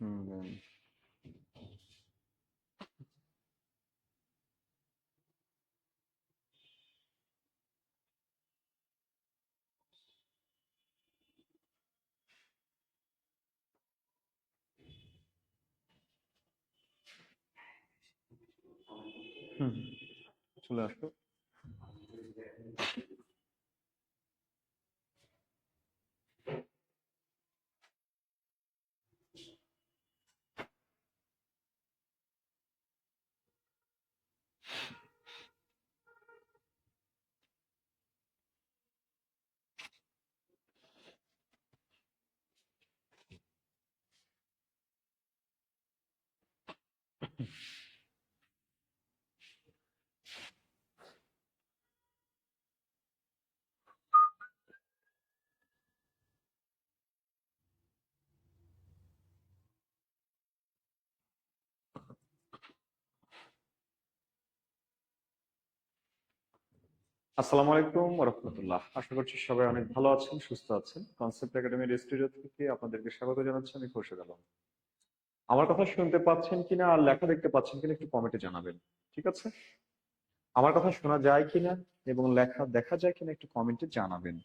হুম। হুম, চলে আসো। আসসালামু আলাইকুম ওয়া রাহমাতুল্লাহ। আশা করছি সবাই অনেক ভালো আছেন, সুস্থ আছেন। কনসেপ্ট একাডেমির স্টুডিও থেকে আপনাদেরকে স্বাগত জানাচ্ছি আমি খোরশেদ আলম। আমার কথা শুনতে পাচ্ছেন কিনা আর লেখা দেখতে পাচ্ছেন কিনা একটু কমেন্টে জানাবেন। ঠিক আছে? আমার কথা শোনা যায় কিনা এবং লেখা দেখা যায় কিনা একটু কমেন্টে জানাবেন।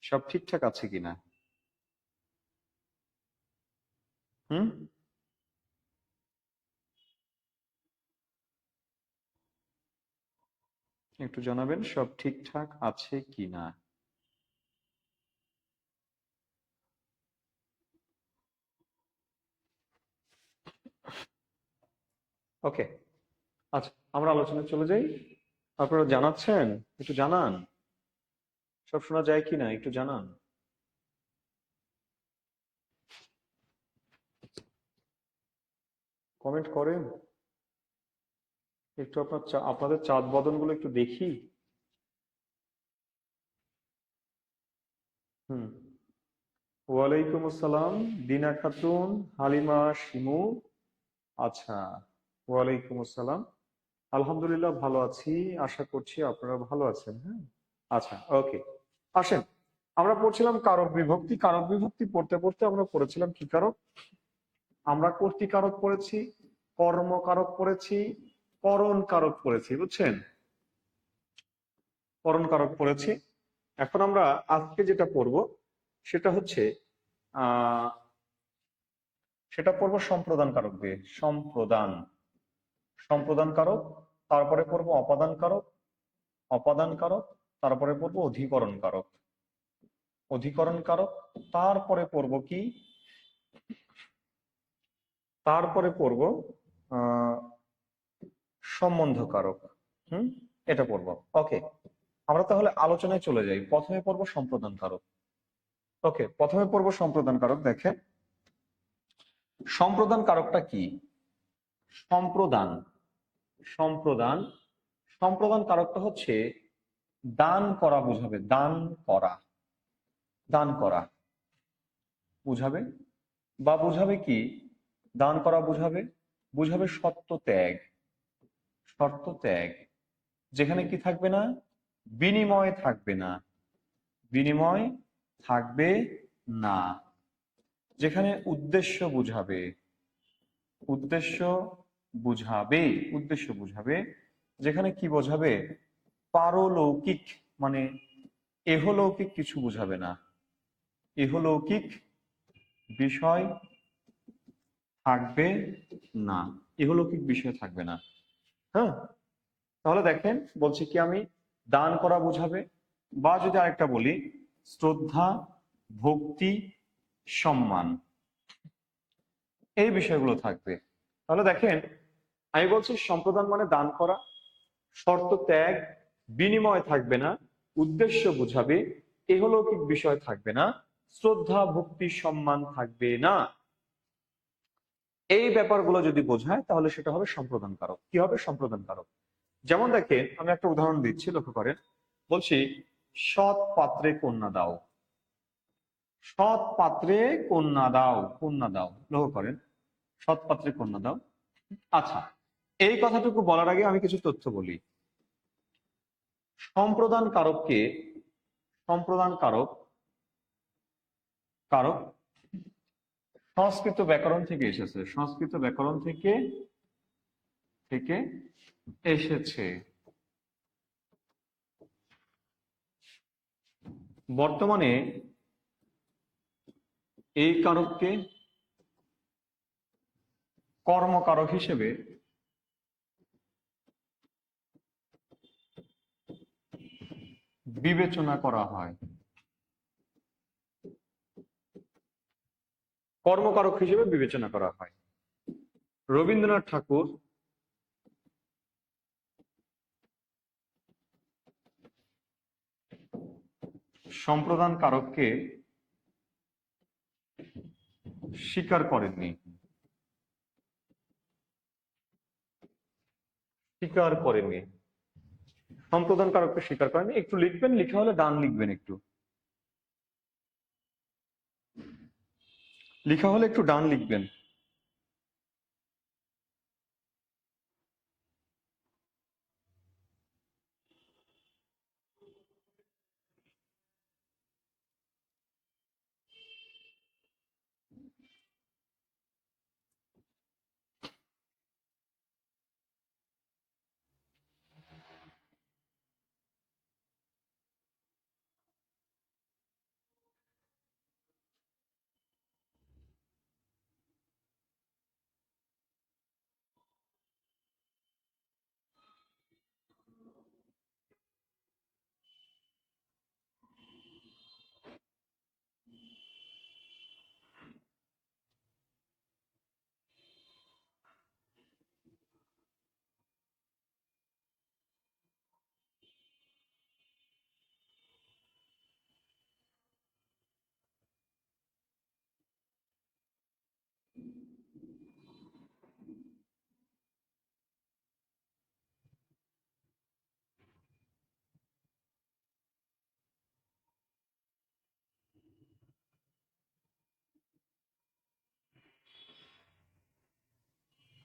সব ঠিকঠাক আছে কিনা? হুম? একটু জানাবেন সব ঠিকঠাক আছে কিনা। ওকে, আচ্ছা আমরা আলোচনায় চলে যাই। আপনারা জানাচ্ছেন, একটু জানান সব শোনা যায় কিনা একটু জানান। কমেন্ট করেন একটু। আপনাদের চাঁদ বদন গুলো একটু দেখি। হুম। ওয়ালাইকুম আসসালাম। দিনা খাতুন, হালিমা, শিমু। আচ্ছা, ওয়ালাইকুম আসসালাম। আলহামদুলিল্লাহ ভালো আছি। আশা করছি আপনারা ভালো আছেন। হ্যাঁ, আচ্ছা, ওকে। আসেন, আমরা পড়ছিলাম কারক বিভক্তি। কারক বিভক্তি পড়তে পড়তে আমরা পড়েছিলাম কি কারক? আমরা কর্তৃকারক পড়েছি, কর্মকারক পড়েছি, করণ কারক পড়েছি, বুঝছেন? করণ কারক পড়েছি। এখন আমরা আজকে যেটা পড়ব সেটা হচ্ছে আহ সেটা পড়বো সম্প্রদান কারক দিয়ে। সম্প্রদান, সম্প্রদান কারক। তারপরে পড়বো অপাদান কারক, অপাদান কারক। তারপরে পড়বো অধিকরণ কারক, অধিকরণ কারক। তারপরে পড়বো কি? তারপরে পড়বো আহ সম্বন্ধ কারক। হুম, এটা পড়বো। ওকে, আমরা তাহলে আলোচনায় চলে যাই। প্রথমে পড়বো সম্প্রদান কারক। ওকে, প্রথমে পড়বো সম্প্রদান কারক। দেখেন, সম্প্রদান কারকটা কি? সম্প্রদান, সম্প্রদান, সম্প্রদান কারকটা হচ্ছে দান করা বুঝাবে। দান করা, দান করা বুঝাবে। বা বুঝাবে কি? দান করা বুঝাবে, বুঝাবে সত্য ত্যাগ। শর্ত ত্যাগ, যেখানে কি থাকবে না? বিনিময় থাকবে না, বিনিময় থাকবে না। যেখানে উদ্দেশ্য বুঝাবে, উদ্দেশ্য বুঝাবে, উদ্দেশ্য বুঝাবে। যেখানে কি বোঝাবে? পারলৌকিক, মানে এহলৌকিক কিছু বুঝাবে না। ইহলৌকিক বিষয় থাকবে না, ইহলৌকিক বিষয় থাকবে না। হ্যাঁ, তাহলে দেখেন বলছি কি আমি, দান করা বুঝাবে। বা যদি আরেকটা বলি, শ্রদ্ধা, ভক্তি, সম্মান, এই বিষয়গুলো থাকবে। তাহলে দেখেন, আমি বলছি সম্প্রদান মানে দান করা, শর্ত ত্যাগ, বিনিময় থাকবে না, উদ্দেশ্য বুঝাবে, ইহলৌকিক বিষয় থাকবে না, শ্রদ্ধা, ভক্তি, সম্মান থাকবে না। এই ব্যাপারগুলো যদি বোঝায় তাহলে সেটা হবে সম্প্রদান কারক। কি হবে? সম্প্রদান কারক। যেমন দেখেন, আমি একটা উদাহরণ দিচ্ছি, লক্ষ্য করেন। বলছি, সৎ পাত্রে কন্যা দাও। সৎ পাত্রে কন্যা দাও, কন্যা দাও, লক্ষ্য করেন, সৎ পাত্রে কন্যা দাও। আচ্ছা, এই কথাটুকু বলার আগে আমি কিছু তথ্য বলি। সম্প্রদান কারককে, সম্প্রদান কারক, কারক সংস্কৃত ব্যাকরণ থেকে এসেছে, সংস্কৃত ব্যাকরণ থেকে থেকে এসেছে। বর্তমানে এই কারককে কর্মকারক হিসেবে বিবেচনা করা হয়, কর্মকারক হিসেবে বিবেচনা করা হয়। রবীন্দ্রনাথ ঠাকুর সম্প্রদান কারককে স্বীকার করেননি, স্বীকার করেননি, সম্প্রদান কারককে স্বীকার করেননি। একটু লিখবেন, লিখা হলে ডান লিখবেন, একটু লিখা হলে একটু ডান লিখবেন।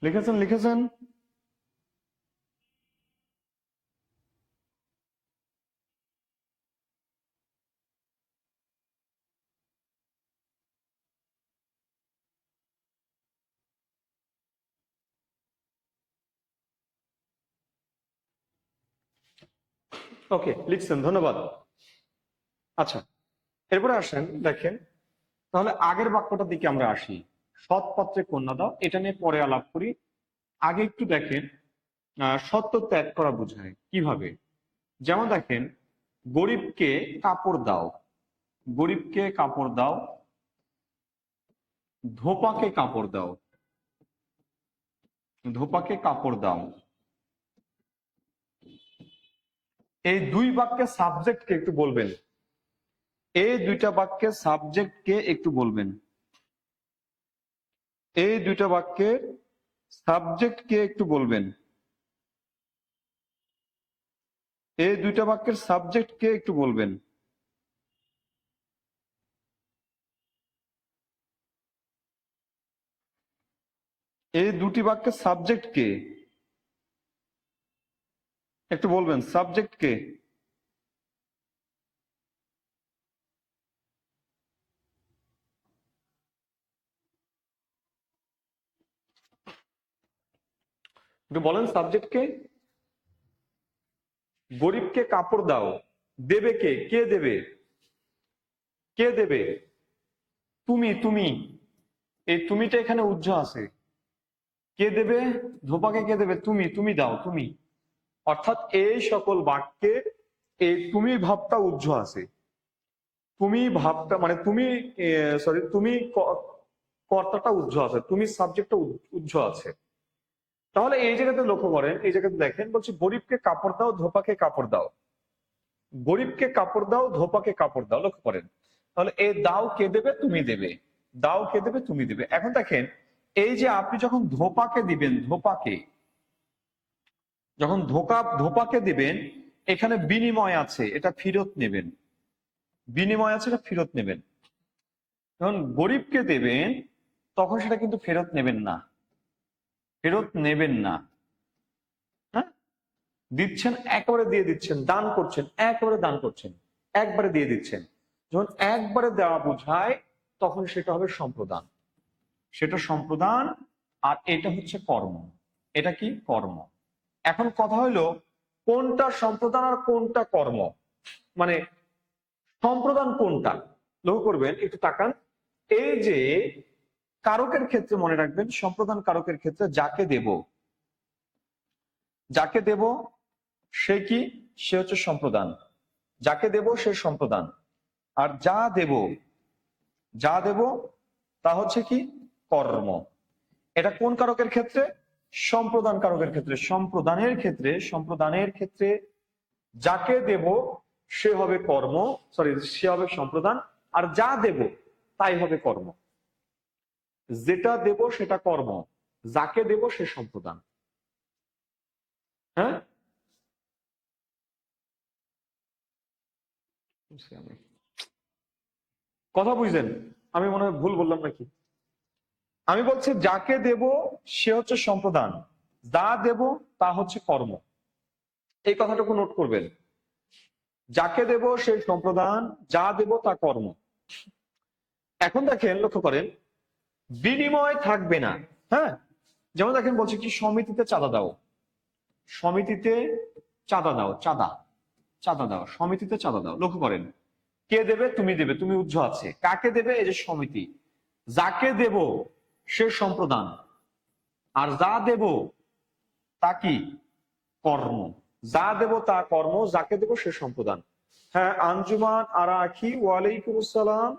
লিখেছেন, লিখেছেন? ওকে, লিখছেন, ধন্যবাদ। আচ্ছা, এরপরে আসেন, দেখেন তাহলে আগের বাক্যটার দিকে আমরা আসি। সৎ পাত্রে কন্যা দাও, এটা নিয়ে পরে আলাপ করি। আগে একটু দেখেন সত্য ত্যাগ করা বোঝায় কিভাবে। যেমন দেখেন, গরিবকে কাপড় দাও, গরিবকে কাপড় দাও, ধোপাকে কাপড় দাও, ধোপাকে কাপড় দাও। এই দুই বাক্যের সাবজেক্টকে একটু বলবেন, এই দুইটা বাক্যের সাবজেক্টকে একটু বলবেন, এই দুইটা বাক্যের সাবজেক্টকে একটু বলবেন, এই দুইটা বাক্যের সাবজেক্টকে একটু বলবেন। এই দুটি বাক্যের সাবজেক্ট কে একটু বলবেন, সাবজেক্ট কে? একটু বলেন সাবজেক্ট কে। গরিবকে কাপড় দাও, দেবে কে? কে দেবে? কে দেবে? তুমি, তুমি। এই তুমিটা এখানে উজ্জ্ব আছে। কে দেবে? ধোপাকে কে দেবে? তুমি, তুমি দাও, তুমি। অর্থাৎ এই সকল বাক্যে এই তুমি ভাবটা উজ্জ্ব আছে। তুমি ভাবটা মানে তুমি, সরি, তুমি কর্তাটা উজ্জ্ব আছে, তুমি সাবজেক্টটা উজ্জ্ব আছে। তাহলে এই জায়গাতে লক্ষ্য করেন, এই জায়গাতে দেখেন বলছি গরিবকে কাপড় দাও, ধোপাকে কাপড় দাও। গরিবকে কাপড় দাও, ধোপাকে কাপড় দাও। লক্ষ্য করেন, তাহলে এই দাও কে দেবে? তুমি দেবে। দাও কে দেবে? তুমি দেবে। এখন দেখেন, এই যে আপনি যখন ধোপাকে দিবেন, ধোপাকে যখন ধোপাকে দিবেন, এখানে বিনিময় আছে, এটা ফেরত নেবেন। বিনিময় আছে, এটা ফেরত নেবেন। যখন গরিবকে দেবেন তখন সেটা কিন্তু ফেরত নেবেন না, ফেরত নেবেন না। হ্যাঁ, দিচ্ছেন, একেবারে দিয়ে দিচ্ছেন, দান করছেন, একেবারে দান করছেন, একবারে দিয়ে দিচ্ছেন। যখন একবারে দেওয়া বোঝায় তখন সেটা হবে সম্প্রদান। সেটা সম্প্রদান, আর এটা হচ্ছে কর্ম। এটা কি? কর্ম। এখন কথা হলো কোনটা সম্প্রদান আর কোনটা কর্ম, মানে সম্প্রদান কোনটা? লক্ষ্য করবেন, একটু তাকান। এই যে কারকের ক্ষেত্রে মনে রাখবেন, সম্প্রদান কারকের ক্ষেত্রে যাকে দেব, যাকে দেব সে কি? সে হচ্ছে সম্প্রদান। যাকে দেব সে সম্প্রদান, আর যা দেব, যা দেব তা হচ্ছে কি? কর্ম। এটা কোন কারকের ক্ষেত্রে? সম্প্রদান কারকের ক্ষেত্রে। সম্প্রদানের ক্ষেত্রে, সম্প্রদানের ক্ষেত্রে যাকে দেব সে হবে কর্ম, সরি সে হবে সম্প্রদান, আর যা দেব তাই হবে কর্ম। যেটা দেব সেটা কর্ম, যাকে দেব সে সম্প্রদান। হ্যাঁ, কথা বুঝলেন? আমি মনে হয় ভুল বললাম নাকি? আমি বলছি যাকে দেব সে হচ্ছে সম্প্রদান, যা দেব তা হচ্ছে কর্ম। এই কথাটুকু নোট করবেন। যাকে দেব সে সম্প্রদান, যা দেব তা কর্ম। এখন দেখেন, লক্ষ্য করেন, বিনিময় থাকবে না। হ্যাঁ, যেমন দেখেন বলছে কি, সমিতিতে চাঁদা দাও, সমিতিতে চাঁদা দাও, চাঁদা, চাঁদা দাও, সমিতিতে চাঁদা দাও। লক্ষ্য করেন, কে দেবে? তুমি দেবে, তুমি উজ্জ্ব আছে। কাকে দেবে? এই যে সমিতি। যাকে দেব সে সম্প্রদান, আর যা দেব তা কি? কর্ম। যা দেব তা কর্ম, যাকে দেব সে সম্প্রদান। হ্যাঁ, আঞ্জুমান আরা আখি, ওয়ালাইকুম আসসালাম।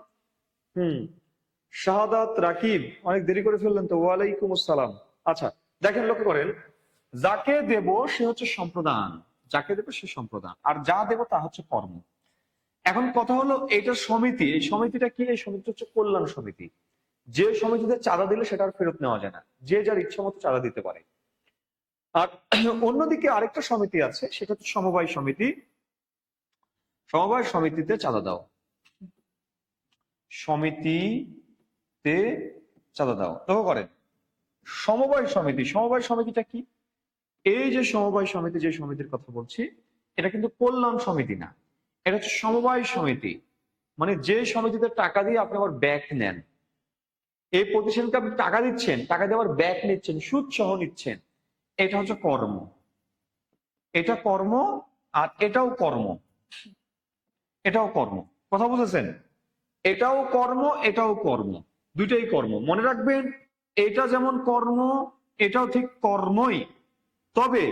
শাহাদাত রাকিব, অনেক দেরি করে ফেললেন তো, ওয়ালাইকুম আসসালাম। আচ্ছা, দেখেন লক্ষ্য করেন, যাকে দেব সে হচ্ছে সম্প্রদান, যাকে দেব সে সম্প্রদান, আর যা দেব তা হচ্ছে কর্ম। এখন কথা হলো, এটা সমিতি, এই সমিতিটা কি? এই সমিতি হচ্ছে কল্যাণ সমিতি। যে সমিতিতে চাঁদা দিলে সেটা আর ফেরত নেওয়া যায় না, যে যার ইচ্ছা মতো চাঁদা দিতে পারে। আর অন্যদিকে আরেকটা সমিতি আছে, সেটা হচ্ছে সমবায় সমিতি। সমবায় সমিতিতে চাঁদা দাও, সমিতিতে চাঁদা দাও। লক্ষ্য করেন, সমবায় সমিতি, সমবায় সমিতিটা কি? এই যে সমবায় সমিতি, যে সমিতির কথা বলছি, এটা কিন্তু কল্যাণ সমিতি না, এটা হচ্ছে সমবায় সমিতি। মানে যে সমিতিতে টাকা দিয়ে আপনি আবার ব্যাক নেন, এই প্রতিষ্ঠানকে আপনি টাকা দিচ্ছেন, টাকা দিয়ে আবার ব্যাক নিচ্ছেন, সুদ সহ নিচ্ছেন, এটা হচ্ছে কর্ম। এটা কর্ম, আর এটাও কর্ম, এটাও কর্ম। কথা বুঝেছেন? এটাও কর্ম, এটাও কর্ম, দুইটাই কর্ম। মনে রাখবেন, এটা যেমন কর্ম, এটাও ঠিক কর্মই। তবে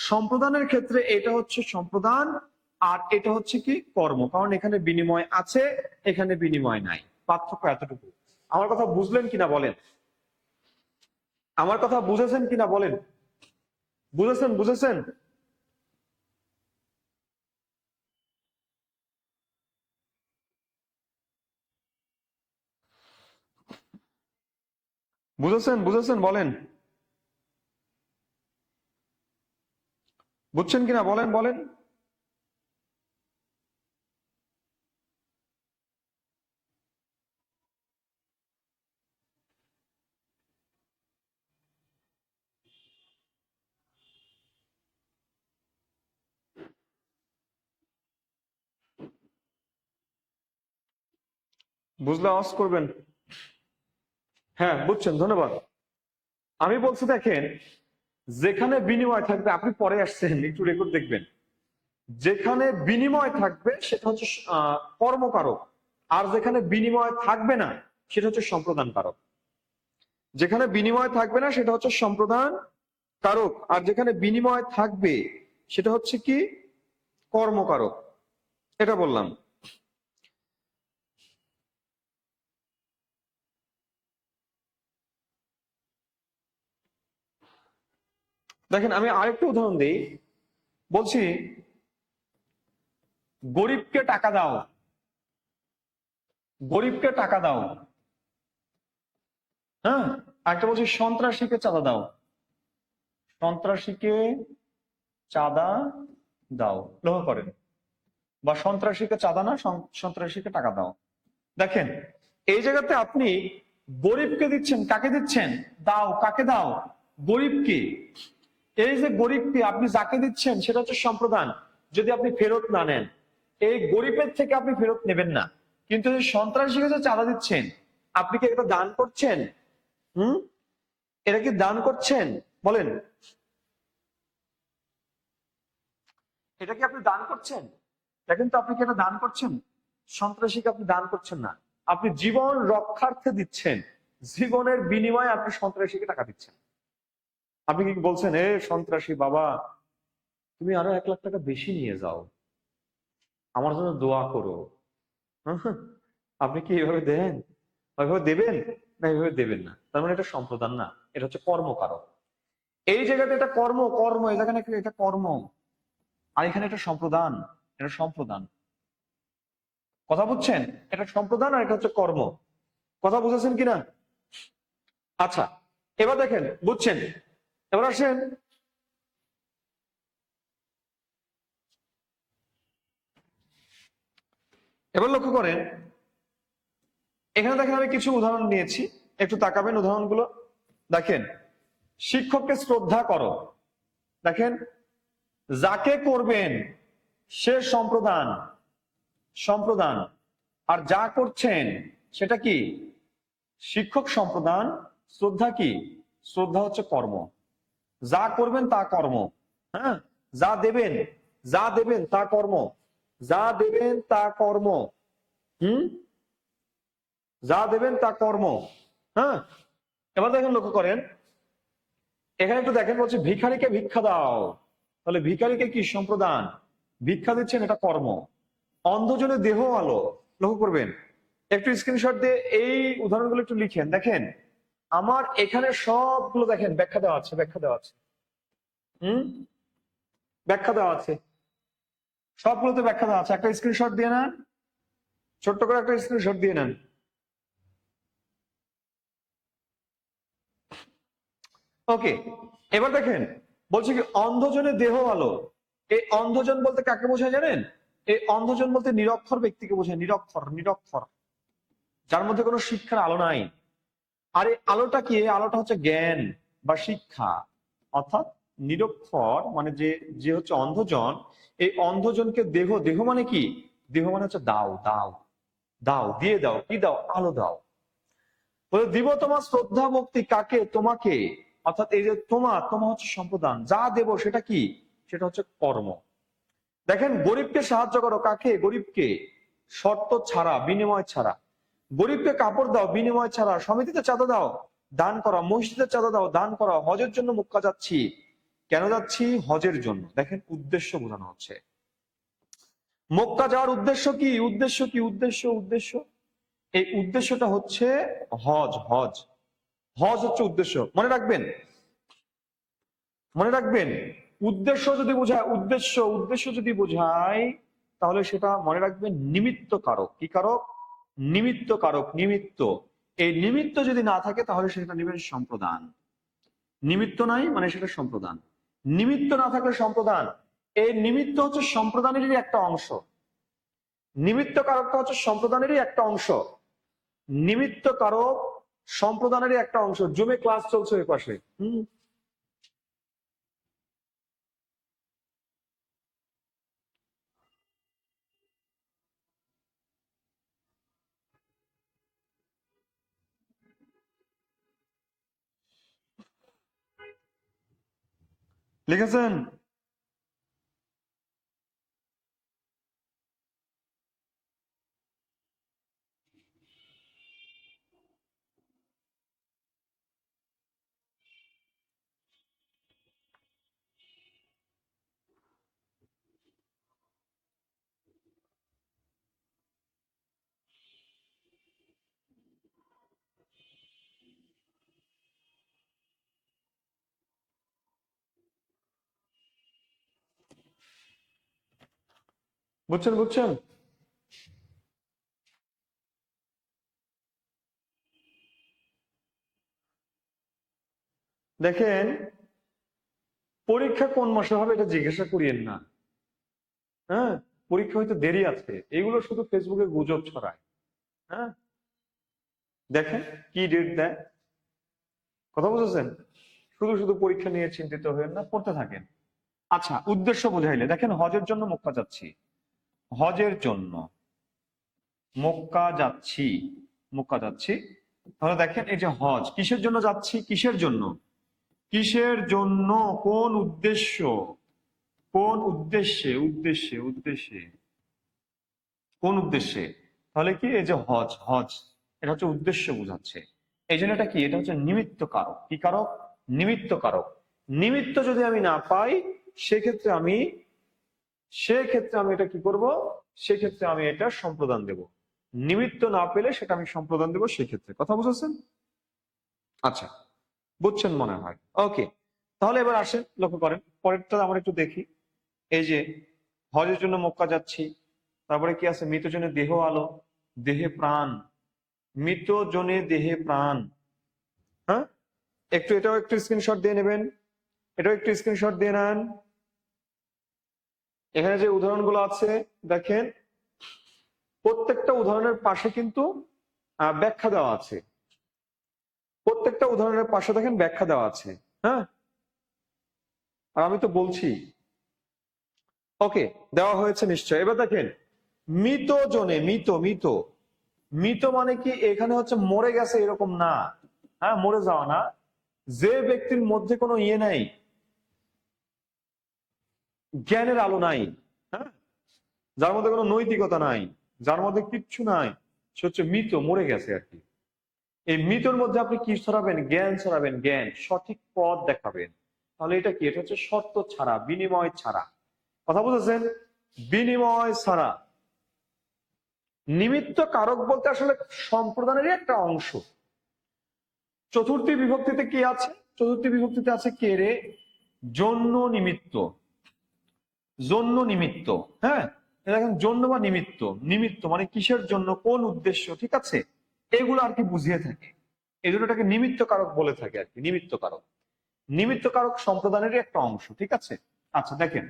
সম্প্রদানের ক্ষেত্রে এটা হচ্ছে সম্প্রদান, আর এটা হচ্ছে কি? কর্ম। কারণ এখানে বিনিময় আছে, এখানে বিনিময় নাই। পার্থক্য এতটুকু। আমার কথা বুঝলেন কিনা বলেন? আমার কথা বুঝেছেন কিনা বলেন? বুঝেছেন? বুঝেছেন? বুঝেছেন? বুঝেছেন বলেন? বুঝছেন কিনা বলেন, বলেন। বুঝলে আওয়াজ করবেন। হ্যাঁ, বুঝছেন, ধন্যবাদ। আমি বলছি দেখেন, যেখানে বিনিময় থাকবে, আপনি পরে আসছেন, একটু রেকর্ড দেখবেন, যেখানে বিনিময় থাকবে সেটা হচ্ছে কর্মকারক, আর যেখানে বিনিময় থাকবে না সেটা হচ্ছে সম্প্রদান কারক। যেখানে বিনিময় থাকবে না সেটা হচ্ছে সম্প্রদান কারক, আর যেখানে বিনিময় থাকবে সেটা হচ্ছে কি? কর্মকারক। এটা বললাম। দেখেন, আমি আরেকটা উদাহরণ দিই। বলছি, গরিবকে টাকা দাও, গরিবকে টাকা দাও। হ্যাঁ, আরেকটা বলছি, সন্ত্রাসীকে চাঁদা দাও, সন্ত্রাসীকে চাঁদা দাও। লক্ষ্য করেন, বা সন্ত্রাসীকে চাঁদা না, সন্ত্রাসীকে টাকা দাও। দেখেন, এই জায়গাতে আপনি গরিবকে দিচ্ছেন, কাকে দিচ্ছেন? দাও, কাকে দাও? গরিবকে। এই যে গরিবকে আপনি যাকে দিচ্ছেন সেটা হচ্ছে সম্প্রদান, যদি আপনি ফেরত না নেন। এই গরিবের থেকে আপনি ফেরত নেবেন না। কিন্তু এই সন্ত্রাসীকে যে চাঁদা দিচ্ছেন, আপনি কি এটা দান করছেন? হুম, এটা কি দান করছেন? বলেন, এটা কি আপনি দান করছেন? দেখেন তো, আপনি কি এটা দান করছেন? সন্ত্রাসীকে আপনি দান করছেন না, আপনি জীবন রক্ষার্থে দিচ্ছেন। জীবনের বিনিময়ে আপনি সন্ত্রাসীকে টাকা দিচ্ছেন। আপনি কি বলছেন, এ সন্ত্রাসী বাবা, তুমি আরো 1 লাখ টাকা বেশি নিয়ে যাও, আমার জন্য দোয়া করো? হ্যাঁ, আপনি কি এইভাবে দেন? ওইভাবে দেবেন না, এইভাবে দেবেন না। তার মানে এটা সম্প্রদান না, এটা হচ্ছে কর্মকারক। এই জায়গাতে এটা কর্ম, কর্ম এই জায়গায় এটা কর্ম, আর এখানে এটা সম্প্রদান। এটা সম্প্রদান, কথা বুঝছেন? এটা সম্প্রদান আর এটা হচ্ছে কর্ম। কথা বুঝেছেন কিনা? আচ্ছা, এবার দেখেন, বুঝছেন? এবার আসেন, এবার লক্ষ্য করেন, এখানে দেখেন আমি কিছু উদাহরণ নিয়েছি, একটু তাকাবেন উদাহরণগুলো। দেখেন, শিক্ষককে শ্রদ্ধা করো। দেখেন, যাকে করবেন সে সম্প্রদান, সম্প্রদান। আর যা করছেন সেটা কি? শিক্ষক সম্প্রদান। শ্রদ্ধা কি? শ্রদ্ধা হচ্ছে কর্ম। যা করবেন তা কর্ম। হ্যাঁ, যা দেবেন, যা দেবেন তা কর্ম, যা দেবেন তা কর্ম। হুম, যা দেবেন তা কর্ম। হ্যাঁ, এবার দেখেন, লক্ষ্য করেন, এখানে একটু দেখেন, বলছে ভিখারিকে ভিক্ষা দাও। তাহলে ভিখারিকে কি? সম্প্রদান। ভিক্ষা দিচ্ছেন, এটা কর্ম। অন্ধজনের দেহ আলো। লক্ষ্য করবেন, একটু স্ক্রিনশট দিয়ে এই উদাহরণগুলো একটু লিখেন। দেখেন, আমার এখানে সবগুলো দেখেন ব্যাখ্যা দেওয়া আছে, ব্যাখ্যা দেওয়া আছে। হুম, ব্যাখ্যা দেওয়া আছে, সবগুলোতে ব্যাখ্যা দেওয়া আছে। একটা স্ক্রিনশট দিয়ে নেন, ছোট্ট করে একটা স্ক্রিনশট দিয়ে নেন। ওকে, এবার দেখেন, বলছে কি অন্ধজনের দেহ আলো। এই অন্ধজন বলতে কাকে বোঝায় জানেন? এই অন্ধজন বলতে নিরক্ষর ব্যক্তিকে বোঝায়। নিরক্ষর, নিরক্ষর, যার মধ্যে কোনো শিক্ষার আলো নাই। আর এই আলোটা কি? এই আলোটা হচ্ছে জ্ঞান বা শিক্ষা। অর্থাৎ নিরক্ষর মানে যে, যে হচ্ছে অন্ধজন, এই অন্ধজনকে দেহ, দেহ মানে কি? দেহ মানে হচ্ছে দাও, দাও, দাও, দিয়ে দাও। কি দাও? আলো দাও। বলে দিব তোমার শ্রদ্ধা ভক্তি কাকে? তোমাকে। অর্থাৎ এই যে তোমার, তোমার হচ্ছে সম্প্রদান। যা দেব সেটা কি? সেটা হচ্ছে কর্ম। দেখেন, গরিবকে সাহায্য করো। কাকে? গরিবকে। শর্ত ছাড়া, বিনিময় ছাড়া। গরিবকে কাপড় দাও, বিনিময় ছাড়া। সমিতিতে চাঁদা দাও, দান করা। মসজিদে চাঁদা দাও, দান করা। হজের জন্য মক্কা যাচ্ছি। কেন যাচ্ছি? হজের জন্য। দেখেন, উদ্দেশ্য বোঝানো হচ্ছে। মক্কা যাওয়ার উদ্দেশ্য কি? উদ্দেশ্য কি? উদ্দেশ্য, উদ্দেশ্য, এই উদ্দেশ্যটা হচ্ছে হজ। হজ, হজ হচ্ছে উদ্দেশ্য। মনে রাখবেন, মনে রাখবেন, উদ্দেশ্য যদি বোঝায়, উদ্দেশ্য, উদ্দেশ্য যদি বোঝায়, তাহলে সেটা মনে রাখবেন নিমিত্ত কারক। কি কারক? নিমিত্ত কারক, নিমিত্ত। এই নিমিত্ত যদি না থাকে তাহলে সেটা নেবেন সম্প্রদান। নিমিত্ত নাই মানে সেটা সম্প্রদান। নিমিত্ত না থাকলে সম্প্রদান। এই নিমিত্ত হচ্ছে সম্প্রদানেরই একটা অংশ। নিমিত্ত কারকটা হচ্ছে সম্প্রদানেরই একটা অংশ। নিমিত্ত কারক সম্প্রদানেরই একটা অংশ। জমে ক্লাস চলছে ওই পাশে। লিখেছেন? বুঝছেন? বুঝছেন? দেখেন, পরীক্ষা কোন মাসে হবে এটা জিজ্ঞাসা করিয়েন না। হ্যাঁ, পরীক্ষা হয়তো দেরি আছে, এগুলো শুধু ফেসবুকে গুজব ছড়ায়। হ্যাঁ, দেখেন কি ডেট দেয়। কথা বুঝেছেন? শুধু শুধু পরীক্ষা নিয়ে চিন্তিত হবেন না, পড়তে থাকেন। আচ্ছা, উদ্দেশ্য বোঝাইলে, দেখেন হজের জন্য মক্কা যাচ্ছি। হজের জন্য মক্কা যাচ্ছি, মক্কা যাচ্ছি। তাহলে দেখেন এই যে হজ কিসের জন্য যাচ্ছি, কিসের জন্য, কিসের জন্য, কোন উদ্দেশ্য, কোন উদ্দেশ্যে, উদ্দেশ্যে উদ্দেশ্যে কোন উদ্দেশ্যে, তাহলে কি এই যে হজ, হজ এটা হচ্ছে উদ্দেশ্য বোঝাচ্ছে। এই জন্য এটা কি, এটা হচ্ছে নিমিত্ত কারক। কি কারক? নিমিত্ত কারক। নিমিত্ত যদি আমি না পাই সেক্ষেত্রে আমি, সেক্ষেত্রে আমি এটা কি করব, সেক্ষেত্রে আমি এটা সম্প্রদান দেব। নিমিত্ত না পেলে সেটা আমি সম্প্রদান দেব সেক্ষেত্রে। কথা বুঝেছেন? আচ্ছা, বুঝছেন মনে হয়। ওকে, তাহলে এবার আসেন, লক্ষ্য করেন পরেরটা আমরা একটু দেখি। এই যে হজের জন্য মক্কা যাচ্ছি, তারপরে কি আছে, মৃত জনে দেহ আলো, দেহে প্রাণ, মৃত জনে দেহে প্রাণ। হ্যাঁ, একটু এটাও একটু স্ক্রিনশট দিয়ে নেবেন, এটাও একটু স্ক্রিনশট দিয়ে নেন। এখানে যে উদাহরণগুলো আছে দেখেন, প্রত্যেকটা উদাহরণের পাশে কিন্তু ব্যাখ্যা দেওয়া আছে। প্রত্যেকটা উদাহরণের পাশে দেখেন ব্যাখ্যা দেওয়া আছে। হ্যাঁ, আর আমি তো বলছি। ওকে, দেওয়া হয়েছে নিশ্চয়। এবার দেখেন মৃত জনে, মৃত, মৃত, মৃত মানে কি, এখানে হচ্ছে মরে গেছে এরকম না। হ্যাঁ, মরে যাওয়া না, যে ব্যক্তির মধ্যে কোনো ইয়ে নাই, জ্ঞানের আলো নাই, হ্যাঁ, যার মধ্যে কোনো নৈতিকতা নাই, যার মধ্যে কিচ্ছু নাই, সে হচ্ছে মৃত, মরে গেছে আর কি। এই মৃতর মধ্যে আপনি কি ছড়াবেন? জ্ঞান ছড়াবেন, জ্ঞান, সঠিক পথ দেখাবেন। তাহলে এটা কি, এটা হচ্ছে শর্ত ছাড়া, বিনিময় ছাড়া। কথা বুঝেছেন? বিনিময় ছাড়া। নিমিত্ত কারক বলতে আসলে সম্প্রদানেরই একটা অংশ। চতুর্থী বিভক্তিতে কি আছে? চতুর্থী বিভক্তিতে আছে কে রে? জন্য নিমিত্ত, জন্য নিমিত্ত। হ্যাঁ, দেখেন জন্য বা নিমিত্ত, নিমিত্ত মানে কিসের জন্য, কোন উদ্দেশ্য, ঠিক আছে, এগুলো আর কি বুঝিয়ে থাকে। এই জন্য এটাকে নিমিত্ত কারক বলে থাকে আর কি, নিমিত্ত কারক। নিমিত্ত কারক সম্প্রদানেরই একটা অংশ, ঠিক আছে। আচ্ছা দেখেন,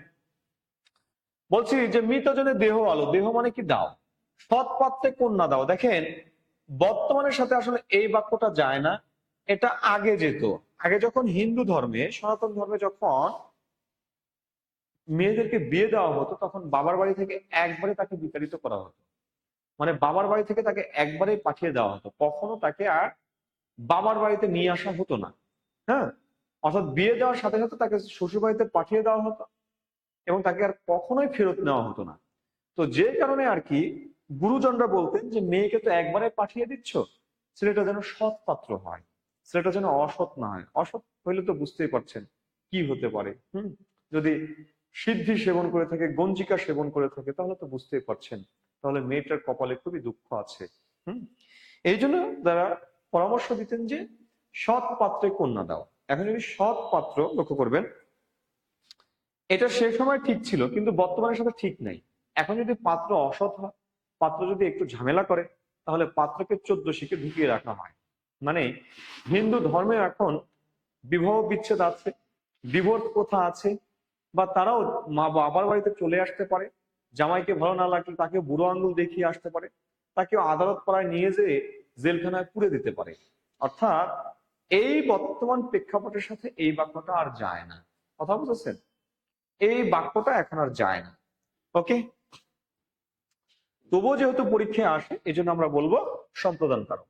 বলছি যে মৃতজনের দেহ আলো, দেহ মানে কি, দাও, সৎ পাত্রে কন্যা দাও। দেখেন বর্তমানের সাথে আসলে এই বাক্যটা যায় না, এটা আগে যেত। আগে যখন হিন্দু ধর্মে, সনাতন ধর্মে যখন মেয়েদেরকে বিয়ে দেওয়া হতো, তখন বাবার বাড়ি থেকে একবারে তাকে বিতাড়িত করা হতো। মানে বাবার বাড়ি থেকে তাকে একবারে পাঠিয়ে দেওয়া হতো, কখনো তাকে আর বাবার বাড়িতে নিয়ে আসা হতো না। হ্যাঁ, অর্থাৎ বিয়ে দেওয়ার সাথে সাথে তাকে শ্বশুর বাড়িতে পাঠিয়ে দেওয়া হতো এবং তাকে আর কখনোই ফেরত নেওয়া হতো না। তো যে কারণে আর কি গুরুজনরা বলতেন যে মেয়েকে তো একবারে পাঠিয়ে দিচ্ছ, ছেলেটা যেন সৎ পাত্র হয়, ছেলেটা যেন অসৎ না হয়। অসৎ হইলে তো বুঝতেই পারছেন কি হতে পারে। যদি সিদ্ধি সেবন করে থাকে, গঞ্জিকা সেবন করে থাকে, তাহলে তো বুঝতেই পারছেন, তাহলে মেয়েটার কপালে খুবই দুঃখ আছে। হুম, এই জন্য তারা পরামর্শ দিতেন যে সৎ পাত্রে কন্যা দাও। এখন যদি সৎ পাত্র, লক্ষ্য করবেন এটা সে সময় ঠিক ছিল কিন্তু বর্তমানের সাথে ঠিক নাই। এখন যদি পাত্র অসৎ হয়, পাত্র যদি একটু ঝামেলা করে, তাহলে পাত্রকে 14 শিখে ঢুকিয়ে রাখা হয়। মানে হিন্দু ধর্মে এখন বিবাহ বিচ্ছেদ আছে, ডিভোর্স প্রথা আছে, বা তারাও মা বাবার বাড়িতে চলে আসতে পারে, জামাইকে ভালো না লাগলে তাকে বুড়ো আঙ্গুল দেখিয়ে আসতে পারে, তাকে আদালত পাড়ায় নিয়ে যেয়ে জেলখানায় পুরে দিতে পারে। অর্থাৎ এই বর্তমান প্রেক্ষাপটের সাথে এই বাক্যটা আর যায় না। কথা বুঝেছেন? এই বাক্যটা এখন আর যায় না। ওকে, তবুও যেহেতু পরীক্ষায় আসে এই জন্য আমরা বলবো সম্প্রদান কারক।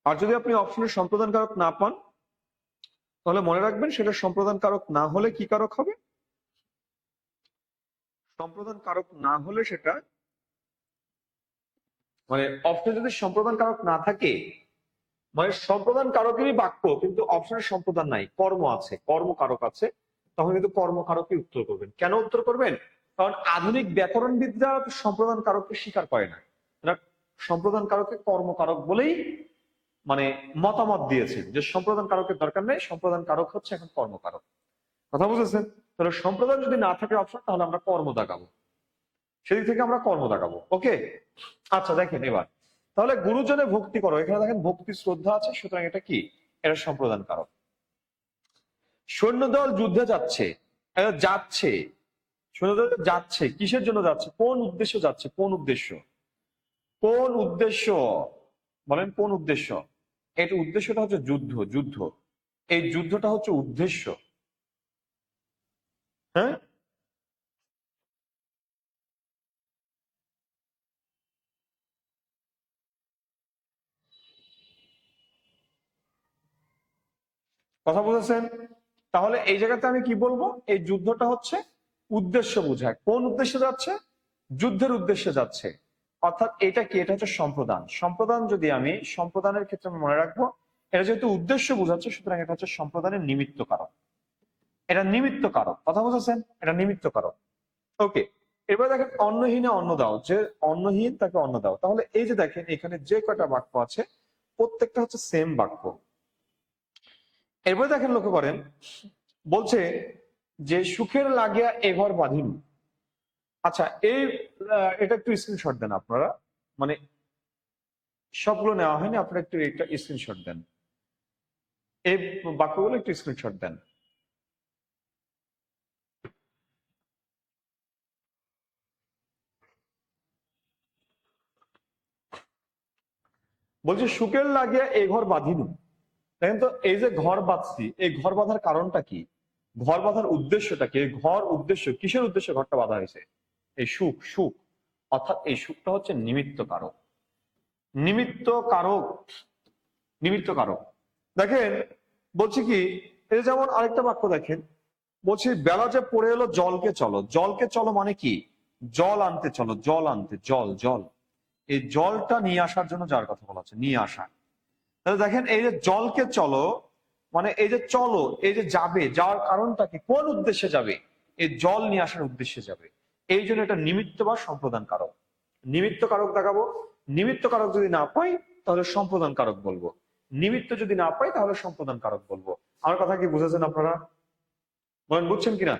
আর যদি আপনি অপশনে সম্প্রদান কারক না পান, তাহলে মনে রাখবেন সেটা সম্প্রদান কারক না হলে কি কারক হবে? সম্প্রদান কারক না হলে সেটা, মানে অপশনে যদি সম্প্রদান কারক না থাকে, মানে সম্প্রদান কারকেরই বাক্য কিন্তু অপশনের সম্প্রদান নাই, কর্ম আছে, কর্ম কারক আছে, তখন কিন্তু কর্ম কারকই উত্তর করবেন। কেন উত্তর করবেন? কারণ আধুনিক ব্যাকরণবিদরা সম্প্রদান কারককে স্বীকার করে না। তারা সম্প্রদান কারককে কর্মকারক বলেই মানে মতামত দিয়েছেন যে সম্প্রদান কারকের দরকার নেই, সম্প্রদান কারক হচ্ছে এখন কর্মকারক। কথা বুঝেছেন? তাহলে সম্প্রদান যদি না থাকে অপশন, তাহলে আমরা কর্ম দাগাবো, সেদিক থেকে আমরা কর্ম দাগাবো। ওকে, আচ্ছা দেখেন এবার, তাহলে গুরুজনে ভক্তি করো, এখানে দেখেন ভক্তি শ্রদ্ধা আছে, সুতরাং এটা কি, এটা সম্প্রদান কারক। সৈন্যদল যুদ্ধে যাচ্ছে, যাচ্ছে, সৈন্যদল যাচ্ছে, কিসের জন্য যাচ্ছে, কোন উদ্দেশ্য যাচ্ছে, কোন উদ্দেশ্য, কোন উদ্দেশ্য, বলেন কোন উদ্দেশ্য? এটা উদ্দেশ্যটা হচ্ছে যুদ্ধ, যুদ্ধ, এই যুদ্ধটা হচ্ছে উদ্দেশ্য। হ্যাঁ, কথা বুঝেছেন? তাহলে এই জায়গাতে আমি কি বলবো, এই যুদ্ধটা হচ্ছে উদ্দেশ্য বোঝায়। কোন উদ্দেশ্যে যাচ্ছে? যুদ্ধের উদ্দেশ্যে যাচ্ছে। অর্থাৎ এটা কি, এটা হচ্ছে সম্প্রদান। সম্প্রদান যদি আমি সম্প্রদানের ক্ষেত্রে আমি মনে রাখবো, এটা যেহেতু উদ্দেশ্য বোঝাচ্ছে, সুতরাং এটা হচ্ছে সম্প্রদানের নিমিত্ত কারক। এটা নিমিত্ত কারক, কথা বুঝেছেন? এটা নিমিত্ত কারক। ওকে, এবার দেখেন অন্নহীনে অন্ন দাও, যে অন্নহীন তাকে অন্ন দাও। তাহলে এই যে দেখেন এখানে যে কয়টা বাক্য আছে প্রত্যেকটা হচ্ছে সেম বাক্য। এরপরে দেখেন লক্ষ্য করেন, বলছে যে সুখের লাগিয়া এ ঘর বাঁধিল। আচ্ছা, এটা একটু স্ক্রিনশট দেন আপনারা, মানে সবগুলো নেওয়া হয়নি, আপনারা একটু একটা স্ক্রিনশট দেন, এই বাক্যগুলো একটু স্ক্রিনশট দেন। বলছে সুখের লাগিয়া এ ঘর বাঁধিল। দেখেন তো, এই যে ঘর বাঁধছি, এই ঘর বাঁধার কারণটা কি? ঘর বাঁধার উদ্দেশ্যটা কি? ঘর উদ্দেশ্য কিসের উদ্দেশ্যে ঘরটা বাঁধা হয়েছে? এই সুখ, সুখ। অর্থাৎ এই সুখটা হচ্ছে নিমিত্ত কারক। নিমিত্ত কারক, নিমিত্ত কারক। দেখেন বলছি কি, এটা যেমন আরেকটা বাক্য দেখেন, বলছি বেলা যে পড়ে এলো জলকে চলো। জলকে চলো মানে কি? জল আনতে চলো, জল আনতে, জল জল। এই জলটা নিয়ে আসার জন্য যার কথা বলা হচ্ছে, নিয়ে আসা। তাহলে দেখেন এই যে জলকে চলো মানে এই যে চলো, এই যে যাবে, যাওয়ার কারণটা কি? কোন উদ্দেশ্যে যাবে? এই জল নিয়ে আসার উদ্দেশ্যে যাবে। এই জন্য এটা নিমিত্ত বা সম্প্রদান কারক। নিমিত্ত কারক দেখাবো। নিমিত্ত কারক যদি না পাই তাহলে সম্প্রদান কারক বলবো। নিমিত্ত যদি না পাই তাহলে সম্প্রদান কারক বলবো। আমার কথা কি বুঝেছেন আপনারা? বলেন বুঝছেন কিনা?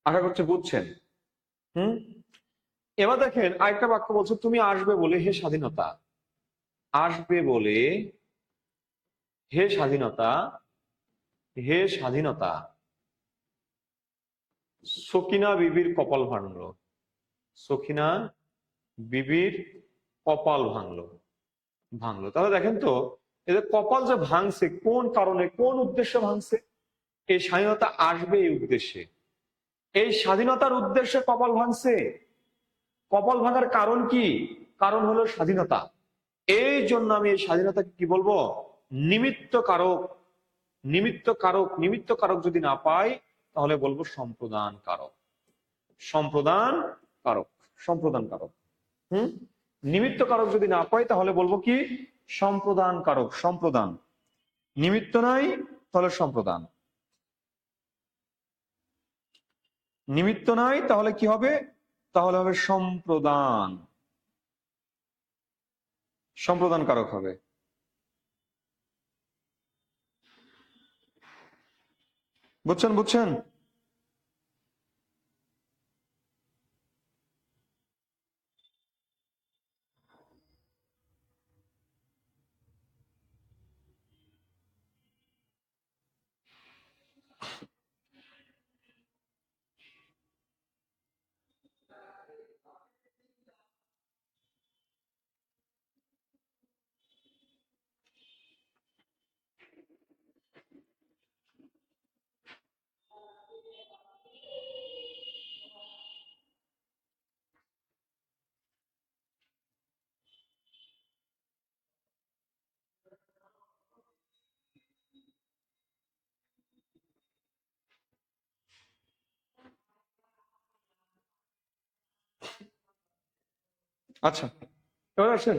আশা করছি বুঝছেন। হুম। এবার দেখেন আরেকটা বাক্য বলছে, তুমি আসবে বলে হে স্বাধীনতা। আসবে বলে হে স্বাধীনতা, হে স্বাধীনতা সকিনা বিবির কপাল ভাঙলো। সকিনা বিবির কপাল ভাঙলো, ভাঙলো। তাহলে দেখেন তো, এদের কপাল যে ভাঙছে কোন কারণে, কোন উদ্দেশ্যে ভাঙছে? এই স্বাধীনতা আসবে এই উদ্দেশ্যে, এই স্বাধীনতার উদ্দেশ্যে কপাল ভাঙছে। কপাল ভাঙার কারণ কি? কারণ হলো স্বাধীনতা। এই জন্য আমি এই স্বাধীনতাকে কি বলবো? নিমিত্ত কারক। নিমিত্ত কারক, নিমিত্ত কারক যদি না পাই তাহলে বলবো সম্প্রদান কারক। সম্প্রদান কারক, সম্প্রদান কারক। হুম। নিমিত্ত কারক যদি না পাই তাহলে বলবো কি? সম্প্রদান কারক, সম্প্রদান। নিমিত্ত নাই তাহলে সম্প্রদান। নিমিত্ত নাই তাহলে কি হবে? তাহলে হবে সম্প্রদান, সম্প্রদান কারক হবে। বুঝছেন? বুঝছেন? আচ্ছা, এবার আসেন।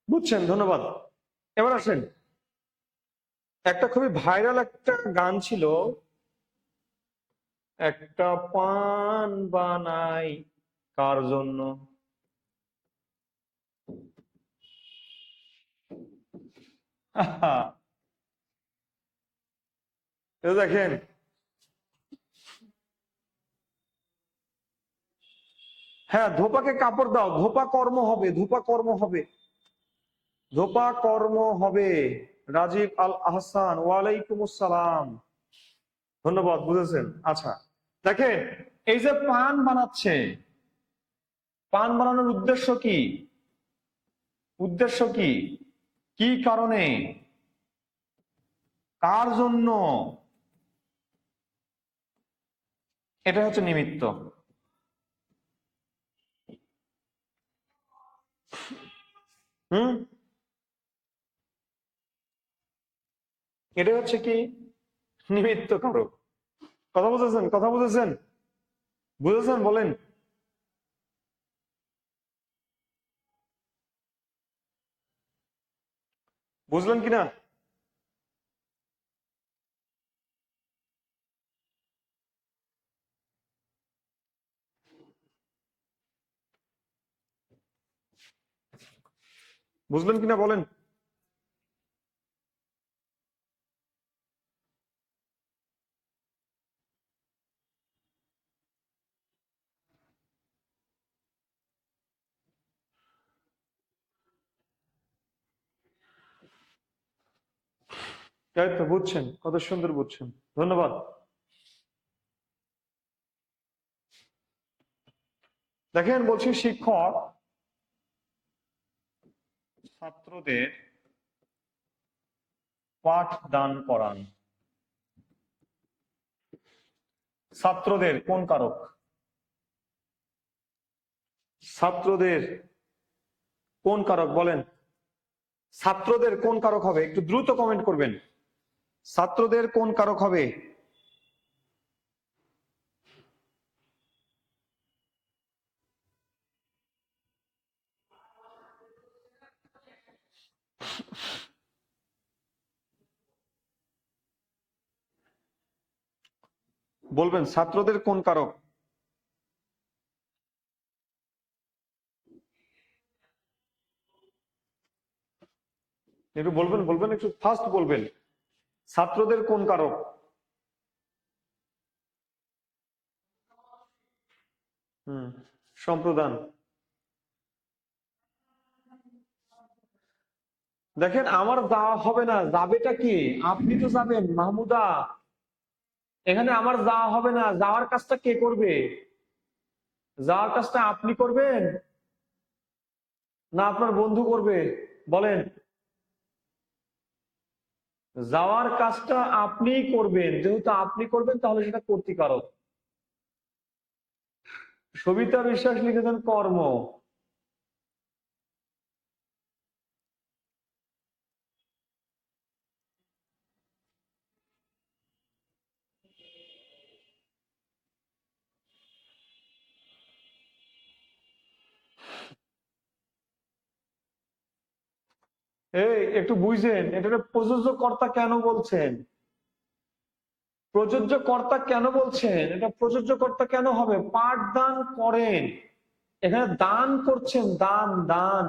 বুঝছেন, ধন্যবাদ। এবার আসেন, একটা খুবই ভাইরাল একটা গান ছিল, একটা পান বানাই কার জন্য। আহা, এটা দেখেন, হ্যাঁ, ধোপাকে কাপড় দাও, ধোপা কর্ম হবে, ধোপা কর্ম হবে, ধোপা কর্ম হবে। রাজীব আল আহসান, ওয়ালাইকুম আসসালাম, ধন্যবাদ, বুঝেছেন। আচ্ছা, দেখেন এই যে পান বানাচ্ছে, পান বানানোর উদ্দেশ্য কি? উদ্দেশ্য কি? কি কারণে? কার জন্য? এটা হচ্ছে নিমিত্ত। হুম। এটা হচ্ছে কি নিমিত্ত কারক। কথা বুঝেছেন? কথা বুঝেছেন? বুঝেছেন বলেন। বুঝলেন কিনা? বুঝলেন কিনা বলেন। এই তো বুঝছেন, কত সুন্দর বুঝছেন, ধন্যবাদ। দেখেন বলছি শিক্ষক ছাত্রদের পাঠ দান করান। ছাত্রদের কোন কারক? ছাত্রদের কোন কারক বলেন? ছাত্রদের কোন কারক হবে? একটু দ্রুত কমেন্ট করবেন। ছাত্রদের কোন কারক হবে? বলবেন ছাত্রদের কোন কারক? একটু বলবেন, বলবেন, একটু ফাস্ট বলবেন। ছাত্রদের কোন কারক? সম্প্রদান। দেখেন আমার যাওয়া হবে না, যাবেটা কি? আপনি তো যাবেন মাহমুদা। এখানে আমার যাওয়া হবে না, যাওয়ার কাজটা কে করবে? যাওয়ার কাজটা আপনি করবেন না আপনার বন্ধু করবে? বলেন। যাওয়ার কাজটা আপনিই করবেন, যেহেতু আপনি করবেন তাহলে সেটা কর্তৃকারক। সবিতা বিশ্বাস লিখেছেন কর্ম। এই একটু বুঝছেন এটা প্রযোজ্য কর্তা কেন বলছেন? প্রযোজ্য কর্তা কেন বলছেন? এটা প্রযোজ্য কর্তা কেন হবে? পাঠদান করেন, এখানে দান করছেন, দান দান।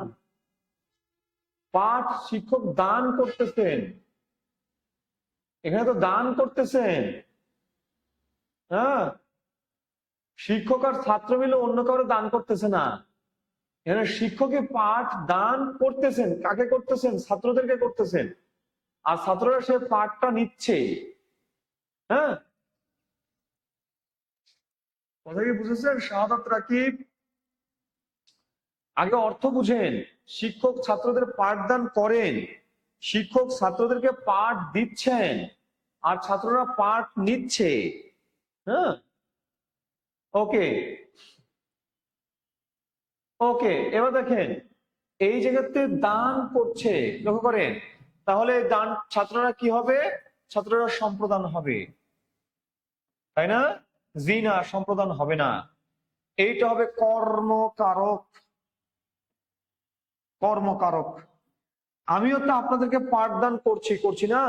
পাঠ শিক্ষক দান করতেছেন, এখানে তো দান করতেছেন। হ্যাঁ, শিক্ষক আর ছাত্র মিলে অন্য কারো দান করতেছে না। এখানে শিক্ষকই পাঠ দান করতেছেন। কাকে করতেছেন? ছাত্রদেরকে করতেছেন। আর ছাত্ররা সে পাঠটা নিচ্ছে। হ্যাঁ, কথা কি বুঝেছেন? শাহাদাত রাকিব, আগে অর্থ বুঝেন। শিক্ষক ছাত্রদের পাঠদান করেন, শিক্ষক ছাত্রদেরকে পাঠ দিচ্ছেন, আর ছাত্ররা পাঠ নিচ্ছে। হ্যাঁ, ওকে ওকে। এবার দেখেন এই জায়গাতে দান করছে, লক্ষ্য করেন। তাহলে দান ছাত্ররা কি হবে? ছাত্ররা সম্প্রদান হবে, তাই না? জি না, সম্প্রদান হবে না। এইটা হবে কর্মকারক। কর্মকারক। আমিও তো আপনাদেরকে পাঠদান করছি, করছি না?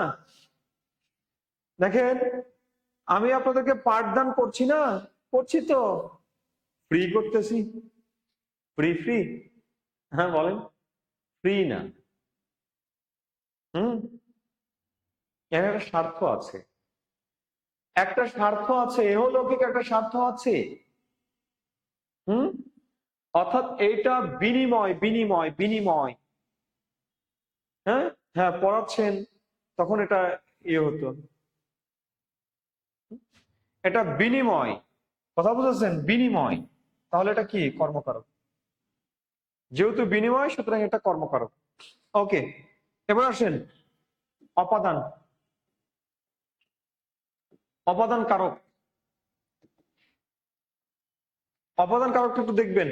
দেখেন আমি আপনাদেরকে পাঠদান করছি না? করছি তো। ফ্রি করতেছি। Free free. হ্যাঁ বলেন। ফ্রি না। হুম, এর একটা স্বার্থ আছে। একটা স্বার্থ আছে, এহলৌকিক একটা স্বার্থ আছে। হুম, অর্থাৎ এইটা বিনিময়, বিনিময়, বিনিময়। হ্যাঁ, হ্যাঁ পড়াচ্ছেন, তখন এটা ইয়ে হতো। এটা বিনিময়। কথা বুঝেছেন? বিনিময়। তাহলে এটা কি? কর্মকারক। যেহেতু বিনিময় সুতরাং এটা কর্মকারক। ওকে, এবার আসেন অপাদান। অপাদান কারক। অপাদান কারকটা একটু দেখবেন।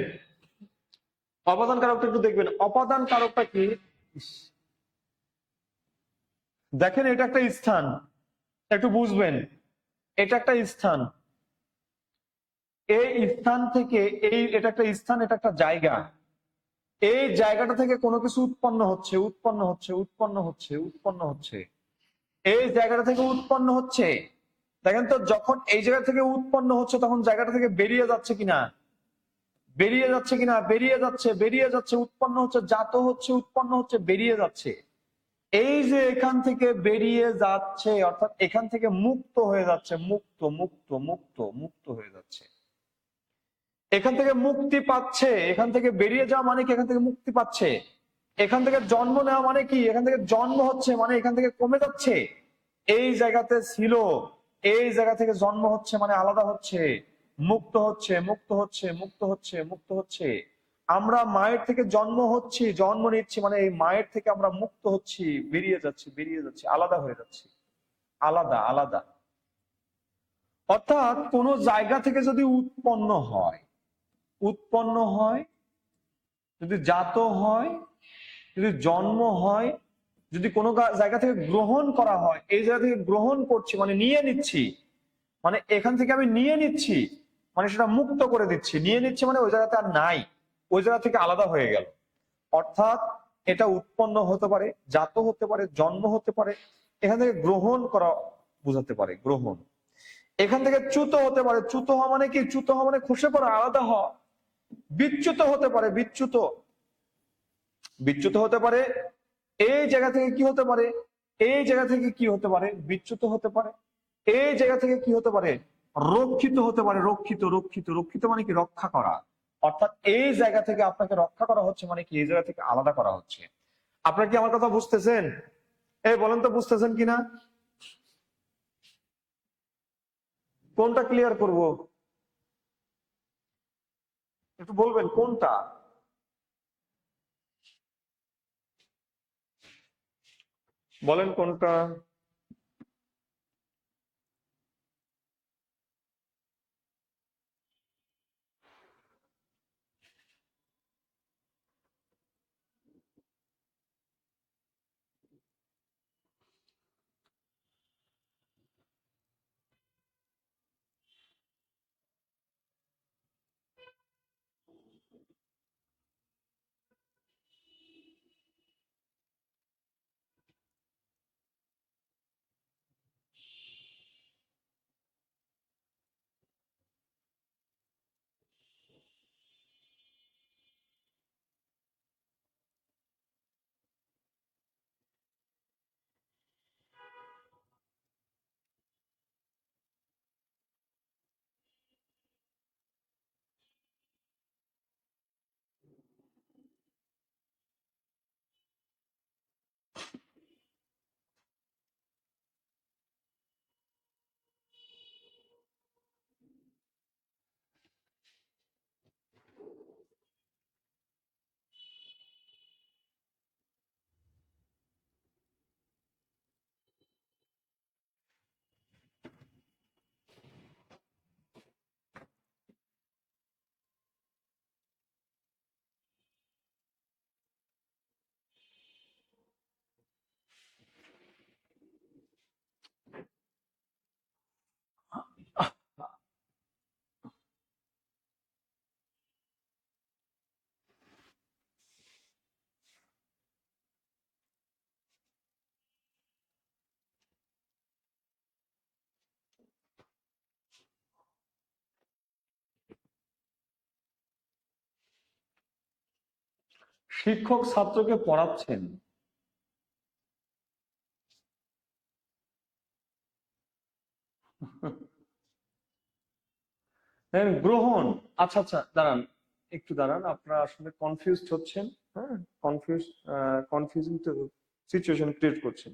অপাদান কারকটা একটু দেখবেন। অপাদান কারকটা কি? দেখেন এটা একটা স্থান, একটু বুঝবেন, এটা একটা স্থান, এই স্থান থেকে এটা একটা স্থান, এটা একটা জায়গা, এই জায়গাটা থেকে কোনো কিছু উৎপন্ন হচ্ছে, উৎপন্ন হচ্ছে, উৎপন্ন হচ্ছে, উৎপন্ন হচ্ছে, এই জায়গাটা থেকে উৎপন্ন হচ্ছে। দেখেন তো, যখন এই জায়গা থেকে উৎপন্ন হচ্ছে তখন জায়গাটা থেকে বেরিয়ে যাচ্ছে কিনা, বেরিয়ে যাচ্ছে কিনা, বেরিয়ে যাচ্ছে, বেরিয়ে যাচ্ছে, উৎপন্ন হচ্ছে, জাত হচ্ছে, উৎপন্ন হচ্ছে, বেরিয়ে যাচ্ছে। এই যে এখান থেকে বেরিয়ে যাচ্ছে, অর্থাৎ এখান থেকে মুক্ত হয়ে যাচ্ছে, মুক্ত মুক্ত মুক্ত মুক্ত হয়ে যাচ্ছে, এখান থেকে মুক্তি পাচ্ছে। এখান থেকে বেরিয়ে যাওয়া মানে কি, এখান থেকে মুক্তি পাচ্ছে। এখান থেকে জন্ম নেওয়া মানে কি, এখান থেকে জন্ম হচ্ছে মানে এখান থেকে কমে যাচ্ছে। এই জায়গাতে ছিল, এই জায়গা থেকে জন্ম হচ্ছে মানে আলাদা হচ্ছে, মুক্ত হচ্ছে, মুক্ত হচ্ছে, মুক্ত হচ্ছে, মুক্ত হচ্ছে। আমরা মায়ের থেকে জন্ম হচ্ছি, জন্ম নিচ্ছি মানে এই মায়ের থেকে আমরা মুক্ত হচ্ছি, বেরিয়ে যাচ্ছি, বেরিয়ে যাচ্ছি, আলাদা হয়ে যাচ্ছি, আলাদা আলাদা। অর্থাৎ কোন জায়গা থেকে যদি উৎপন্ন হয়, উৎপন্ন হয়, যদি জাত হয়, যদি জন্ম হয়, যদি কোনো জায়গা থেকে গ্রহণ করা হয়, এই জায়গা থেকে গ্রহণ করছি মানে নিয়ে নিচ্ছি, মানে এখান থেকে আমি নিয়ে নিচ্ছি, মানে সেটা মুক্ত করে দিচ্ছি, নিয়ে নিচ্ছি মানে ওই জায়গাতে আর নাই, ওই জায়গা থেকে আলাদা হয়ে গেল। অর্থাৎ এটা উৎপন্ন হতে পারে, জাত হতে পারে, জন্ম হতে পারে, এখান থেকে গ্রহণ করা বোঝাতে পারে, গ্রহণ। এখান থেকে চ্যুত হতে পারে, চ্যুত হওয়া মানে কি, চ্যুত হওয়া মানে খসে পড়া, আলাদা হওয়া। বিচ্যুত হতে পারে, বিচ্যুত, বিচ্যুত হতে পারে। এই জায়গা থেকে কি হতে পারে, এই জায়গা থেকে কি হতে পারে, বিচ্যুত হতে পারে। এই জায়গা থেকে কি হতে পারে, রক্ষিত হতে পারে, রক্ষিত, রক্ষিত, রক্ষিত মানে কি, রক্ষা করা। অর্থাৎ এই জায়গা থেকে আপনাকে রক্ষা করা হচ্ছে মানে কি, এই জায়গা থেকে আলাদা করা হচ্ছে। আপনারা কি আমার কথা বুঝতেছেন? এই বলেন তো, বুঝতেছেন কিনা? কোনটা ক্লিয়ার করব, একটু বলবেন কোনটা। বলেন কোনটা। শিক্ষক ছাত্রকে পড়াচ্ছেন, হ্যাঁ, গ্রহণ। আচ্ছা আচ্ছা, দাঁড়ান, একটু দাঁড়ান, আপনারা আসলে কনফিউজড হচ্ছেন। হ্যাঁ, কনফিউজ, কনফিউজিং সিচুয়েশন ক্রিয়েট করছেন।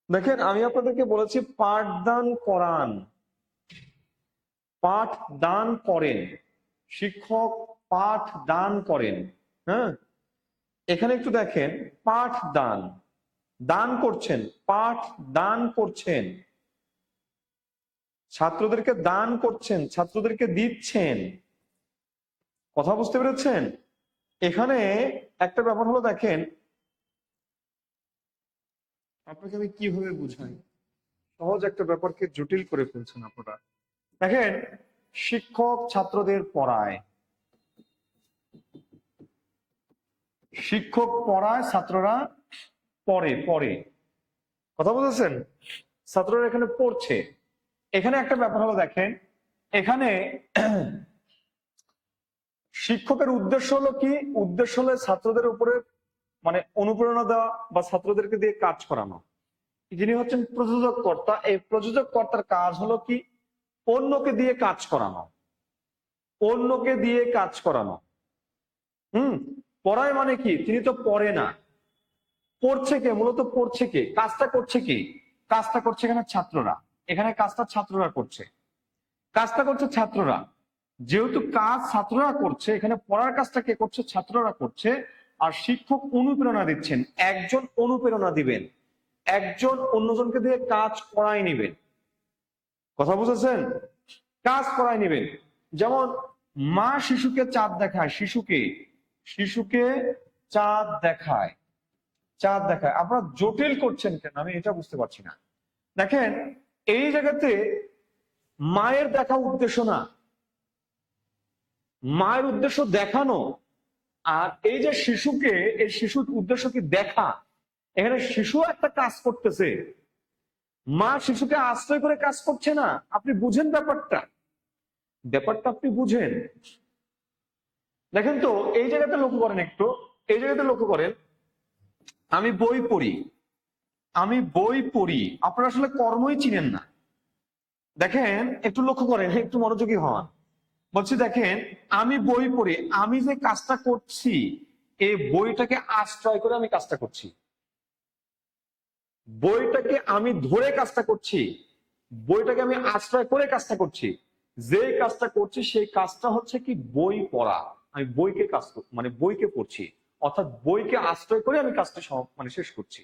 দেখেন, আমি আপনাদেরকে বলেছি পাঠদান করান, পাঠ দান করেন, শিক্ষক পাঠ দান করেন। হ্যাঁ, এখানে একটু দেখেন, পাঠ দান, দান করছেন, পাঠ দান করছেন, ছাত্রদেরকে দান করছেন, ছাত্রদেরকে দিচ্ছেন। কথা বুঝতে পেরেছেন? এখানে একটা ব্যাপার হলো, দেখেন আপনাকে আমি কিভাবে বুঝাই? সহজ একটা ব্যাপারকে জটিল করে ফেলছেন আপনারা। দেখেন, শিক্ষক ছাত্রদের পড়ায়, শিক্ষক পড়ায়, ছাত্ররা পড়ে পড়ে কথা বলতেছেন? ছাত্ররা এখানে পড়ছে। এখানে একটা ব্যাপার হলো, দেখেন এখানে শিক্ষকের উদ্দেশ্য হলো কি? উদ্দেশ্য হলো ছাত্রদের উপরে মানে অনুপ্রেরণা দেওয়া বা ছাত্রদেরকে দিয়ে কাজ করানো। যিনি হচ্ছেন প্রযোজক কর্তা, এই প্রযোজক কর্তার কাজ হলো কি? অন্যকে দিয়ে কাজ করানো, অন্যকে দিয়ে কাজ করানো। পড়ায় মানে কি? তিনি তো পড়ে না, পড়ছে কে? মূলত পড়ছে কে? কাজটা করছে কি? কাজটা করছে এখানে ছাত্ররা। এখানে কাজটা ছাত্ররা করছে, কাজটা করছে ছাত্ররা। যেহেতু কাজ ছাত্ররা করছে, এখানে পড়ার কাজটা কে করছে? ছাত্ররা করছে। আর শিক্ষক অনুপ্রেরণা দিচ্ছেন, একজন অনুপ্রেরণা দিবেন, একজন অন্যজনকে দিয়ে কাজ করাই নিবেন। কথা বুঝেছেন? কাজ করাই নিবেন। যেমন মা শিশুকে চাঁদ দেখায়, শিশুকে শিশুকে চাঁদ দেখায়, চাঁদ দেখায়। আপনারা জটিল করছেন কেন? আমি এটা বুঝতে পারছি না। দেখেন, এই জায়গাতে মায়ের দেখা উদ্দেশ্য না, মায়ের উদ্দেশ্য দেখানো। আর এই যে শিশুকে, এই শিশুর উদ্দেশ্য কি? দেখা। এখানে শিশু একটা কাজ করতেছে, মা শিশুকে আশ্রয় করে কাজ করছে না। আপনি বুঝেন ব্যাপারটা, ব্যাপারটা আপনি বুঝেন। দেখেন তো, এই জায়গাতে লক্ষ্য করেন একটু, এই জায়গাতে লক্ষ্য করেন। আমি বই পড়ি, আমি বই পড়ি। আপনারা আসলে কর্মই চিনেন না। দেখেন, একটু লক্ষ্য করেন, একটু মনোযোগী হন। বলছি দেখেন, আমি বই পড়ি, আমি যে কাজটা করছি, এই বইটাকে আশ্রয় করে আমি কাজটা করছি, বইটাকে আমি ধরে কাজটা করছি, বইটাকে আমি আশ্রয় করে কাজটা করছি। যে কাজটা করছি সেই কাজটা হচ্ছে কি? বই পড়া। আমি বইকে কাজ মানে বইকে পড়ছি, অর্থাৎ বইকে আশ্রয় করে আমি কাজটা মানে শেষ করছি।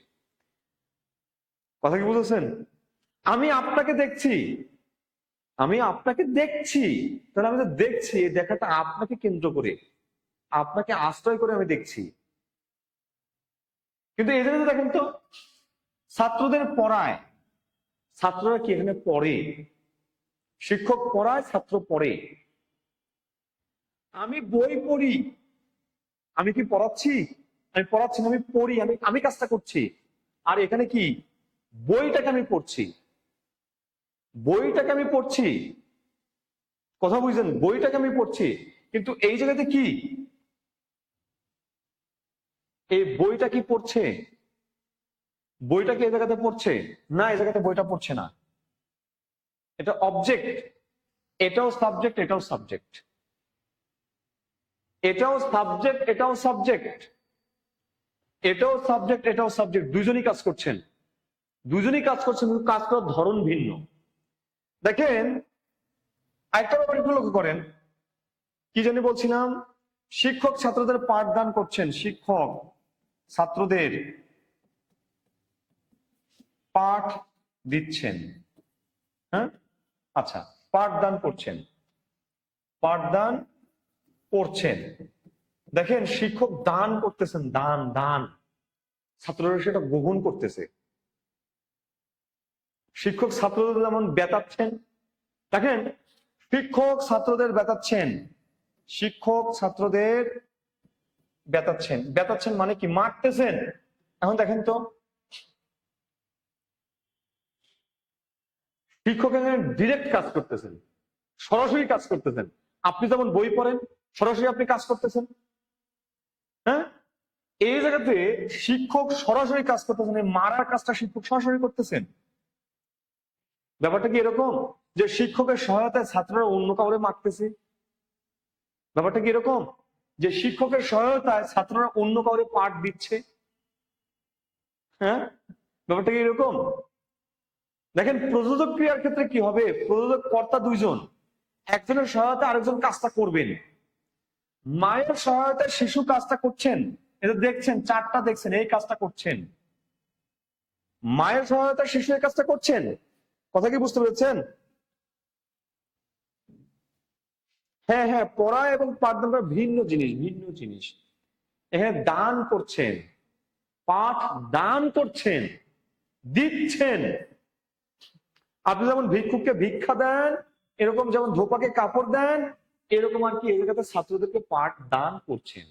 কথা কি বুঝেছেন? আমি আপনাকে দেখছি, আমি আপনাকে দেখছি, তাহলে আমি তো দেখছি, এই দেখাটা আপনাকে কেন্দ্র করে, আপনাকে আশ্রয় করে আমি দেখছি। কিন্তু এই জায়গাতে দেখেন তো, ছাত্রদের পড়ায়, ছাত্ররা কি এখানে পড়ে? শিক্ষক পড়ায়, ছাত্র পড়ে। আমি বই পড়ি, আমি কি পড়াচ্ছি? আমি পড়াচ্ছি না, আমি পড়ি, আমি আমি কাজটা করছি। আর এখানে কি? বইটাকে আমি পড়ছি, বইটাকে আমি পড়ছি। কথা বুঝছেন? বইটাকে আমি পড়ছি। কিন্তু এই জায়গাতে কি? এই বইটা কি পড়ছে? বইটা কি এই জায়গাতে পড়ছে? না, এই জায়গাতে বইটা পড়ছে না। এটা অবজেক্ট, এটাও সাবজেক্ট, এটাও সাবজেক্ট, এটাও সাবজেক্ট, এটাও সাবজেক্ট, এটাও সাবজেক্ট, এটাও সাবজেক্ট। দুজনই কাজ করছেন, দুজনই কাজ করছেন, কিন্তু কাজ করার ধরন ভিন্ন। দেখেন, একটা ব্যাপার একটু লক্ষ্য করেন। কি জানি বলছিলাম? শিক্ষক ছাত্রদের পাঠদান করছেন, শিক্ষক ছাত্রদের পাঠ দিচ্ছেন। হ্যাঁ, আচ্ছা, পাঠদান করছেন, পাঠদান করছেন। দেখেন, শিক্ষক দান করতেছেন, দান দান, ছাত্ররা সেটা গ্রহণ করতেছে। শিক্ষক ছাত্রদের যেমন বেতাচ্ছেন, দেখেন, শিক্ষক ছাত্রদের বেতাচ্ছেন, শিক্ষক ছাত্রদের বেতাচ্ছেন। বেতাচ্ছেন মানে কি? মারতেছেন। এখন দেখেন তো, শিক্ষক এখানে ডিরেক্ট কাজ করতেছেন, সরাসরি কাজ করতেছেন। আপনি যেমন বই পড়েন, সরাসরি আপনি কাজ করতেছেন। হ্যাঁ, এই জায়গাতে শিক্ষক সরাসরি কাজ করতেছেন, মারার কাজটা শিক্ষক সরাসরি করতেছেন। ব্যাপারটা কি এরকম যে শিক্ষকের সহায়তায় ছাত্ররা অন্য কাউরে মারতেছে? ব্যাপারটা কি এরকম যে শিক্ষকের সহায়তায় ছাত্ররা অন্য কাউরে পাঠ দিচ্ছে? হ্যাঁ, ব্যাপারটা কি এরকম? দেখেন, প্রযোজক ক্রিয়ার ক্ষেত্রে কি হবে? প্রযোজক কর্তা দুইজন, একজনের সহায়তা আরেকজন কাজটা করবেন। মায়ের সহায়তায় শিশু কাজটা করছেন, এটা দেখছেন, চারটা দেখছেন, এই কাজটা করছেন। মায়ের সহায়তায় শিশু এই কাজটা করছেন। কথা কি বুঝতে পেরেছেন? হ্যাঁ হ্যাঁ, পড়া এবং পাঠদান করা ভিন্ন জিনিস, ভিন্ন জিনিস। এখানে দান করছেন, পাঠ দান করছেন, দিচ্ছেন। আপনি যেমন ভিক্ষুককে ভিক্ষা দেন, এরকম যেমন ধোপাকে কাপড় দেন, এরকম আর কি এই জায়গাতে ছাত্রদেরকে পাঠ দান করছেন,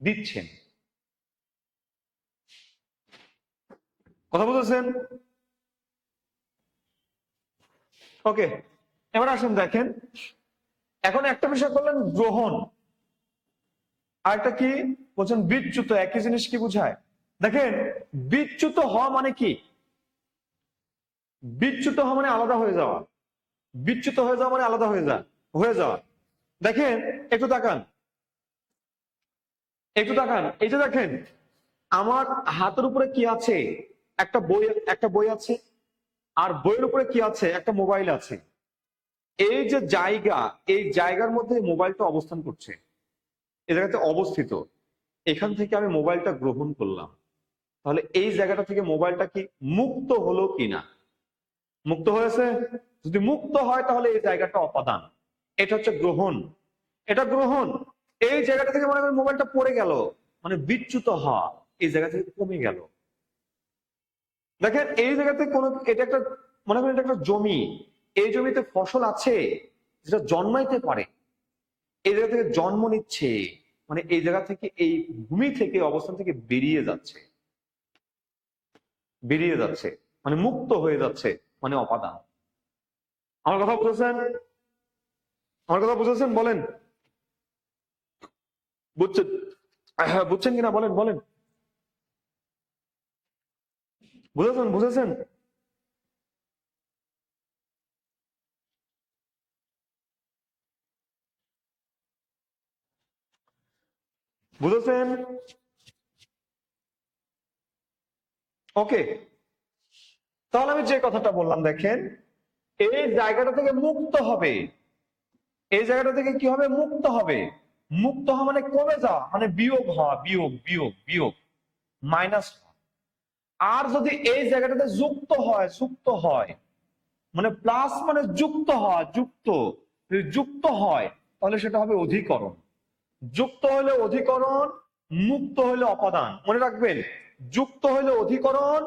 দিচ্ছেন। কথা বুঝেছেন? ওকে, এবার আসেন দেখেন, এখন একটা বিষয় করলেন গ্রহণ, আর একটা কি বলছেন বিচ্যুত। একই জিনিস কি বুঝায়? দেখেন, বিচ্যুত হওয়া মানে কি? বিচ্যুত হওয়া মানে আলাদা হয়ে যাওয়া। বিচ্যুত হয়ে যাওয়া মানে আলাদা হয়ে যাওয়া। দেখেন, একটু তাকান, একটু তাকান। এই যে দেখেন, আমার হাতের উপরে কি আছে? একটা বই আছে, আর বইয়ের উপরে কি আছে? একটা মোবাইল আছে। এই যে জায়গা, এই জায়গার মধ্যে মোবাইলটা অবস্থান করছে, এই জায়গাতে অবস্থিত। এখান থেকে আমি মোবাইলটা গ্রহণ করলাম, তাহলে এই জায়গাটা থেকে মোবাইলটা কি মুক্ত হলো কিনা? মুক্ত হয়েছে। যদি মুক্ত হয় তাহলে এই জায়গাটা অপাদান। এটা হচ্ছে গ্রহণ, এটা গ্রহণ। এই জায়গাটা থেকে মনে করেন মোবাইলটা পড়ে গেল, মানে বিচ্যুত হওয়া, এই জায়গা থেকে কমে গেল। দেখেন, এই জায়গাতে কোন, এটা একটা, মনে করেন এটা একটা জমি, এই জমিতে ফসল আছে যেটা জন্মাইতে পারে, এই জায়গা থেকে জন্ম নিচ্ছে, মানে এই জায়গা থেকে, এই ভূমি থেকে, অবস্থান থেকে বেরিয়ে যাচ্ছে, বেরিয়ে যাচ্ছে, মানে মুক্ত হয়ে যাচ্ছে, মানে অপাদান। আমার কথা বুঝেছেন? আমার কথা বুঝেছেন? বলেন, বুঝছেন? হ্যাঁ, বুঝছেন কিনা বলেন, বলেন। বুঝেছেন? বুঝেছেন? বুঝেছেন? ওকে, তাহলে আমি যে কথাটা বললাম, দেখেন, এই জায়গাটা থেকে মুক্ত হবে, এই জায়গাটা থেকে কি হবে? মুক্ত হবে। মুক্ত হওয়া মানে কমে যাওয়া, মানে বিয়োগ হওয়া, বিয়োগ বিয়োগ বিয়োগ, মাইনাস। আর যদি এই জায়গাটাতে যুক্ত হয়, যুক্ত হয়, মানে প্লাস মানে যুক্ত হওয়া, যুক্ত, যদি যুক্ত হয় তাহলে সেটা হবে অধিকরণ। যুক্ত হলে অধিকরণ, মুক্ত হলে অপাদান। মনে রাখবেন, যুক্ত হলে অধিকরণ,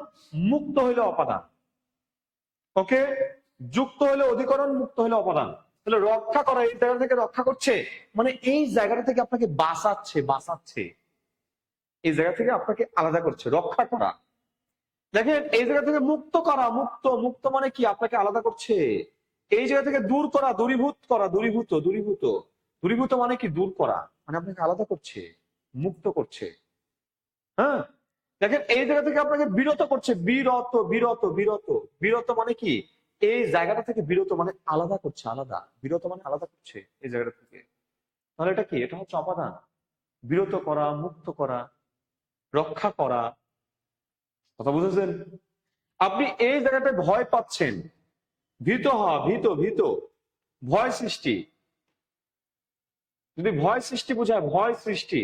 মুক্ত হলে অপাদান। ওকে, যুক্ত হলে অধিকরণ, মুক্ত হলে অপাদান। তাহলে রক্ষা করা, এই জায়গা থেকে রক্ষা করছে, মানে এই জায়গাটা থেকে আপনাকে বাঁচাচ্ছে, বাঁচাচ্ছে, এই জায়গা থেকে আপনাকে আলাদা করছে, রক্ষা করা। দেখেন, এই জায়গা থেকে মুক্ত করা, মুক্ত, মুক্ত মানে কি? আপনাকে আলাদা করছে। এই জায়গা থেকে দূর করা, দূরীভূত করা, দূরীভূত, দূরীভূত, দূরীভূত মানে কি? দূর করা, মানে আপনাকে আলাদা করছে, মুক্ত করছে। হ্যাঁ, দেখেন, এই জায়গা থেকে আপনাকে বিরত করছে, বিরত, বিরত, বিরত। বিরত মানে কি? এই জায়গাটা থেকে বিরত মানে আলাদা করছে, আলাদা, বিরত মানে আলাদা করছে এই জায়গাটা থেকে। তাহলে এটা কি? এটা হচ্ছে অপাদান। বিরত করা, মুক্ত করা, রক্ষা করা। কথা বুঝেছেন? আপনি এই জায়গাটায় ভয় পাচ্ছেন, ভীত হওয়া, ভীত, ভীত, ভয় সৃষ্টি। যদি ভয় সৃষ্টি বোঝায়, ভয় সৃষ্টি।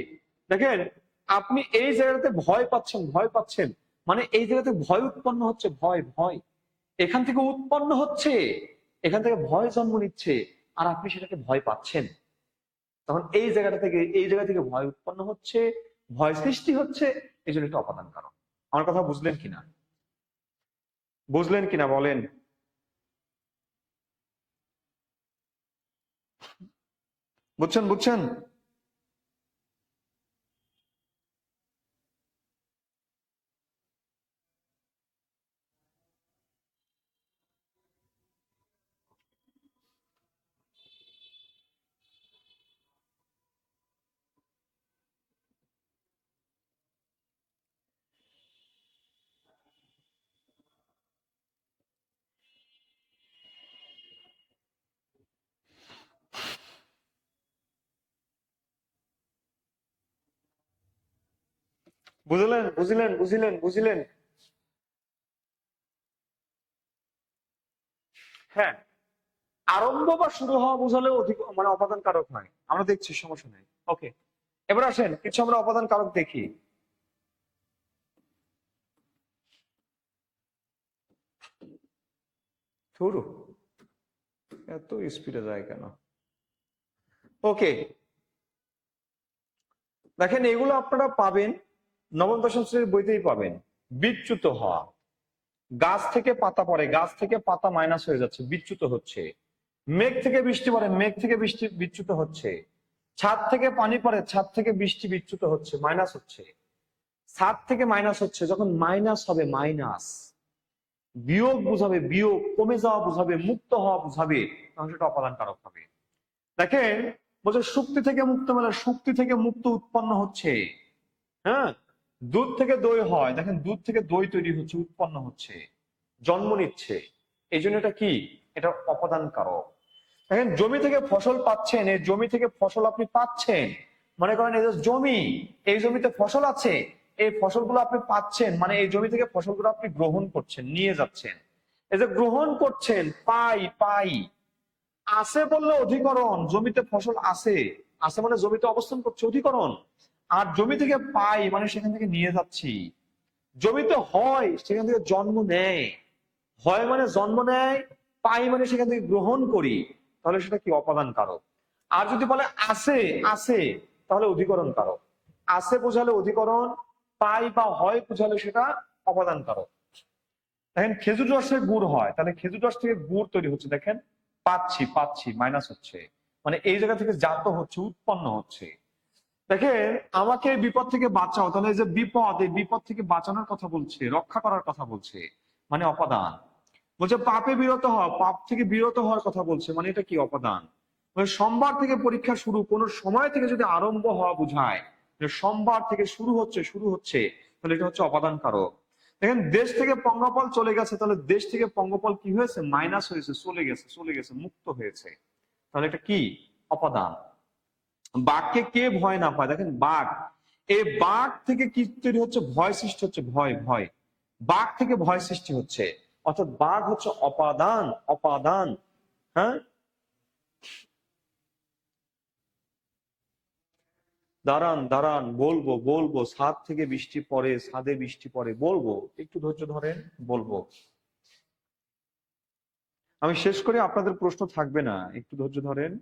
দেখেন, আপনি এই জায়গাটাতে ভয় পাচ্ছেন, ভয় পাচ্ছেন, মানে এই জায়গাতে ভয় উৎপন্ন হচ্ছে, ভয়, ভয় এখান থেকে উৎপন্ন হচ্ছে, এখান থেকে ভয় জন্ম নিচ্ছে, আর আপনি সেটাকে ভয় পাচ্ছেন। তখন এই জায়গাটা থেকে, এই জায়গা থেকে ভয় উৎপন্ন হচ্ছে, ভয় সৃষ্টি হচ্ছে, এই জন্য এটা অপাদান কারণ। আমার কথা বুঝলেন কিনা? বুঝলেন কিনা বলেন? বুঝছেন? বুঝছেন? বুঝলেন? বুঝলেন? বুঝলেন? বুঝলেন? হ্যাঁ, আরম্ভ বা শুরু হওয়া বোঝালেও অধিক, মানে অপাদান কারক হয়, আমরা দেখছি, সমস্যা নেই। ওকে, এবার আসেন কিছু আমরা অপাদান কারক দেখি। শুরু, এত স্পিডে যায় কেন? ওকে, দেখেন, এগুলো আপনারা পাবেন নবম দশম শ্রেণীর বইতেই পাবেন। বিচ্যুত হওয়া, গাছ থেকে পাতা পড়ে, গাছ থেকে পাতা মাইনাস হয়ে যাচ্ছে, বিচ্যুত হচ্ছে। মেঘ থেকে বৃষ্টি পড়ে, মেঘ থেকে বৃষ্টি বিচ্যুত হচ্ছে। ছাদ থেকে পানি পড়ে, ছাদ থেকে বৃষ্টি বিচ্যুত হচ্ছে, মাইনাস হচ্ছে। ছাদ থেকে মাইনাস হচ্ছে, যখন মাইনাস হবে, মাইনাস বিয়োগ বুঝাবে, বিয়োগ কমে যাওয়া বুঝাবে, মুক্ত হওয়া বুঝাবে, তখন সেটা অপাদান কারক হবে। দেখেন বলছে শুক্তি থেকে মুক্ত মেলা, শুক্তি থেকে মুক্ত উৎপন্ন হচ্ছে। হ্যাঁ, দুধ থেকে দই হয়, দেখেন দুধ থেকে দই তৈরি হচ্ছে, উৎপন্ন হচ্ছে, জন্ম নিচ্ছে। এই জন্য এটা কি, এটা অপাদান কারক। দেখেন জমি থেকে ফসল পাচ্ছেন, এই জমি থেকে ফসল আপনি পাচ্ছেন, মনে করেন এই যে জমি, এই জমিতে ফসল আছে, এই ফসলগুলো আপনি পাচ্ছেন, মানে এই জমি থেকে ফসলগুলো আপনি গ্রহণ করছেন, নিয়ে যাচ্ছেন। এই যে গ্রহণ করছেন, পাই পাই, আছে বললে অধিকরণ, জমিতে ফসল আছে, আছে মানে জমিতে অবস্থান করছে, অধিকরণ। আর জমি থেকে পাই মানে সেখান থেকে নিয়ে যাচ্ছি। জমিতে হয়, সেখান থেকে জন্ম নেয়, হয় মানে জন্ম নেয়, পাই মানে সেখান থেকে গ্রহণ করি, তাহলে সেটা কি, অপাদান কারক। আর যদি বলে আছে, আছে, তাহলে অধিকরণ কারক। আছে বোঝালে অধিকরণ, পাই বা হয় বোঝালে সেটা অপাদান কারক। দেখেন খেজুর রসে গুড় হয়, তাহলে খেজুর রস থেকে গুড় তৈরি হচ্ছে, দেখেন পাচ্ছি পাচ্ছি, মাইনাস হচ্ছে, মানে এই জায়গা থেকে জাত হচ্ছে, উৎপন্ন হচ্ছে। দেখেন আমাকে এই বিপদ থেকে বাঁচাও, তাহলে এই যে বিপদ, এই বিপদ থেকে বাঁচানোর কথা বলছে, রক্ষা করার কথা বলছে, মানে অপাদান। বলছে পাপে বিরত হওয়া, পাপ থেকে বিরত হওয়ার কথা বলছে, মানে এটা কি, অপাদান। সোমবার থেকে পরীক্ষা শুরু, কোন সময় থেকে যদি আরম্ভ হওয়া বোঝায়, যে সোমবার থেকে শুরু হচ্ছে, শুরু হচ্ছে, তাহলে এটা হচ্ছে অপাদান কারক। দেখেন দেশ থেকে পঙ্গপাল চলে গেছে, তাহলে দেশ থেকে পঙ্গপাল কি হয়েছে, মাইনাস হয়েছে, চলে গেছে, চলে গেছে, মুক্ত হয়েছে, তাহলে এটা কি, অপাদান। বাঘকে কে ভয় না পায়, দেখেন বাঘ, এই বাঘ থেকে কি তৈরি হচ্ছে, ভয় সৃষ্টি হচ্ছে, ভয় ভয়, বাঘ থেকে ভয় সৃষ্টি হচ্ছে, অর্থাৎ বাঘ হচ্ছে অপাদান, অপাদান। হ্যাঁ, দাঁড়ান দাঁড়ান, বলবো বলবো, ছাদ থেকে বৃষ্টি পড়ে, ছাদে বৃষ্টি পড়ে, বলবো, একটু ধৈর্য ধরেন, বলবো। আমি শেষ করে আপনাদের প্রশ্ন থাকবে না, একটু ধৈর্য ধরেন।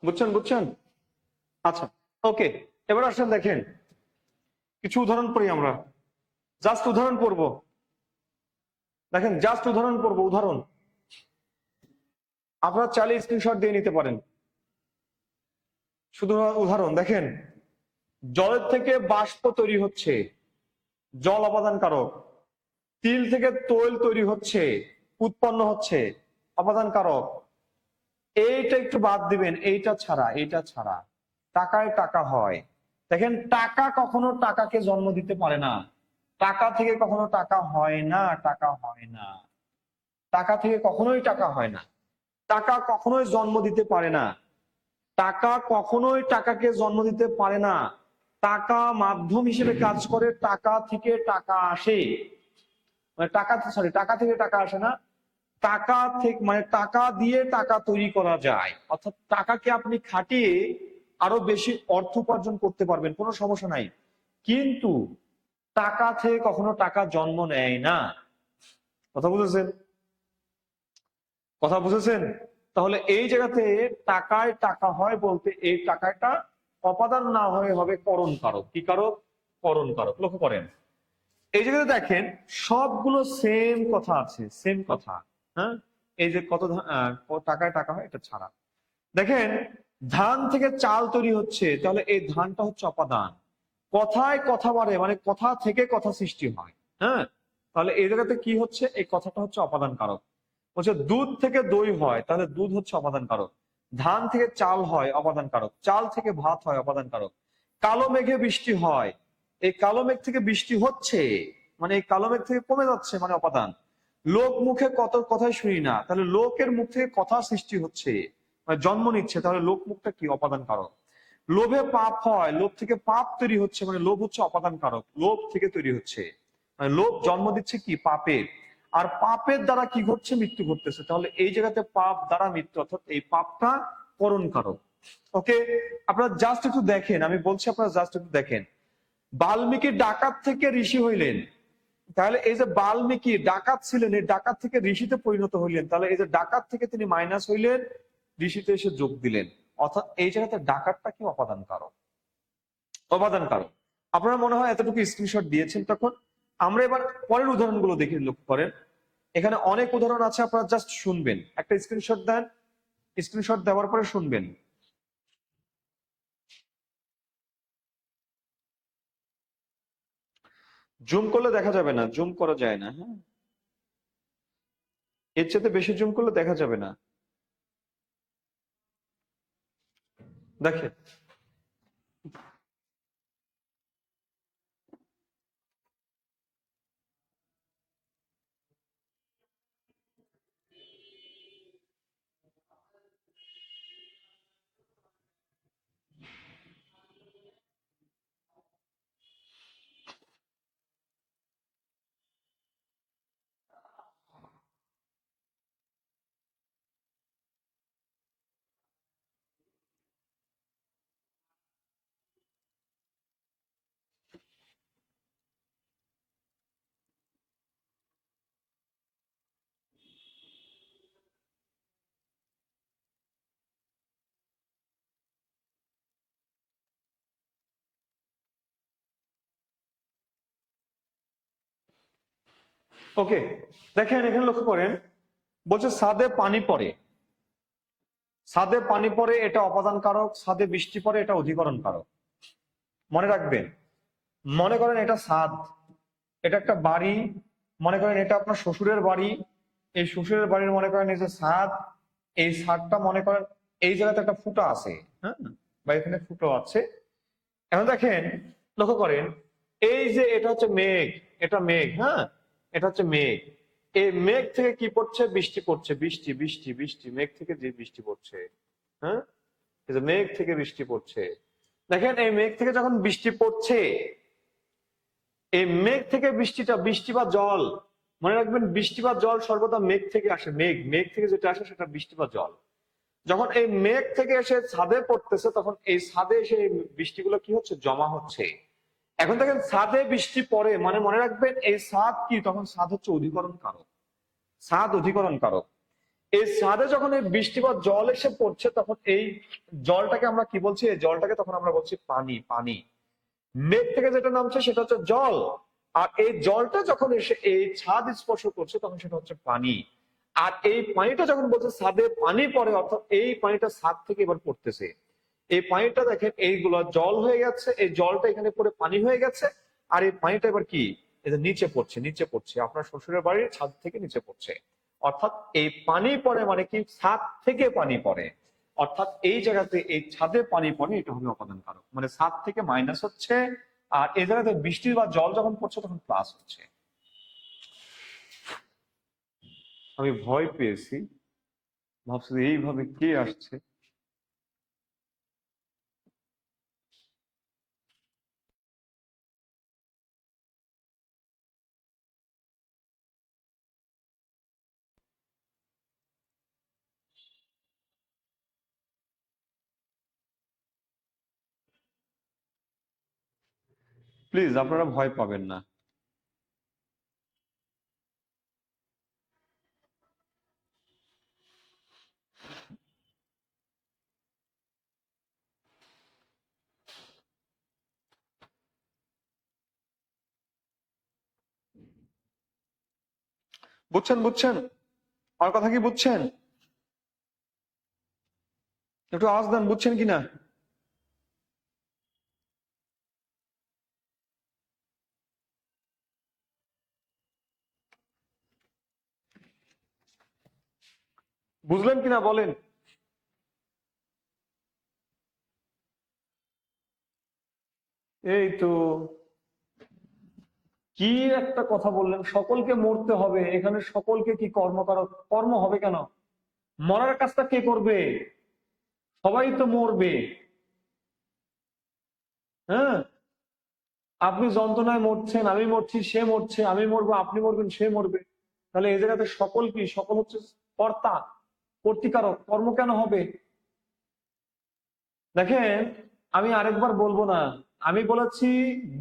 বুঝছেন বুঝছেন, আচ্ছা, ওকে। এবার আসেন দেখেন, কিছু উদাহরণ পড়ি আমরা, জাস্ট উদাহরণ পড়বো। দেখেন জাস্ট উদাহরণ পড়বো, উদাহরণ আপনারা চাইলে স্ক্রিনশট দিয়ে নিতে পারেন। শুধু উদাহরণ দেখেন, জলের থেকে বাষ্প তৈরি হচ্ছে, জল অপাদান কারক। তিল থেকে তৈল তৈরি হচ্ছে, উৎপন্ন হচ্ছে, অপাদান কারক। এইটা একটু বাদ দিবেন, এইটা ছাড়া, এইটা ছাড়া। টাকায় টাকা হয়, দেখেন টাকা কখনো টাকাকে জন্ম দিতে পারে না, টাকা থেকে কখনো টাকা হয় না, টাকা হয় না, টাকা থেকে কখনোই টাকা হয় না, টাকা কখনোই জন্ম দিতে পারে না, টাকা কখনোই টাকাকে জন্ম দিতে পারে না। টাকা মাধ্যম হিসেবে কাজ করে, টাকা থেকে টাকা আসে, মানে টাকা, সরি, টাকা থেকে টাকা আসে না, টাকা থেকে মানে টাকা দিয়ে টাকা তৈরি করা যায়, অর্থাৎ টাকাকে আপনি খাটিয়ে আরো বেশি অর্থ উপার্জন করতে পারবেন, কোনো সমস্যা নাই। কিন্তু টাকা থেকে কখনো টাকা জন্ম নেয় না। কথা বুঝেছেন, কথা বুঝেছেন? তাহলে এই জায়গাতে টাকায় টাকা হয় বলতে, এই টাকাটা অপাদান না হয়ে হবে করণ কারক। কি কারক? করণ কারক। লক্ষ্য করেন এই জায়গাতে দেখেন সবগুলো সেম কথা আছে, সেম কথা। হ্যাঁ, এই যে কত টাকায় টাকা হয় এটা ছাড়া, দেখেন ধান থেকে চাল তৈরি হচ্ছে, তাহলে এই ধানটা হচ্ছে অপাদান। কথায় কথা বাড়ে, মানে কথা থেকে কথা সৃষ্টি হয়। হ্যাঁ, তাহলে এই জায়গাতে কি হচ্ছে, এই কথাটা হচ্ছে অপাদান কারক। বলছে দুধ থেকে দই হয়, তাহলে দুধ হচ্ছে অপাদান কারক। ধান থেকে চাল হয়, অপাদান কারক। চাল থেকে ভাত হয়, অপাদান কারক। কালো মেঘে বৃষ্টি হয়, এই কালো মেঘ থেকে বৃষ্টি হচ্ছে, মানে এই কালো মেঘ থেকে কমে যাচ্ছে, মানে অপাদান। লোক মুখে কত কথাই শুনি না, তাহলে লোকের মুখ থেকে কথা সৃষ্টি হচ্ছে, জন্ম নিচ্ছে, তাহলে লোভ মুখটা কি? অপাদান কারক। লোভে পাপ হয়, লোভ থেকে পাপ তৈরি হচ্ছে, মানে লোভ হচ্ছে অপাদান কারক, লোভ থেকে তৈরি হচ্ছে, মানে লোভ জন্ম দিচ্ছে কি? পাপের। আর পাপের দ্বারা কি ঘটছে? মৃত্যু ঘটতেছে। তাহলে এই জায়গাতে পাপ দ্বারা মৃত্যু, অর্থাৎ এই পাপটা করণ কারক। ওকে, আপনারা জাস্ট একটু দেখেন, আমি বলছি আপনারা জাস্ট একটু দেখেন, বাল্মীকি ডাকাত থেকে ঋষি হইলেন, তাহলে এই যে বাল্মীকি ডাকাত ছিলেন, এই ডাকাত থেকে ঋষিতে পরিণত হইলেন, তাহলে এই যে ডাকাত থেকে তিনি মাইনাস হইলেন, ঋষিতে এসে যোগ দিলেন, অর্থাৎ এই জায়গাতে ডাকাতটা কি? অপাদান কারক, অপাদান কারক। আপনারা মনে হয় এতটুকু স্ক্রিনশট দিয়েছেন। তখন আমরা এবার পরের উদাহরণগুলো দেখে লক্ষ্য করেন, এখানে অনেক উদাহরণ আছে, আপনারা জাস্ট শুনবেন, একটা স্ক্রিনশট দেন, স্ক্রিনশট দেওয়ার পরে শুনবেন। জুম করলে দেখা যাবে না, জুম করা যায় না, হ্যাঁ, এর চেয়ে বেশি জুম করলে দেখা যাবে না। দেখেন, ওকে, দেখেন এখানে লক্ষ্য করেন, বলছে ছাদে পানি পড়ে, ছাদে পানি পড়ে এটা অপাদান কারক, ছাদে বৃষ্টি পড়ে এটা অধিকরণ কারক। মনে রাখবেন, মনে করেন এটা ছাদ, এটা একটা বাড়ি, মনে করেন এটা আপনার শ্বশুরের বাড়ি, এই শ্বশুরের বাড়ির মনে করেন এই যে ছাদ, এই ছাদটা মনে করেন এই জায়গাতে একটা ফুটা আছে, হ্যাঁ, বা এখানে ফুটো আছে। এখন দেখেন, লক্ষ্য করেন, এই যে এটা হচ্ছে মেঘ, এটা মেঘ, হ্যাঁ, এটা হচ্ছে মেঘ, এই মেঘ থেকে কি পড়ছে? বৃষ্টি পড়ছে, বৃষ্টি বৃষ্টি বৃষ্টি, মেঘ থেকে যে বৃষ্টি পড়ছে, হ্যাঁ, এই যে মেঘ থেকে বৃষ্টি পড়ছে। দেখেন এই মেঘ থেকে যখন বৃষ্টি পড়ছে, এই মেঘ থেকে বৃষ্টিটা, বৃষ্টি বা জল, মনে রাখবেন বৃষ্টি বা জল সর্বদা মেঘ থেকে আসে, মেঘ, মেঘ থেকে যেটা আসে সেটা বৃষ্টি বা জল। যখন এই মেঘ থেকে এসে ছাদে পড়তেছে, তখন এই ছাদে এসে এই বৃষ্টিগুলো কি হচ্ছে? জমা হচ্ছে। এখন দেখেন ছাদে বৃষ্টি পড়ে, মানে মনে রাখবেন এই ছাদ কি? তখন ছাদ হচ্ছে অধিকরণ কারক, ছাদ অধিকরণ কারক। এই ছাদে যখন এই বৃষ্টি বা জল এসে পড়ছে, তখন এই জলটাকে আমরা কি বলছি? এই জলটাকে তখন আমরা বলছি পানি, পানি। মেঘ থেকে যেটা নামছে সেটা হচ্ছে জল, আর এই জলটা যখন এসে এই ছাদ স্পর্শ করছে, তখন সেটা হচ্ছে পানি। আর এই পানিটা যখন বলছে ছাদে পানি পড়ে, অর্থাৎ এই পানিটা ছাদ থেকে এবার পড়তেছে, এই পানিটা দেখেন এইগুলো জল হয়ে গেছে, এই জলটা এখানে পড়ে পানি হয়ে গেছে, আর এই পানিটা এবার কি? এটা নিচে পড়ছে, নিচে পড়ছে, আপনার শ্বশুরের বাড়ির ছাদ থেকে নিচে পড়ছে। অর্থাৎ এই পানি পড়ে মানে কি? ছাদ থেকে পানি পড়ে, অর্থাৎ এই জায়গাতে এই ছাদে পানি পড়ে, এটা হবে অপাদান কারক, মানে ছাদ থেকে মাইনাস হচ্ছে, আর এই জায়গাতে বৃষ্টি বা জল যখন পড়ছে তখন প্লাস হচ্ছে। আমি ভয় পেয়েছি, ভাবছি এইভাবে কে আসছে। প্লিজ আপনারা ভয় পাবেন না। বুঝছেন, বুঝছেন আমার কথা কি? বুঝছেন? একটু আওয়াজ দেন, বুঝছেন কিনা? বুঝলেন কিনা বলেন। এই তো, কি একটা কথা বললেন, সকলকে মরতে হবে, এখানে সকলকে কি কর্ম করা? কর্ম হবে কেন? মরার কাজটা কে করবে? সবাই তো মরবে। হ্যাঁ, আপনি যন্ত্রণায় মরছেন, আমি মরছি, সে মরছে, আমি মরবো, আপনি মরবেন, সে মরবে। তাহলে এই জায়গাতে সকল কি? সকল হচ্ছে কর্তা, কর্তিকারক। কর্ম কেন হবে? দেখেন, আমি আরেকবার বলবো না, আমি বলেছি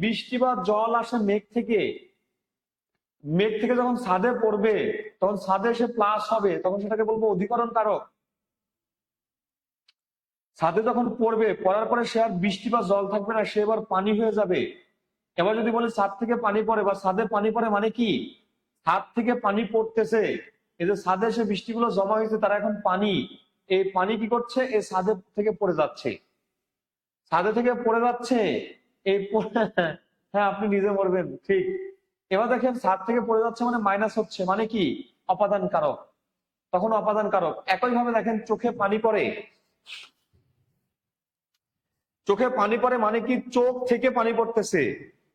বৃষ্টি বা জল আসে মেঘ থেকে। মেঘ থেকে যখন ছাদে পড়বে, তখন ছাদে এসে প্লাস হবে, তখন সেটাকে বলবো অধিকরণ কারক। ছাদে যখন পড়বে, পড়ার পরে সে আর বৃষ্টি বা জল থাকবে না, সে এবার পানি হয়ে যাবে। এবার যদি বলে ছাদ থেকে পানি পড়ে বা ছাদে পানি পড়ে, মানে কি? ছাদ থেকে পানি পড়তেছে, এই যে ছাদে এসে বৃষ্টিগুলো জমা হয়েছে, তারা এখন পানি। এই পানি কি করছে? এই ছাদে থেকে পড়ে যাচ্ছে, ছাদে থেকে পড়ে যাচ্ছে। হ্যাঁ, আপনি নিজে মরবেন, ঠিক। এবার দেখেন, ছাদ থেকে পড়ে যাচ্ছে মানে মাইনাস হচ্ছে, মানে কি? অপাদান কারক। তখন অপাদান কারক। একই ভাবে দেখেন, চোখে পানি পড়ে, চোখে পানি পড়ে মানে কি? চোখ থেকে পানি পড়তেছে।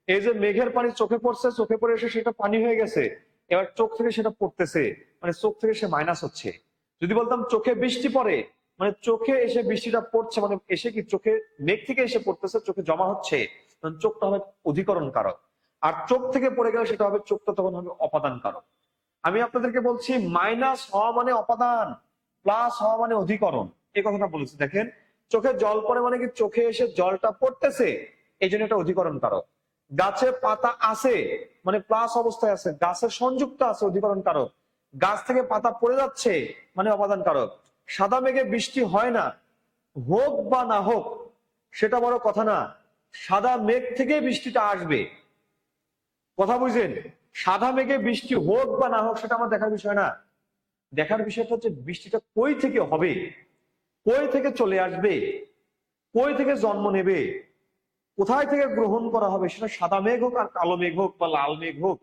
এই যে মেঘের পানি চোখে পড়ছে, চোখে পড়ে এসে সেটা পানি হয়ে গেছে, এবার চোখ থেকে সেটা পড়তেছে, মানে চোখ থেকে সে মাইনাস হচ্ছে। যদি বলতাম চোখে বৃষ্টি পড়ে, মানে চোখে এসে বৃষ্টিটা পড়ছে, মানে এসে কি চোখে মেঘ থেকে এসে পড়তেছে, চোখে জমা হচ্ছে, তখন চোখটা হবে অধিকরণ কারক। আর চোখ থেকে পড়ে গেলে সেটা হবে, চোখটা তখন হবে অপাদান কারক। আমি আপনাদেরকে বলছি, মাইনাস হওয়া মানে অপাদান, প্লাস হওয়া মানে অধিকরণ। এই কথাটা বলেছি। দেখেন, চোখে জল পড়ে মানে কি? চোখে এসে জলটা পড়তেছে, এই জন্য এটা অধিকরণ কারক। গাছে পাতা আছে মানে প্লাস অবস্থায় আছে, গাছের সংযুক্ত আছে, অধিকরণ কারক। গাছ থেকে পাতা পড়ে যাচ্ছে মানে অপাদান কারক। সাদা মেঘে বৃষ্টি হয় না, হোক বা না হোক সেটা বড় কথা না, সাদা মেঘ থেকে বৃষ্টিটা আসবে। কথা বুঝছেন? সাদা মেঘে বৃষ্টি হোক বা না হোক সেটা আমার দেখার বিষয় না। দেখার বিষয়টা হচ্ছে বৃষ্টিটা কই থেকে হবে, কই থেকে চলে আসবে, কই থেকে জন্ম নেবে, কোথায় থেকে গ্রহণ করা হবে। সেটা সাদা মেঘ হোক আর কালো মেঘ হোক বা লাল মেঘ হোক,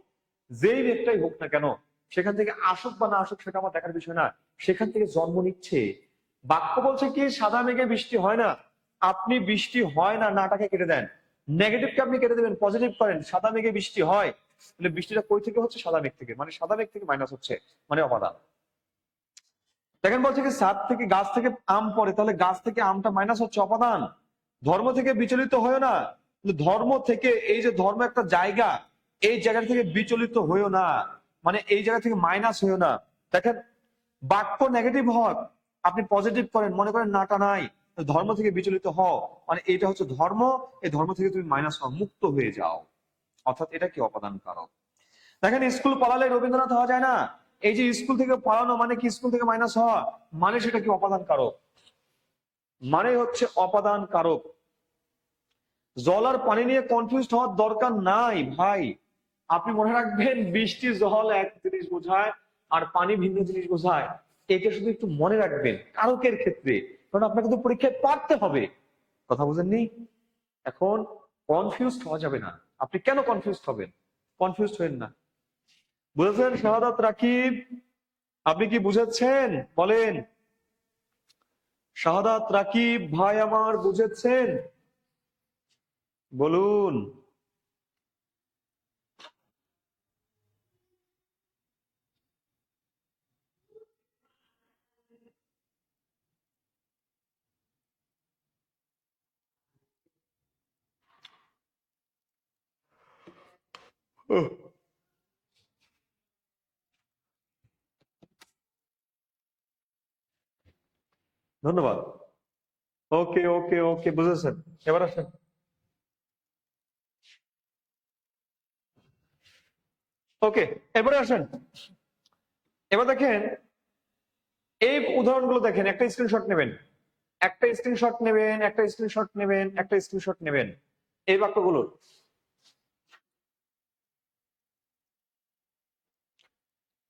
যেই মেঘটাই হোক না কেন, সেখান থেকে আসুক বা না আসুক সেটা আমার দেখার বিষয় না, সেখান থেকে জন্ম নিচ্ছে। বাক্য বলছে কি? সাদা মেঘে বৃষ্টি হয় না। আপনি বৃষ্টি হয় না নাটাকে কেটে দেন, নেগেটিভকে আপনি কেটে দেবেন, পজিটিভ করেন, সাদা মেঘে বৃষ্টি হয়। তাহলে বৃষ্টিটা কই থেকে হচ্ছে? সাদা মেঘ থেকে, মানে সাদা মেঘ থেকে মাইনাস হচ্ছে, মানে অপাদান। দেখেন, বলছে কি ছাদ থেকে, গাছ থেকে আম পড়ে, তাহলে গাছ থেকে আমটা মাইনাস হচ্ছে, অপাদান। ধর্ম থেকে বিচলিত হয়েও না, ধর্ম থেকে, এই যে ধর্ম একটা জায়গা, এই জায়গা থেকে বিচলিত হয়েও না, মানে এই জায়গা থেকে মাইনাস হয়েও না। দেখেন, বাক্য নেগেটিভ হক আপনি পজিটিভ করেন, মনে করেন নাটা নাই, ধর্ম থেকে বিচলিত হও, মানে এটা হচ্ছে ধর্ম, এই ধর্ম থেকে তুমি মাইনাস হও, মুক্ত হয়ে যাও, অর্থাৎ এটা কি? অপাদান কারক। দেখেন, স্কুল পালালে রবীন্দ্রনাথ হওয়া যায় না। এই যে স্কুল থেকে পালানো মানে কি? স্কুল থেকে মাইনাস হওয়া, মানে সেটা কি? অপাদান কারক, মানে হচ্ছে অপাদান কারক। জল আর পানি নিয়ে কনফিউজ হওয়ার দরকার নাই ভাই। আপনি মনে রাখবেন, বৃষ্টি জল এক জিনিস বোঝায় আর পানি ভিন্ন জিনিস বোঝায়। এটা শুধু একটু মনে রাখবেন কারকের ক্ষেত্রে, কারণ আপনাকে তো পরীক্ষায় পারতে হবে। কথা বুঝেননি? এখন কনফিউজ হওয়া যাবে না। আপনি কেন কনফিউজ হবেন? কনফিউজ হবেন না। বুঝেছেন শাহাদাত রাকিব? আপনি কি বুঝেছেন বলেন? শাহাদাত রাকিব ভাই আমার, বুঝেছেন? বলুন। ধন্যবাদ। ওকে ওকে ওকে, বুঝেছেন। এবার আসেন, ওকে, এবারে আসেন। এবার দেখেন, এই উদাহরণগুলো দেখেন, একটা স্ক্রিনশট নেবেন, একটা স্ক্রিনশট নেবেন, একটা স্ক্রিনশট নেবেন, একটা স্ক্রিনশট নেবেন। এই বাক্যগুলোর,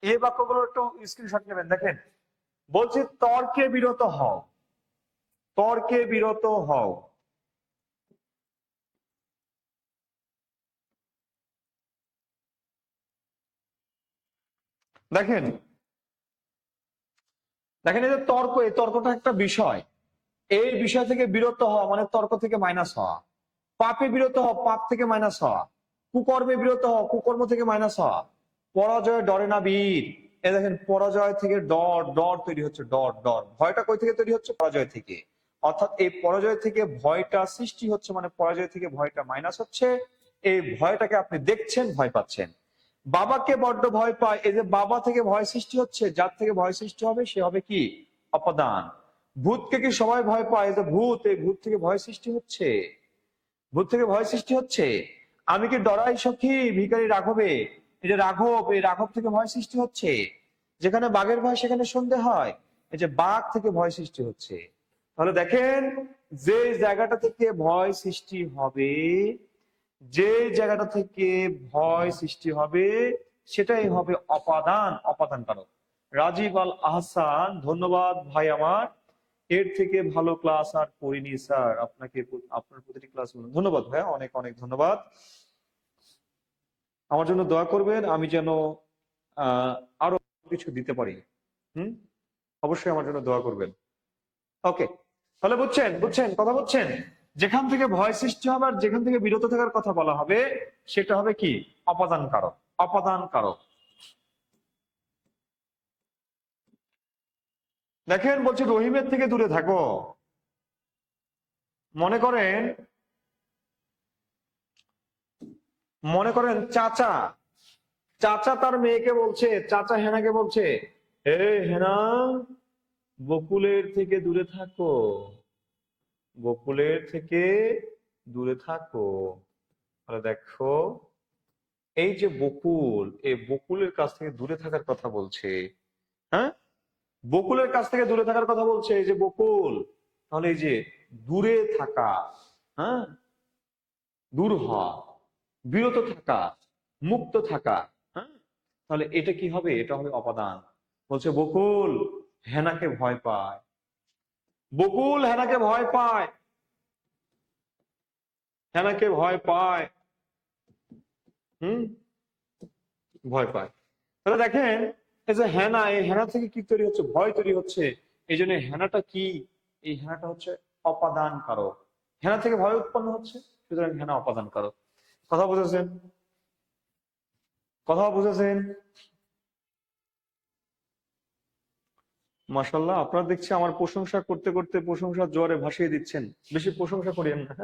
এই বাক্যগুলোর একটু স্ক্রিনশট নেবেন। দেখেন, বলছে তর্কে বিরত হও, তর্কে বিরত হও। দেখেন, দেখেন, এই যে তর্ক, এই তর্কটা একটা বিষয়, এই বিষয় থেকে বিরত হওয়া মানে তর্ক থেকে মাইনাস হওয়া। পাপে বিরত হওয়া, পাপ থেকে মাইনাস হওয়া। কুকর্মে বিরত হওয়া, কুকর্ম থেকে মাইনাস হওয়া। পরাজয় ডরে না বীর। দেখেন, পরাজয় থেকে ডর, ডর তৈরি হচ্ছে, ডর, ডর। ভয়টা কই থেকে তৈরি হচ্ছে? পরাজয় থেকে। অর্থাৎ এই পরাজয় থেকে ভয়টা সৃষ্টি হচ্ছে, মানে পরাজয় থেকে ভয়টা মাইনাস হচ্ছে। এই ভয়টাকে আপনি দেখছেন, ভয় পাচ্ছেন। বাবাকে বড্ড ভয় পায়, এই যে বাবা থেকে ভয় সৃষ্টি হচ্ছে, যার থেকে ভয় সৃষ্টি হবে সে হবে কি? অপদান। ভূতকে কি সবাই ভয় পায়? এই যে ভূত, এই ভূত থেকে ভয় সৃষ্টি হচ্ছে, ভূত থেকে ভয় সৃষ্টি হচ্ছে। আমি কি ডরাই সখী ভিখারি রাঘবে, এই যে রাঘব, এই রাঘব থেকে ভয় সৃষ্টি হচ্ছে। যেখানে বাঘের ভয় সেখানে সন্ধে হয়, এই যে বাঘ থেকে ভয় সৃষ্টি হচ্ছে। তাহলে দেখেন, যে জায়গাটা থেকে ভয় সৃষ্টি হবে, যে জায়গাটা থেকে ভয় সৃষ্টি হবে সেটাই হবে অপাদান, অপাদান কারক। রাজীব আল আহসান, ধন্যবাদ ভাই আমার। এর থেকে ভালো ক্লাস আর করিনি স্যার, আপনাকে আপনার প্রতিটি ক্লাস ধন্যবাদ ভাইয়া, অনেক অনেক ধন্যবাদ। আমার জন্য দোয়া করবেন, আমি যেন আরো কিছু দিতে পারি। অবশ্যই আমার জন্য দোয়া করবেন। ওকে, তাহলে বুঝছেন, বুঝছেন কথা বুঝছেন? যেখান থেকে ভয় সৃষ্টি হবে আর যেখান থেকে বিরত থাকার কথা বলা হবে সেটা হবে কি? অপাদান কারক, অপাদান কারক। দেখেন বলছে রহিমের থেকে দূরে থাকো। মনে করেন, মনে করেন চাচা, চাচা তার মেয়েকে বলছে, চাচা হেনাকে বলছে, হে হেনা, বকুলের থেকে দূরে থাকো, বকুলের থেকে দূরে থাকো। তাহলে দেখো, এই যে বকুল, এই বকুলের কাছ থেকে দূরে থাকার কথা বলছে। হ্যাঁ, বকুলের কাছ থেকে দূরে থাকার কথা বলছে, এই যে বকুল। তাহলে এই যে দূরে থাকা, হ্যাঁ, দূর হওয়া, বিরত থাকা, মুক্ত থাকা, হ্যাঁ, তাহলে এটা কি হবে? এটা হবে অপাদান। বলছে বকুল হেনাকে ভয় পায়, বকুল হেনাকে ভয় পায়, হেনাকে ভয় পায়, ভয় পায়। তাহলে দেখেন, এই যে হেনা, এই হেনা থেকে কি তৈরি হচ্ছে? ভয় তৈরি হচ্ছে। এই জন্য হেনাটা কি? এই হেনাটা হচ্ছে অপাদান কারক। হেনা থেকে ভয় উৎপন্ন হচ্ছে, সুতরাং হেনা অপাদান কারক। কথা বুঝেছেন? কথা বুঝেছেন? মাশাআল্লাহ, আপনারা দেখছি আমার প্রশংসা করতে করতে প্রশংসার জোয়ারে ভাসিয়ে দিচ্ছেন। বেশি প্রশংসা করেন না,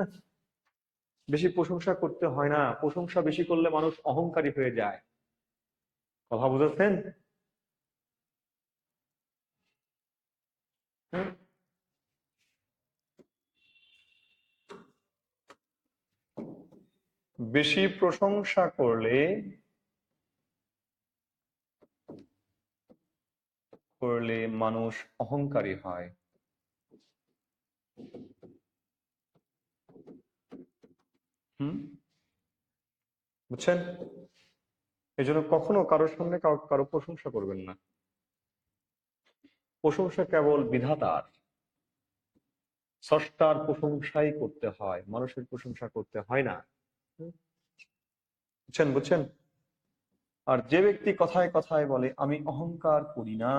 বেশি প্রশংসা করতে হয় না। প্রশংসা বেশি করলে মানুষ অহংকারী হয়ে যায়। কথা বুঝেছেন? হুম? বেশি প্রশংসা করলে করলে মানুষ অহংকারী হয়। বুঝছেন? এই জন্য কখনো কারোর সামনে কারো প্রশংসা করবেন না। প্রশংসা কেবল বিধাতার, স্রষ্টার প্রশংসাই করতে হয়, মানুষের প্রশংসা করতে হয় না। বুঝছেন? বুঝছেন? আর যে ব্যক্তি কথায় কথায় বলে আমি অহংকার করি না,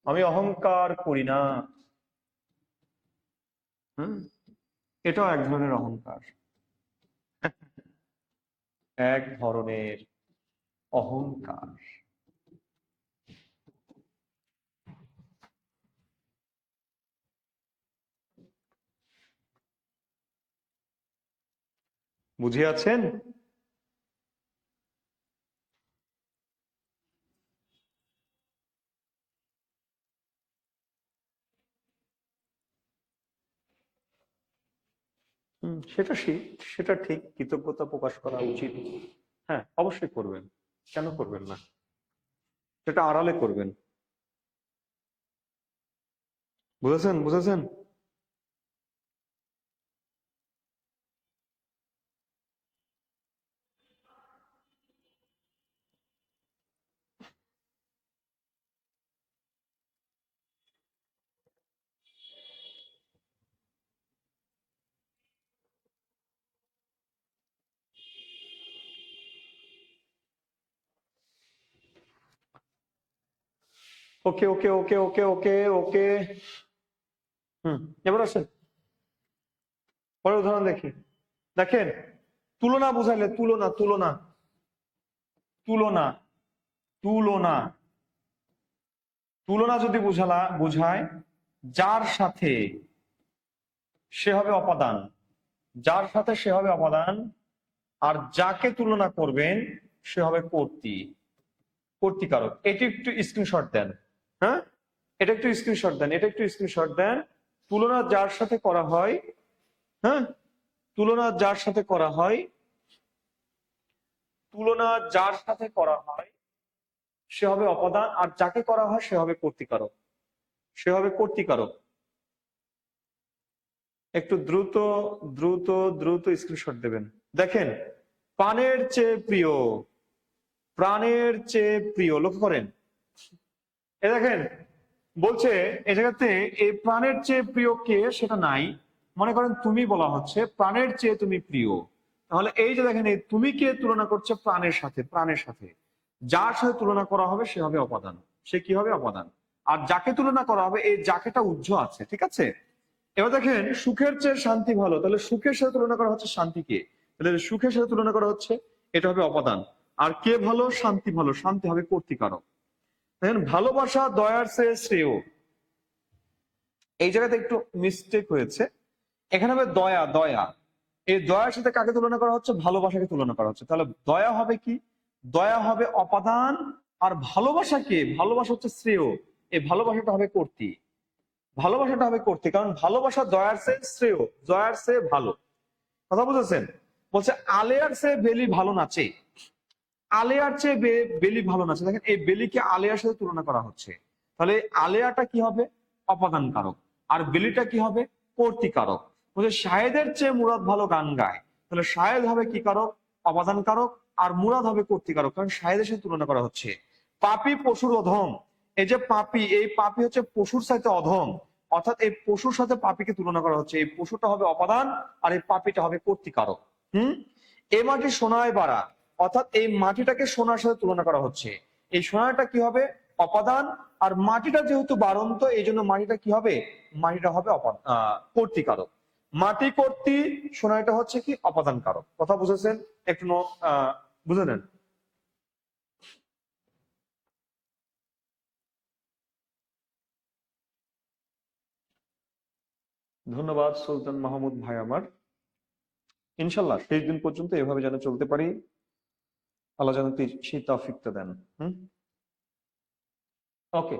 আমি অহংকার করি না, এটাও এক ধরনের অহংকার, এক ধরনের অহংকার। বুঝিয়াছেন? সেটা সেটা ঠিক, কৃতজ্ঞতা প্রকাশ করা উচিত। হ্যাঁ, অবশ্যই করবেন, কেন করবেন না? সেটা আড়ালে করবেন। বুঝেছেন? বুঝেছেন? ওকে ওকে ওকে ওকে ওকে ওকে। এবার আসেন, পরের উদাহরণ দেখি। দেখেন, তুলনা বুঝাইলে, তুলনা, তুলনা, তুলনা, তুলনা, তুলনা যদি বুঝায়, যার সাথে সে হবে অপাদান, যার সাথে সে হবে অপাদান, আর যাকে তুলনা করবেন সে হবে কর্তৃকারক। এটি একটু স্ক্রিনশট দেন। হ্যাঁ, এটা একটু স্ক্রিনশট দেন, এটা একটু স্ক্রিনশট দেন। তুলনা যার সাথে করা হয়, হ্যাঁ, তুলনা যার সাথে করা হয়, তুলনা যার সাথে করা হয় সে হবে অপাদান, আর যাকে করা হয় সে হবে কর্তৃকারক, সে হবে কর্তৃকারক। একটু দ্রুত দ্রুত দ্রুত স্ক্রিনশট দেবেন। দেখেন, প্রাণের চেয়ে প্রিয়, প্রাণের চেয়ে প্রিয়, লক্ষ্য করেন। এ দেখেন বলছে এই জায়গাতে এই প্রাণের চেয়ে প্রিয় কে সেটা নাই, মনে করেন তুমি বলা হচ্ছে প্রাণের চেয়ে তুমি প্রিয়। তাহলে এই যে দেখেন এই তুমি কে তুলনা করছে প্রাণের সাথে, প্রাণের সাথে যার সাথে তুলনা করা হবে সে হবে অপাদান, সে কি হবে অপাদান। আর যাকে তুলনা করা হবে এই যাকেটা উহ্য আছে, ঠিক আছে। এবার দেখেন সুখের চেয়ে শান্তি ভালো, তাহলে সুখের সাথে তুলনা করা হচ্ছে শান্তিকে, তাহলে সুখের সাথে তুলনা করা হচ্ছে, এটা হবে অপাদান। আর কে ভালো? শান্তি ভালো, শান্তি হবে কর্তৃকারক। দেখেন ভালোবাসা দয়ার চেয়ে শ্রেয়, এই জায়গাতে একটু মিস্টেক হয়েছে, এখানে হবে দয়া, দয়া। এই দয়ার সাথে কাকে তুলনা করা হচ্ছে? ভালোবাসাকে তুলনা করা হচ্ছে। তাহলে দয়া হবে কি? দয়া হবে অপাদান, আর ভালোবাসাকে, ভালোবাসা হচ্ছে শ্রেয়, এই ভালোবাসাটা হবে কর্তৃ, ভালোবাসাটা হবে কর্তৃ, কারণ ভালোবাসা দয়ার চেয়ে শ্রেয়, দয়ার চেয়ে ভালো। কথা বুঝেছেন? বলছে আলেয়ার চেয়ে বেলি ভালো নাচে, আলেয়ার চেয়ে বেলি ভালো নাচে। দেখেন এই বেলিকে আলেয়ার সাথে তুলনা করা হচ্ছে, তাহলে আলেয়াটা কি হবে? অপাদান কারক, আর বেলিটা কি হবে? কর্তৃকারক। বলছে শাহেদের চেয়ে মুরাদ ভালো গান গায়, তাহলে শাহেদ হবে কি কারক? অপাদান কারক, আর মুরাদ হবে কর্তৃকারক, কারণ শাহেদের সাথে তুলনা করা হচ্ছে। পাপী পশুর অধম, এই যে পাপী, এই পাপী হচ্ছে পশুর সাথে অধম, অর্থাৎ এই পশুর সাথে পাপীকে তুলনা করা হচ্ছে, এই পশুটা হবে অপাদান আর এই পাপীটা হবে কর্তৃকারক। এ মাটি সোনায় বাড়া, অর্থাৎ এই মাটিটাকে সোনার সাথে তুলনা করা হচ্ছে, এই সোনাটা কি হবে? অপাদান, আর মাটিটা যেহেতু বাড়ন্ত এই জন্য মাটিটা কি হবে? মাটিটা হবে কর্তৃকারক। মাটি কর্তৃ, সোনাটা হচ্ছে কি? অপাদান কারক। কথা বুঝেছেন? একটু বুঝে নেন। ধন্যবাদ সুলতান মাহমুদ ভাই আমার। ইনশাল্লাহ শেষ দিন পর্যন্ত এভাবে যেন চলতে পারি, আল্লাহ যেন সেই তৌফিকটা দেন। ওকে,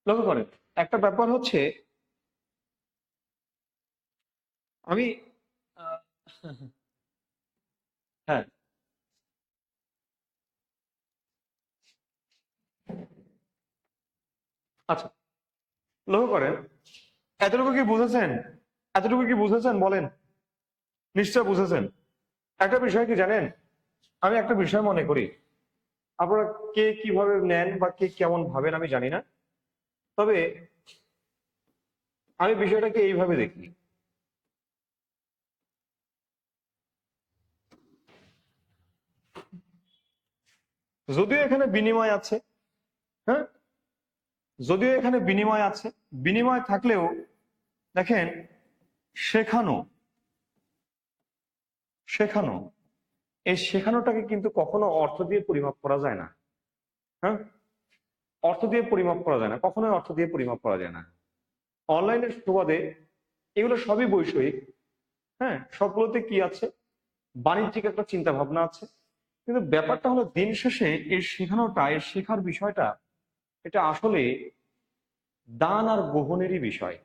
লক্ষ্য করেন একটা ব্যাপার হচ্ছে, আমি আহ, হ্যাঁ, আচ্ছা, লক্ষ্য করেন এতটুকু কি বুঝেছেন? এতটুকু কি বুঝেছেন বলেন? নিশ্চয় বুঝেছেন। একটা বিষয় কি জানেন, আমি একটা বিষয় মনে করি, আপনারা কে কিভাবে নেন বা কে কেমন ভাবেন আমি জানি না, তবে আমি বিষয়টাকে এইভাবে দেখি। যদিও এখানে বিনিময় আছে, হ্যাঁ, যদিও এখানে বিনিময় আছে, বিনিময় থাকলেও দেখেন শেখানো, শেখানো, এই শেখানোটাকে কিন্তু কখনো অর্থ দিয়ে পরিমাপ করা যায় না। হ্যাঁ, অর্থ দিয়ে পরিমাপ করা যায় না, কখনোই অর্থ দিয়ে পরিমাপ করা যায় না। অনলাইনের সুবাদে এগুলো সবই বৈষয়িক, হ্যাঁ, সবগুলোতে কি আছে? বাণিজ্যিক একটা চিন্তা ভাবনা আছে। কিন্তু ব্যাপারটা হলো দিন শেষে এই শেখানোটা, এই শেখার বিষয়টা, এটা আসলে দান আর গ্রহণেরই বিষয়।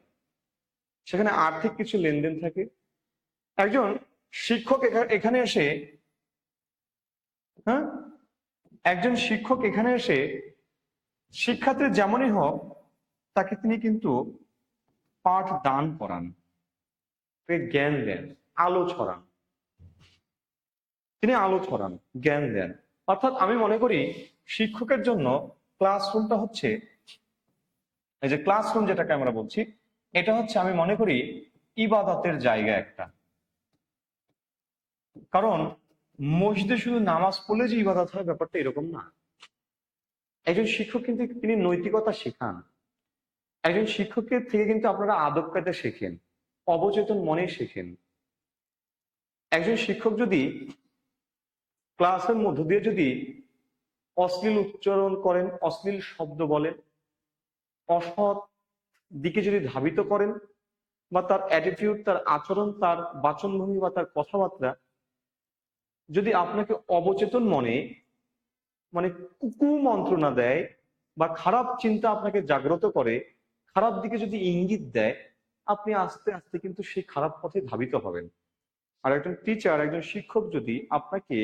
সেখানে আর্থিক কিছু লেনদেন থাকে। একজন শিক্ষক এখানে এসে, হ্যাঁ, একজন শিক্ষক এখানে এসে শিক্ষার্থী যেমনই হোক তাকে তিনি কিন্তু পাঠ দান করান, জ্ঞান দেন, আলো ছড়ান, তিনি আলো ছড়ান, জ্ঞান দেন। অর্থাৎ আমি মনে করি শিক্ষকের জন্য ক্লাসরুমটা হচ্ছে, এই যে ক্লাসরুম যেটাকে আমরা বলছি, এটা হচ্ছে আমি মনে করি ইবাদতের জায়গা একটা। কারণ মসজিদে শুধু নামাজ পড়লে যে ইবাদত হয় ব্যাপারটা এরকম না। একজন শিক্ষক কিন্তু তিনি নৈতিকতা শেখান, একজন শিক্ষকের থেকে কিন্তু আপনারা আদব কায়দা শেখেন, অবচেতন মনে শেখেন। একজন শিক্ষক যদি ক্লাসের মধ্য দিয়ে যদি অশ্লীল উচ্চারণ করেন, অশ্লীল শব্দ বলেন, অসৎ দিকে যদি ধাবিত করেন, বা তার অ্যাটিটিউড, তার আচরণ, তার বাচনভঙ্গি বা তার কথাবার্তা যদি আপনাকে অবচেতন মনে মানে কুমন্ত্রণা দেয়, বা খারাপ চিন্তা আপনাকে জাগ্রত করে, খারাপ দিকে যদি ইঙ্গিত দেয়, আপনি আস্তে আস্তে কিন্তু সেই খারাপ পথে ধাবিত হবেন। আর একজন টিচার, একজন শিক্ষক যদি আপনাকে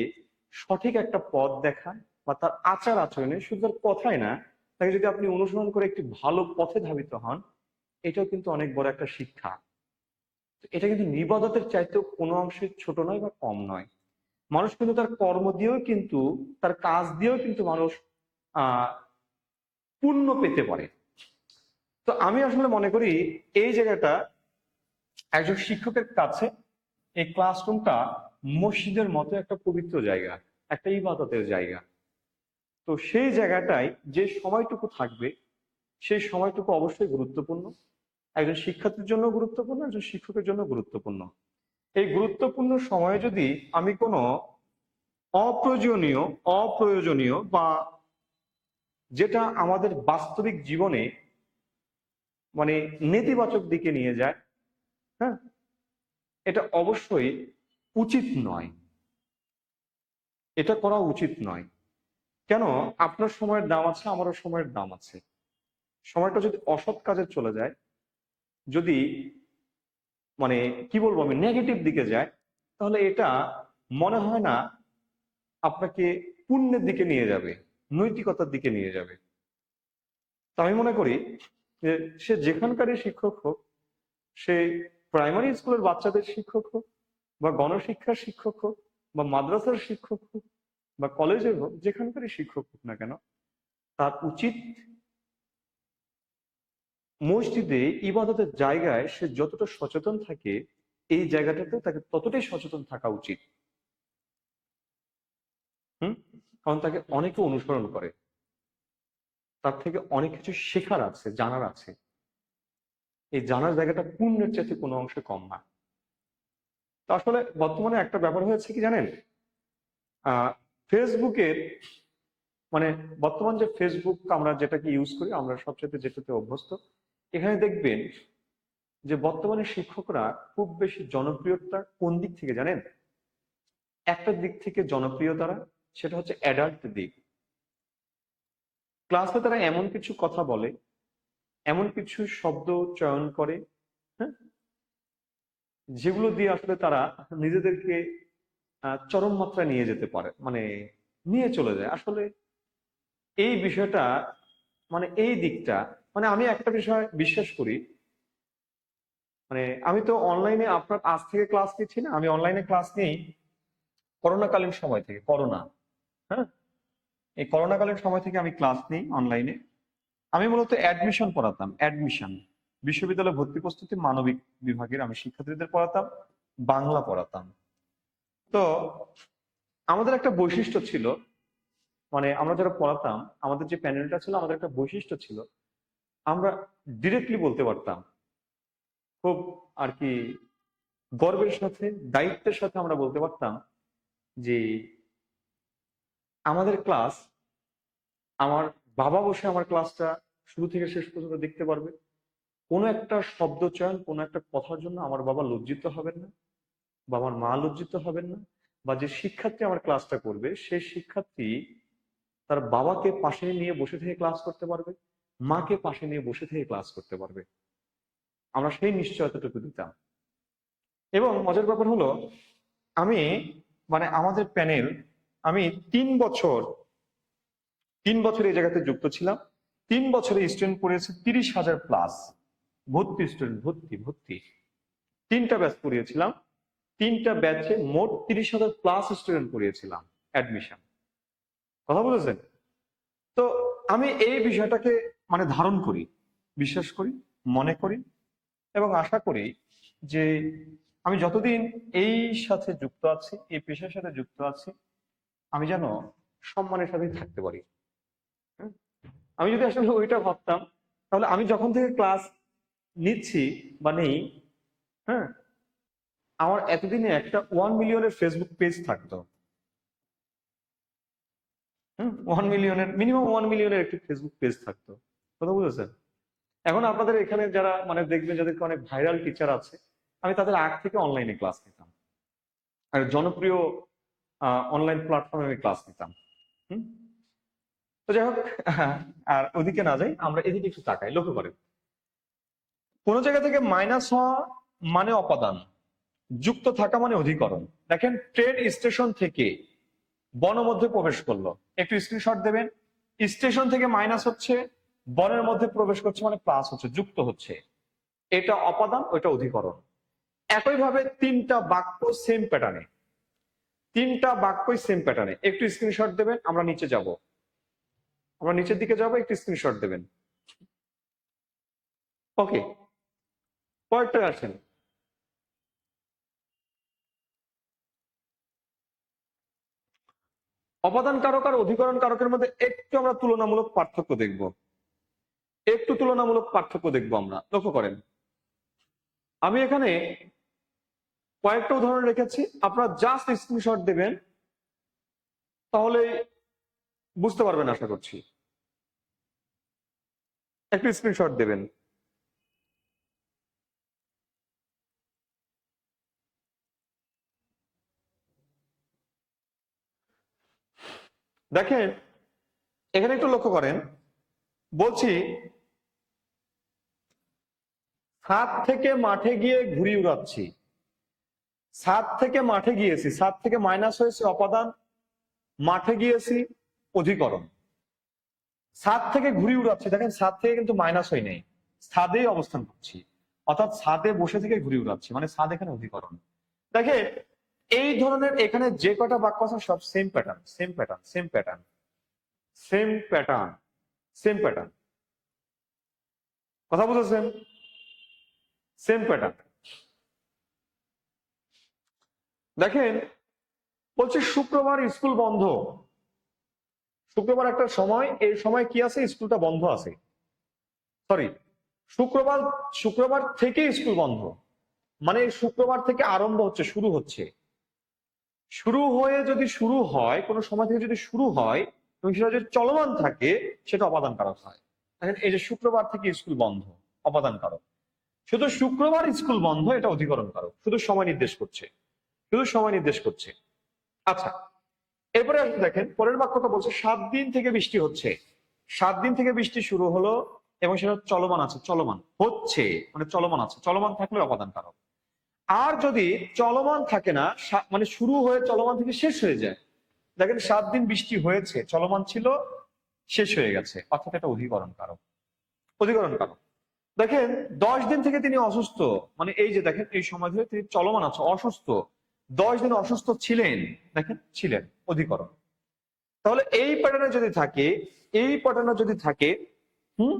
সঠিক একটা পথ দেখায়, বা তার আচার আচরণে, শুধু তার কথায় না, তাকে যদি আপনি অনুসরণ করে একটি ভালো পথে ধাবিত হন, এটাও কিন্তু অনেক বড় একটা শিক্ষা। এটা কিন্তু নির্বাদতের চাইতেও কোনো অংশে ছোট নয় বা কম নয়। মানুষ কিন্তু তার কর্ম দিয়েও কিন্তু, তার কাজ দিয়েও কিন্তু মানুষ আহ পুণ্য পেতে পারে। তো আমি আসলে মনে করি এই জায়গাটা একজন শিক্ষকের কাছে, এই ক্লাসরুমটা মসজিদের মতো একটা পবিত্র জায়গা, একটা ইবাদতের জায়গা। তো সেই জায়গাটায় যে সময়টুকু থাকবে, সেই সময়টুকু অবশ্যই গুরুত্বপূর্ণ। একজন শিক্ষার্থীর জন্য গুরুত্বপূর্ণ, একজন শিক্ষকের জন্য গুরুত্বপূর্ণ। এই গুরুত্বপূর্ণ সময়ে যদি আমি কোনো অপ্রয়োজনীয় অপ্রয়োজনীয় বা যেটা আমাদের বাস্তবিক জীবনে মানে নেতিবাচক দিকে নিয়ে যায়, হ্যাঁ, এটা অবশ্যই উচিত নয়, এটা করা উচিত নয়। কেন? আপনার সময়ের দাম আছে, আমারও সময়ের দাম আছে। সময়টা যদি অসৎ কাজে চলে যায়, যদি মানে কি বলবো আমি, নেগেটিভ দিকে যায়, তাহলে এটা মনে হয় না আপনাকে পুণ্যের দিকে নিয়ে যাবে, নৈতিকতার দিকে নিয়ে যাবে। তো আমি মনে করি যে সে যেখানকারই শিক্ষক হোক, সে প্রাইমারি স্কুলের বাচ্চাদের শিক্ষক হোক, বা গণশিক্ষার শিক্ষক হোক, বা মাদ্রাসার শিক্ষক হোক, বা কলেজের হোক, যেখানকারই শিক্ষক হোক না কেন, তার উচিত মসজিদে ইবাদতের জায়গায় সে যতটা সচেতন থাকে, এই জায়গাটাতে তাকে ততটাই সচেতন থাকা উচিত। হুম। কারণ তাকে অনেকে অনুসরণ করে, তার থেকে অনেক কিছু শেখার আছে, জানার আছে। এই জানার জায়গাটা পুণ্যের চাইতে কোনো অংশে কম না। তো আসলে বর্তমানে একটা ব্যাপার হয়েছে কি জানেন, ফেসবুকের মানে বর্তমান যে ফেসবুক আমরা যেটাকে ইউজ করি, আমরা সবচেয়ে যেটাতে অভ্যস্ত, এখানে দেখবেন যে বর্তমানে শিক্ষকরা খুব বেশি জনপ্রিয়তা কোন দিক থেকে জানেন? একটা দিক থেকে জনপ্রিয় তারা, সেটা হচ্ছে অ্যাডাল্ট দিক। ক্লাসে তারা এমন কিছু কথা বলে, এমন কিছু শব্দ চয়ন করে, হ্যাঁ, যেগুলো দিয়ে আসলে তারা নিজেদেরকে চরম মাত্রায় নিয়ে যেতে পারে, মানে নিয়ে চলে যায় আসলে। এই বিষয়টা মানে এই দিকটা, মানে আমি একটা বিষয় বিশ্বাস করি, মানে আমি তো অনলাইনে আপনার আজ থেকে ক্লাস নিচ্ছি না, আমি অনলাইনে ক্লাস নিই করোনাকালীন সময় থেকে। করোনা, হ্যাঁ, এই করোনাকালীন সময় থেকে আমি ক্লাস নিই অনলাইনে। আমি মূলত অ্যাডমিশন পড়াতাম, অ্যাডমিশন, বিশ্ববিদ্যালয় ভর্তি প্রস্তুতি মানবিক বিভাগের আমি শিক্ষার্থীদের পড়াতাম, বাংলা পড়াতাম। তো আমাদের একটা বৈশিষ্ট্য ছিল, মানে আমরা যারা পড়াতাম, আমাদের যে প্যানেলটা ছিল, আমাদের একটা বৈশিষ্ট্য ছিল, আমরা ডিরেক্টলি বলতে পারতাম, খুব আর কি গর্বের সাথে, দায়িত্বের সাথে আমরা বলতে পারতাম যে আমাদের ক্লাস, আমার বাবা বসে আমার ক্লাসটা শুরু থেকে শেষ পর্যন্ত দেখতে পারবে। কোনো একটা শব্দ চয়ন, কোনো একটা কথার জন্য আমার বাবা লজ্জিত হবেন না, বা আমার মা লজ্জিত হবেন না, বা যে শিক্ষার্থী আমার ক্লাসটা করবে সেই শিক্ষার্থী তার বাবাকে পাশে নিয়ে বসে থেকে ক্লাস করতে পারবে, মাকে পাশে নিয়ে বসে থেকে ক্লাস করতে পারবে। আমরা সেই নিশ্চয়তাটুকু দিতাম। এবং মজার ব্যাপার হলো, আমি মানে আমাদের প্যানেল, আমি 3 বছর, 3 বছর এই জায়গাতে যুক্ত ছিলাম। 3 বছরে স্টুডেন্ট পড়িয়েছে 30,000 প্লাস, ভর্তি স্টুডেন্ট, ভর্তি ভর্তি। 3টা ব্যাচ পড়িয়েছিলাম, 3টা ব্যাচে মোট 30,000 প্লাস স্টুডেন্ট পড়িয়েছিলাম অ্যাডমিশন। কথা বলেছেন? তো আমি এই বিষয়টাকে মানে ধারণ করি, বিশ্বাস করি, মনে করি, এবং আশা করি যে আমি যতদিন এই সাথে যুক্ত আছি, এই পেশার সাথে যুক্ত আছি, আমি যেন সম্মানের সাথে থাকতে পারি। হ্যাঁ? আমি যদি আসলে ওইটা ভাবতাম, তাহলে আমি যখন থেকে ক্লাস নিচ্ছি বা নেই, হ্যাঁ, আমার এতদিনে একটা 1 মিলিয়নের ফেসবুক পেজ থাকতো। 1 মিলিয়নের, মিনিমাম 1 মিলিয়নের একটি ফেসবুক পেজ থাকতো। কথা বুঝেছেন? এখন আপনাদের এখানে যারা মানে দেখবেন যাদেরকে অনেক ভাইরাল টিচার আছে, আমি তাদের আগ থেকে অনলাইনে ক্লাস নিতাম, আর জনপ্রিয় অনলাইন প্ল্যাটফর্মে আমি ক্লাস নিতাম। হুম। তো যাই হোক, আর ওদিকে না যাই, আমরা এদিকে একটু তাকাই, লক্ষ্য করেন কোন জায়গা থেকে মাইনাস হওয়া মানে অপাদান, যুক্ত থাকা মানে অধিকরণ। দেখেন ট্রেন স্টেশন থেকে বনের মধ্যে প্রবেশ করলো, একটু স্ক্রিনশট দেবেন। স্টেশন থেকে মাইনাস হচ্ছে, বনের মধ্যে প্রবেশ করছে মানে প্লাস হচ্ছে, যুক্ত হচ্ছে। এটা অপাদান, ওইটা অধিকরণ। একইভাবে তিনটা বাক্য সেম প্যাটার্নে, তিনটা বাক্যই সেম প্যাটার্নে, একটু স্ক্রিনশট দেবেন। আমরা নিচে যাব, আমরা নিচের দিকে যাব, একটু স্ক্রিনশট দেবেন। ওকে, পরেরটা আসেন। অপাদান কারক আর অধিকরণ কারকের মধ্যে একটু আমরা তুলনামূলক পার্থক্য দেখব, একটু তুলনামূলক পার্থক্য দেখবো আমরা। লক্ষ্য করেন আমি এখানে কয়েকটা উদাহরণ রেখেছি, আপনারা জাস্ট স্ক্রিনশট দেবেন, তাহলে বুঝতে পারবেন আশা করছি। একটু স্ক্রিনশট দেবেন। দেখেন এখানে একটু লক্ষ্য করেন, বলছি ছাদ থেকে মাঠে গিয়ে ঘুড়ি উড়াচ্ছি। ছাদ থেকে মাঠে গিয়েছি, ছাদ থেকে মাইনাস হয়েছে অপাদান, মাঠে গিয়েছি অধিকরণ। ছাদ থেকে ঘুড়ি উড়াচ্ছি, দেখেন ছাদ থেকে কিন্তু মাইনাস হয় নাই, ছাদেই অবস্থান করছি, অর্থাৎ ছাদে বসে থেকে ঘুড়ি উড়াচ্ছি, মানে ছাদ এখানে অধিকরণ। দেখেন এই ধরনের এখানে যে কটা বাক্য আছে সব same pattern, same pattern, same pattern, same pattern, same pattern. কথা বুঝেছেন? Same pattern. দেখেন বলছে শুক্রবার স্কুল বন্ধ। শুক্রবার একটা সময়, এই সময় কি আছে? স্কুলটা বন্ধ আছে। সরি, শুক্রবার, শুক্রবার থেকে স্কুল বন্ধ, মানে শুক্রবার থেকে আরম্ভ হচ্ছে, শুরু হচ্ছে। শুরু হয়ে যদি শুরু হয়, কোনো সময় থেকে যদি শুরু হয় এবং সেটা যদি চলমান থাকে, সেটা অপাদান কারক হয়। দেখেন এই যে শুক্রবার থেকে স্কুল বন্ধ, অপাদান কারক। শুধু শুক্রবার স্কুল বন্ধ, এটা অধিকরণ কারক, শুধু সময় নির্দেশ করছে, শুধু সময় নির্দেশ করছে। আচ্ছা, এরপরে দেখেন পরের বাক্যটা বলছে 7 দিন থেকে বৃষ্টি হচ্ছে। 7 দিন থেকে বৃষ্টি শুরু হলো এবং সেটা চলমান আছে, চলমান হচ্ছে মানে চলমান আছে, চলমান থাকলে অপাদান কারক। আর যদি চলমান থাকে না, মানে শুরু হয়ে চলমান থেকে শেষ হয়ে যায়, দেখেন 7 দিন বৃষ্টি হয়েছে, চলমান ছিল, শেষ হয়ে গেছে, অর্থাৎ এটা অধিকরণ কারক, অধিকরণ কারক। দেখেন 10 দিন থেকে তিনি অসুস্থ, মানে এই যে দেখেন এই সময় ধরে তিনি চলমান আছে, অসুস্থ, 10 দিন অসুস্থ ছিলেন, দেখেন ছিলেন, অধিকরণ। তাহলে এই প্যাটার্নে যদি থাকে, এই প্যাটার্নে যদি থাকে, হুম,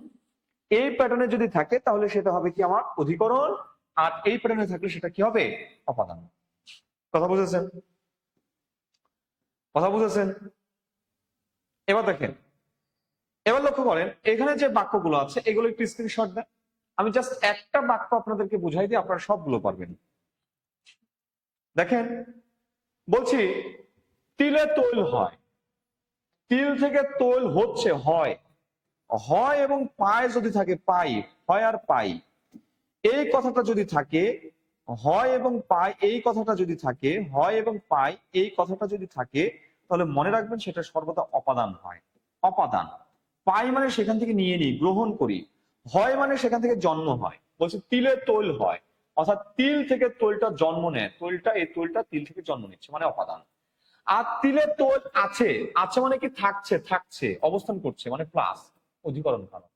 এই প্যাটার্নে যদি থাকে তাহলে সেটা হবে কি আমার অধিকরণ, আর এই প্যাটার্নে থাকলে সেটা কি হবে? অপাদান। কথা বুঝেছেন? কথা বুঝেছেন? এবার দেখেন, এবার লক্ষ্য করেন এখানে যে বাক্যগুলো আছে এগুলো একটু স্ক্রিনশট দেন। আমি জাস্ট একটা বাক্য আপনাদেরকে বুঝাই দিই, আপনারা সবগুলো পারবেন। দেখেন বলছি তিলে তৈল হয়, তিল থেকে তৈল হচ্ছে, হয়, হয় এবং পায় যদি থাকে, পাই, হয় আর পাই, এই কথাটা যদি থাকে, হয় এবং পায় এই কথাটা যদি থাকে, হয় এবং পাই এই কথাটা যদি থাকে, তাহলে মনে রাখবেন সেটা সর্বদা অপাদান হয়। অপাদান। পাই মানে সেখান থেকে নিয়ে নিই, গ্রহণ করি। হয় মানে সেখান থেকে জন্ম হয়। বলছে তিলে তৈল হয়, অর্থাৎ তিল থেকে তৈলটা জন্ম নেয়, তৈলটা, এই তৈলটা তিল থেকে জন্ম নিচ্ছে, মানে অপাদান। আর তিলে তৈল আছে, আছে মানে কি? থাকছে, থাকছে, অবস্থান করছে, মানে প্লাস, অধিকরণ কারক।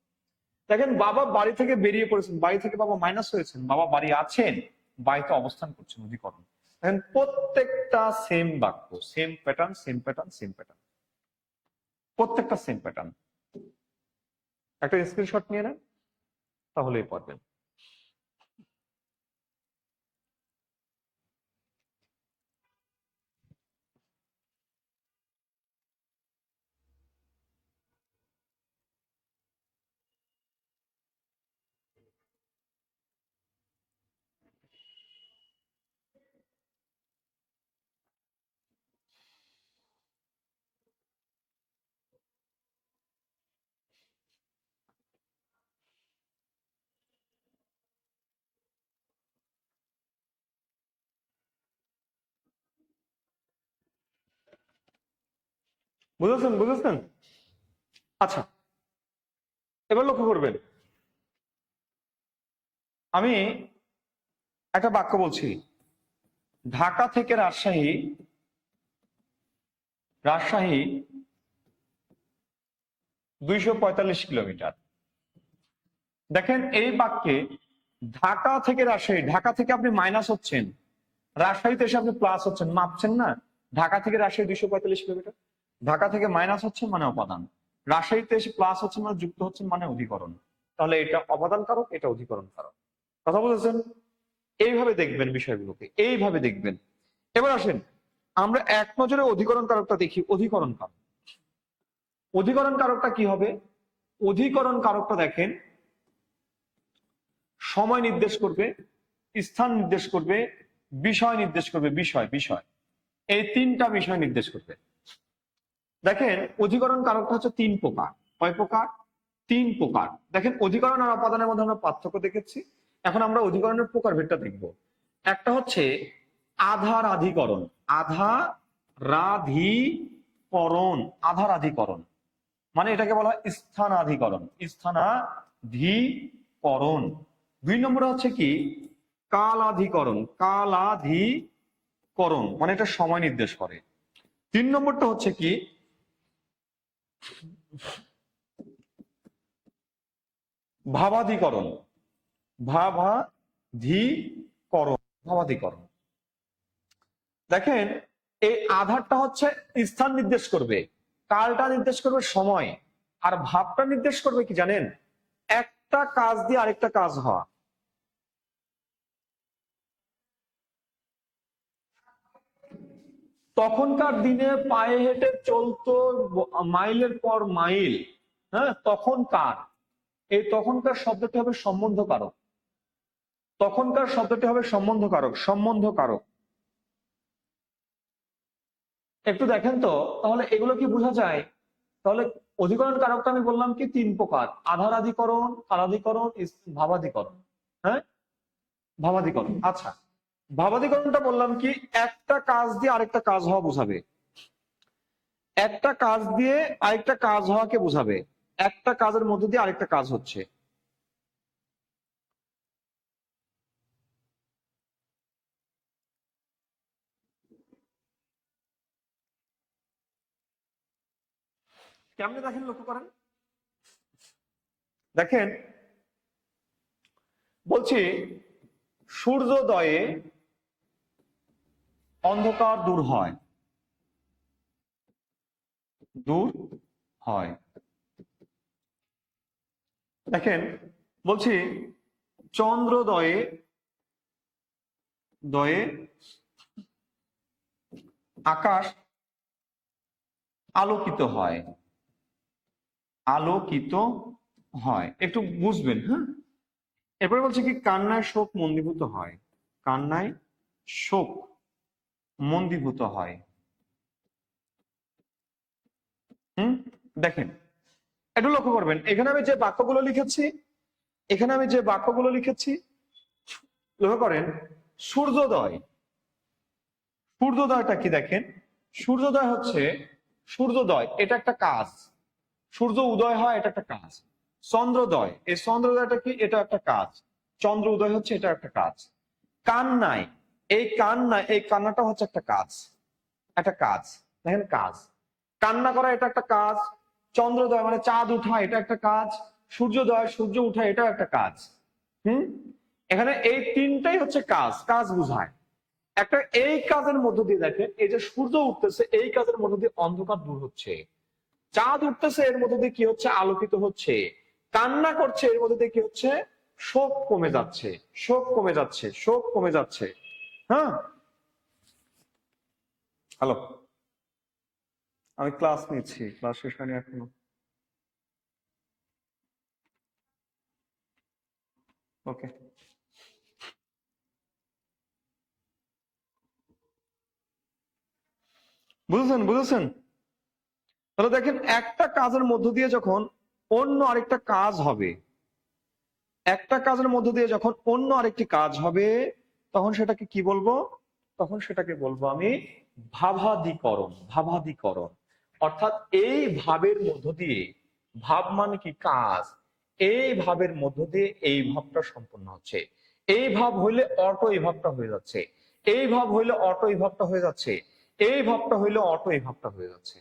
দেখেন বাবা বাড়ি থেকে বেরিয়ে পড়েছেন, বাড়ি থেকে বাবা মাইনাস হয়েছেন, বাবা বাড়ি আছেন, বাড়িতে অবস্থান করছেন, অধিকরণ। দেখেন প্রত্যেকটা সেম বাক্য, same pattern, same pattern, same pattern, প্রত্যেকটা সেম প্যাটার্ন। একটা স্ক্রিনশট নিয়ে নেন, তাহলেই পারবেন। বুঝেছেন বুঝেছেন? আচ্ছা, এবার লক্ষ্য করবেন, আমি একটা বাক্য বলছি, ঢাকা থেকে রাজশাহী, রাজশাহী 245 কিলোমিটার। দেখেন এই বাক্যে ঢাকা থেকে রাজশাহী, ঢাকা থেকে আপনি মাইনাস হচ্ছেন, রাজশাহীতে এসে আপনি প্লাস হচ্ছেন, মাপছেন না? ঢাকা থেকে রাজশাহী 245 কিলোমিটার, ঢাকা থেকে মাইনাস হচ্ছেন মানে অপাদান, রাজশাহীতে এসে প্লাস হচ্ছেন মানে যুক্ত হচ্ছেন মানে অধিকরণ। তাহলে এটা অপাদান কারক, এটা অধিকরণ কারক। কথা বুঝেছেন? এইভাবে দেখবেন বিষয়গুলোকে, এইভাবে দেখবেন। এবার আসেন আমরা এক নজরে অধিকরণ কারকটা দেখি। অধিকরণ কারক, অধিকরণ কারকটা কি হবে? অধিকরণ কারকটা দেখেন সময় নির্দেশ করবে, স্থান নির্দেশ করবে, বিষয় নির্দেশ করবে, বিষয় বিষয় এই তিনটা বিষয় নির্দেশ করবে। দেখেন অধিকরণ কারকটা হচ্ছে তিন প্রকার। কয় প্রকার? তিন প্রকার। দেখেন অধিকরণ আর অপাদানের মধ্যে আমরা পার্থক্য দেখেছি, এখন আমরা অধিকরণের প্রকারভেদটা দেখব। একটা হচ্ছে আধারাধিকরণ, আধারাধিকরণ, আধারাধিকরণ মানে এটাকে বলা হয় স্থানাধিকরণ, স্থানাধিকরণ। দুই নম্বরে হচ্ছে কি কালাধিকরণ, কালাধিকরণ মানে এটা সময় নির্দেশ করে। তিন নম্বরটা হচ্ছে কি ভাবাধিকরণ, ভাবাধিকরণ, ভাবাধিকরণ। দেখেন এই আধারটা হচ্ছে স্থান নির্দেশ করবে, কালটা নির্দেশ করবে সময়, আর ভাবটা নির্দেশ করবে কি জানেন? একটা কাজ দিয়ে আরেকটা কাজ হওয়া। তখনকার দিনে পায়ে হেঁটে চলতো মাইলের পর মাইল, হ্যাঁ, তখনকার, এই তখনকার শব্দটি হবে সম্বন্ধকারক, তখনকার শব্দটি হবে সম্বন্ধকারক, সম্বন্ধকারক। একটু দেখেন তো তাহলে এগুলো কি বোঝা যায়? তাহলে অধিকরণ কারকটা আমি বললাম কি তিন প্রকার, আধারাধিকরণ, কালাধিকরণ, ভাবাধিকরণ। হ্যাঁ, ভাবাধিকরণ। আচ্ছা, ভাবাধিকরণটা বললাম কি একটা কাজ দিয়ে আরেকটা কাজ হওয়া বোঝাবে, একটা কাজ দিয়ে আরেকটা কাজ হওয়াকে বোঝাবে, একটা কাজের মধ্যে দিয়ে আরেকটা কাজ হচ্ছে। কেমনে দেখেন, লক্ষ্য করেন। দেখেন বলছি সূর্যোদয়ে অন্ধকার দূর হয়, দূর হয়। দেখেন বলছি চন্দ্রোদয়ে দয়ে আকাশ আলোকিত হয়, আলোকিত হয়। একটু বুঝবেন, হ্যাঁ। এরপরে বলছে কি কান্নায় শোক মন্দীভূত হয়, কান্নায় শোক মন্দীভূত হয়। দেখেন একটু লক্ষ্য করবেন, এখানে আমি যে বাক্যগুলো লিখেছি, এখানে আমি যে বাক্যগুলো লিখেছি লক্ষ্য করেন। সূর্যোদয়, সূর্যোদয়টা কি দেখেন, সূর্যোদয় হচ্ছে, সূর্যোদয় এটা একটা কাজ, সূর্য উদয় হয় এটা একটা কাজ। চন্দ্রোদয়, এই চন্দ্রোদয়টা কি, এটা একটা কাজ। চন্দ্র উদয় হচ্ছে, এটা একটা কাজ। কান্নায়, এই কান্না, এই কান্নাটা হচ্ছে একটা কাজ, একটা কাজ। দেখেন কাজ, কান্না করা এটা একটা কাজ, চন্দ্রোদয় মানে চাঁদ উঠা এটা একটা কাজ, সূর্যোদয় সূর্য উঠা এটা একটা কাজ। হুম, এখানে এই তিনটাই হচ্ছে কাজ, কাজ বুঝায়। একটা এই কাজের মধ্য দিয়ে দেখেন, এই যে সূর্য উঠতেছে এই কাজের মধ্য দিয়ে অন্ধকার দূর হচ্ছে, চাঁদ উঠতেছে এর মধ্যে দিয়ে কি হচ্ছে, আলোকিত হচ্ছে। কান্না করছে এর মধ্যে দিয়ে কি হচ্ছে, শোক কমে যাচ্ছে, শোক কমে যাচ্ছে, শোক কমে যাচ্ছে। হ্যাঁ, হ্যালো, আমি ক্লাস নিচ্ছি, ক্লাস শেষ হয়নি এখনো। ওকে, বুঝেছেন বুঝেছেন? তাহলে দেখেন একটা কাজের মধ্য দিয়ে যখন অন্য আরেকটা কাজ হবে, একটা কাজের মধ্য দিয়ে যখন অন্য আরেকটি কাজ হবে, তখন সেটাকে কি বলবো? তখন সেটাকে বলবো আমি ভাবাধিকরণ, ভাবাধিকরণ। অর্থাৎ এই ভাবের মধ্য দিয়ে, ভাব মানে কি কাজ, এই ভাবের মধ্য দিয়ে এই ভাবটা সম্পন্ন হচ্ছে। এই ভাব হইলে অটো এই ভাবটা হয়ে যাচ্ছে, এই ভাব হইলে অটো এই ভাবটা হয়ে যাচ্ছে, এই ভাবটা হইলে অটো এই ভাবটা হয়ে যাচ্ছে।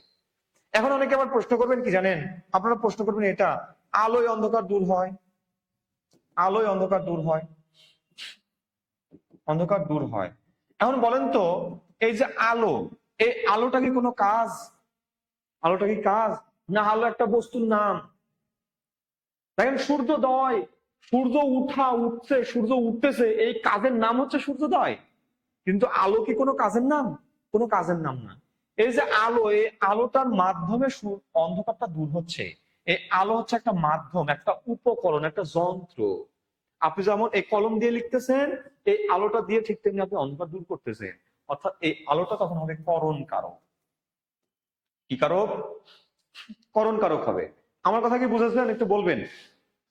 এখন অনেকে আবার প্রশ্ন করবেন কি জানেন, আপনারা প্রশ্ন করবেন এটা, আলোয় অন্ধকার দূর হয়, আলোয় অন্ধকার দূর হয়, অন্ধকার দূর হয়। এখন বলেন তো, এই যে আলো, এই আলোটা কি কোনো কাজ? আলোটা কি কাজ? না, আলো একটা বস্তুর নাম। দেখেন সূর্যোদয়, সূর্য উঠা, উঠছে, সূর্য উঠতেছে, এই কাজের নাম হচ্ছে সূর্যোদয়। কিন্তু আলো কি কোনো কাজের নাম? কোনো কাজের নাম না। এই যে আলো, এই আলোটার মাধ্যমে অন্ধকারটা দূর হচ্ছে। এই আলো হচ্ছে একটা মাধ্যম, একটা উপকরণ, একটা যন্ত্র। আপনি যেমন এই কলম দিয়ে লিখতেছেন, এই আলোটা দিয়ে ঠিক তেমনি আপনি অন্ধকার দূর করতেছেন। অর্থাৎ এই আলোটা তখন হবে করণ কারক। কি কারক? করণ কারক হবে। আমার কথা কি বুঝেছেন? একটু বলবেন।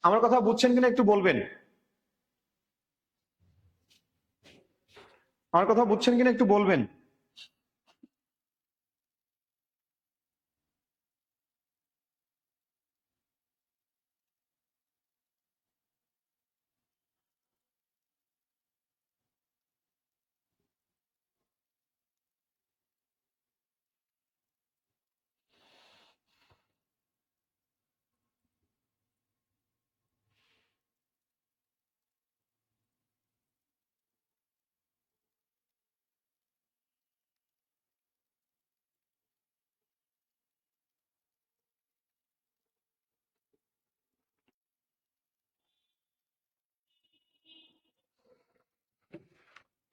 আমার কথা বুঝছেন কিনা একটু বলবেন। আমার কথা বুঝছেন কিনা একটু বলবেন।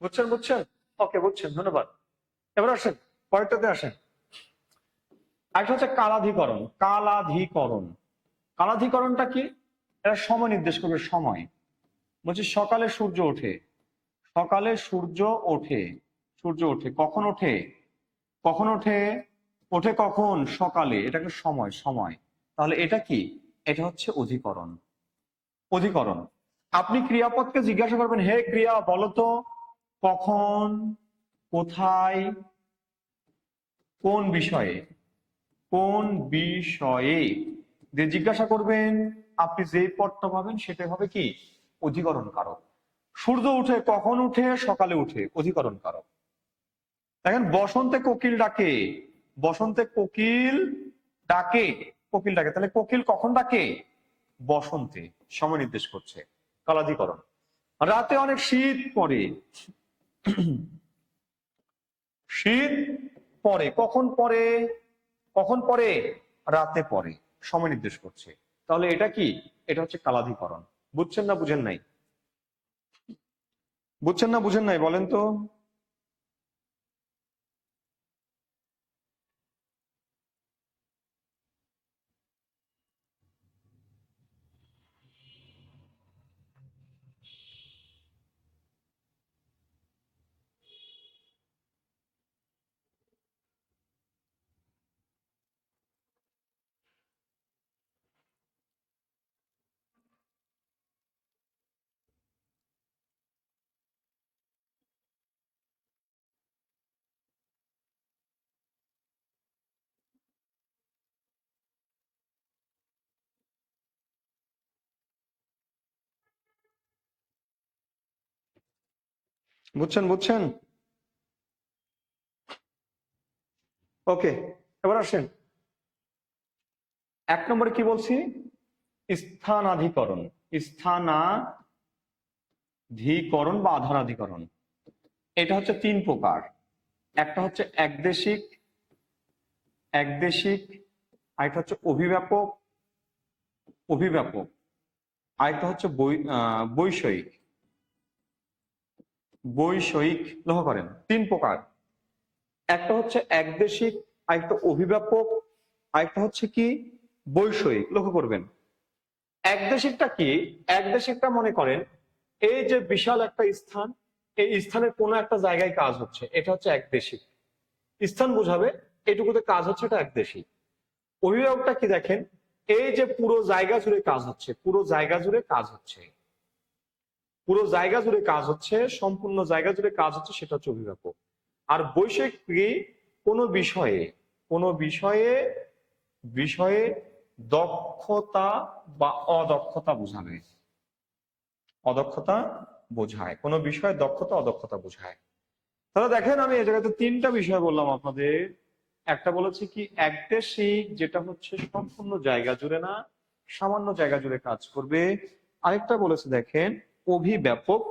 বুঝছেন? বুঝছেন? ওকে, বুঝছেন, ধন্যবাদ। এবার আসেন, পরেরটাতে আসেন। একটা হচ্ছে কালাধিকরণ। কালাধিকরণ, কালাধিকরণটা কি? এটা সময় নির্দেশ করবে, সময়। বলছি সকালে সূর্য ওঠে, সকালে সূর্য ওঠে, সূর্য ওঠে, কখন ওঠে? কখন ওঠে? ওঠে কখন? সকালে। এটাকে সময়, সময়। তাহলে এটা কি? এটা হচ্ছে অধিকরণ। অধিকরণ। আপনি ক্রিয়াপদকে জিজ্ঞাসা করবেন, হে ক্রিয়া বলতো কখন, কোথায়, কোন বিষয়ে, কোন বিষয়ে যে জিজ্ঞাসা করবেন, আপনি যে পদটা পাবেন সেটাই হবে কি? অধিকরণ কারক। সূর্য উঠে কখন? উঠে সকালে, উঠে, অধিকরণ কারক। দেখেন বসন্তে কোকিল ডাকে, বসন্তে কোকিল ডাকে, কোকিল ডাকে, তাহলে কোকিল কখন ডাকে? বসন্তে, সময় নির্দেশ করছে, কালাধিকরণ। রাতে অনেক শীত পড়ে, শীত পড়ে, কখন পড়ে? কখন পড়ে? রাতে পড়ে, সময় নির্দেশ করছে। তাহলে এটা কি? এটা হচ্ছে কালাধিকরণ। বুঝছেন না বুঝেন নাই? বুঝছেন না বুঝেন নাই বলেন তো? বুঝছেন? বুঝছেন? ওকে, এবার আসেন। এক নম্বরে কি বলছি? স্থানাধিকরণ। স্থানাধিকরণ বা আধারাধিকরণ। এটা হচ্ছে তিন প্রকার। একটা হচ্ছে একদেশিক, একদেশিক, আরেকটা হচ্ছে অভিব্যাপক, অভিব্যাপক, আরেকটা হচ্ছে বৈষয়িক, বৈষয়িক। লক্ষ্য করেন তিন প্রকার। একটা হচ্ছে একদেশিক, আরেকটা অভিব্যাপক, আরেকটা হচ্ছে কি? বৈষয়িক। লক্ষ্য করবেন একদেশিকটা কি? একদেশিকটা মনে করেন এই যে বিশাল একটা স্থান, এই স্থানের কোনো একটা জায়গায় কাজ হচ্ছে, এটা হচ্ছে একদেশিক। স্থান বোঝাবে, এটুকুতে কাজ হচ্ছে, এটা একদেশিক। অভিভাবকটা কি? দেখেন এই যে পুরো জায়গা জুড়ে কাজ হচ্ছে, পুরো জায়গা জুড়ে কাজ হচ্ছে, পুরো জায়গা জুড়ে কাজ হচ্ছে, সম্পূর্ণ জায়গা জুড়ে কাজ হচ্ছে, সেটা হচ্ছে অভিভাবক। আর বৈষয়িক কি? কোনো বিষয়ে, কোনো বিষয়ে বিষয়ে দক্ষতা বা অদক্ষতা বোঝাবে। অদক্ষতা বোঝায়, কোনো বিষয়ে দক্ষতা অদক্ষতা বোঝায়। তাহলে দেখেন আমি এই জায়গাতে তিনটা বিষয় বললাম আপনাদের। একটা বলেছি কি একদেশিক, যেটা হচ্ছে সম্পূর্ণ জায়গা জুড়ে না, সামান্য জায়গা জুড়ে কাজ করবে। আরেকটা বলেছে দেখেন অভিব্যাপক,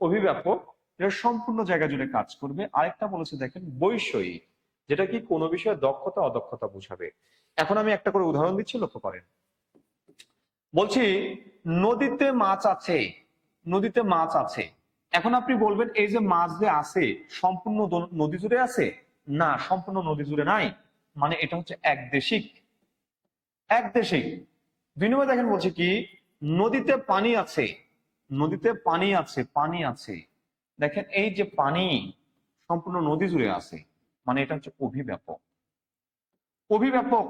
অভিব্যাপক এটা সম্পূর্ণ জায়গা জুড়ে কাজ করবে। আরেকটা বলেছে দেখেন বৈষয়িক, যেটা কি কোনো বিষয়ে দক্ষতা অদক্ষতা বোঝাবে। এখন আমি একটা করে উদাহরণ দিচ্ছি, লক্ষ্য করেন। বলছি নদীতে মাছ আছে, নদীতে মাছ আছে। এখন আপনি বলবেন এই যে মাছ যে আছে সম্পূর্ণ নদী জুড়ে আছে? না, সম্পূর্ণ নদী জুড়ে নাই, মানে এটা হচ্ছে একদেশিক। একদেশিক। দুই নম্বর দেখেন বলছে কি নদীতে পানি আছে, নদীতে পানি আছে, পানি আছে। দেখেন এই যে পানি সম্পূর্ণ নদী জুড়ে আছে, মানে এটা হচ্ছে অভিব্যাপক। অভিব্যাপক।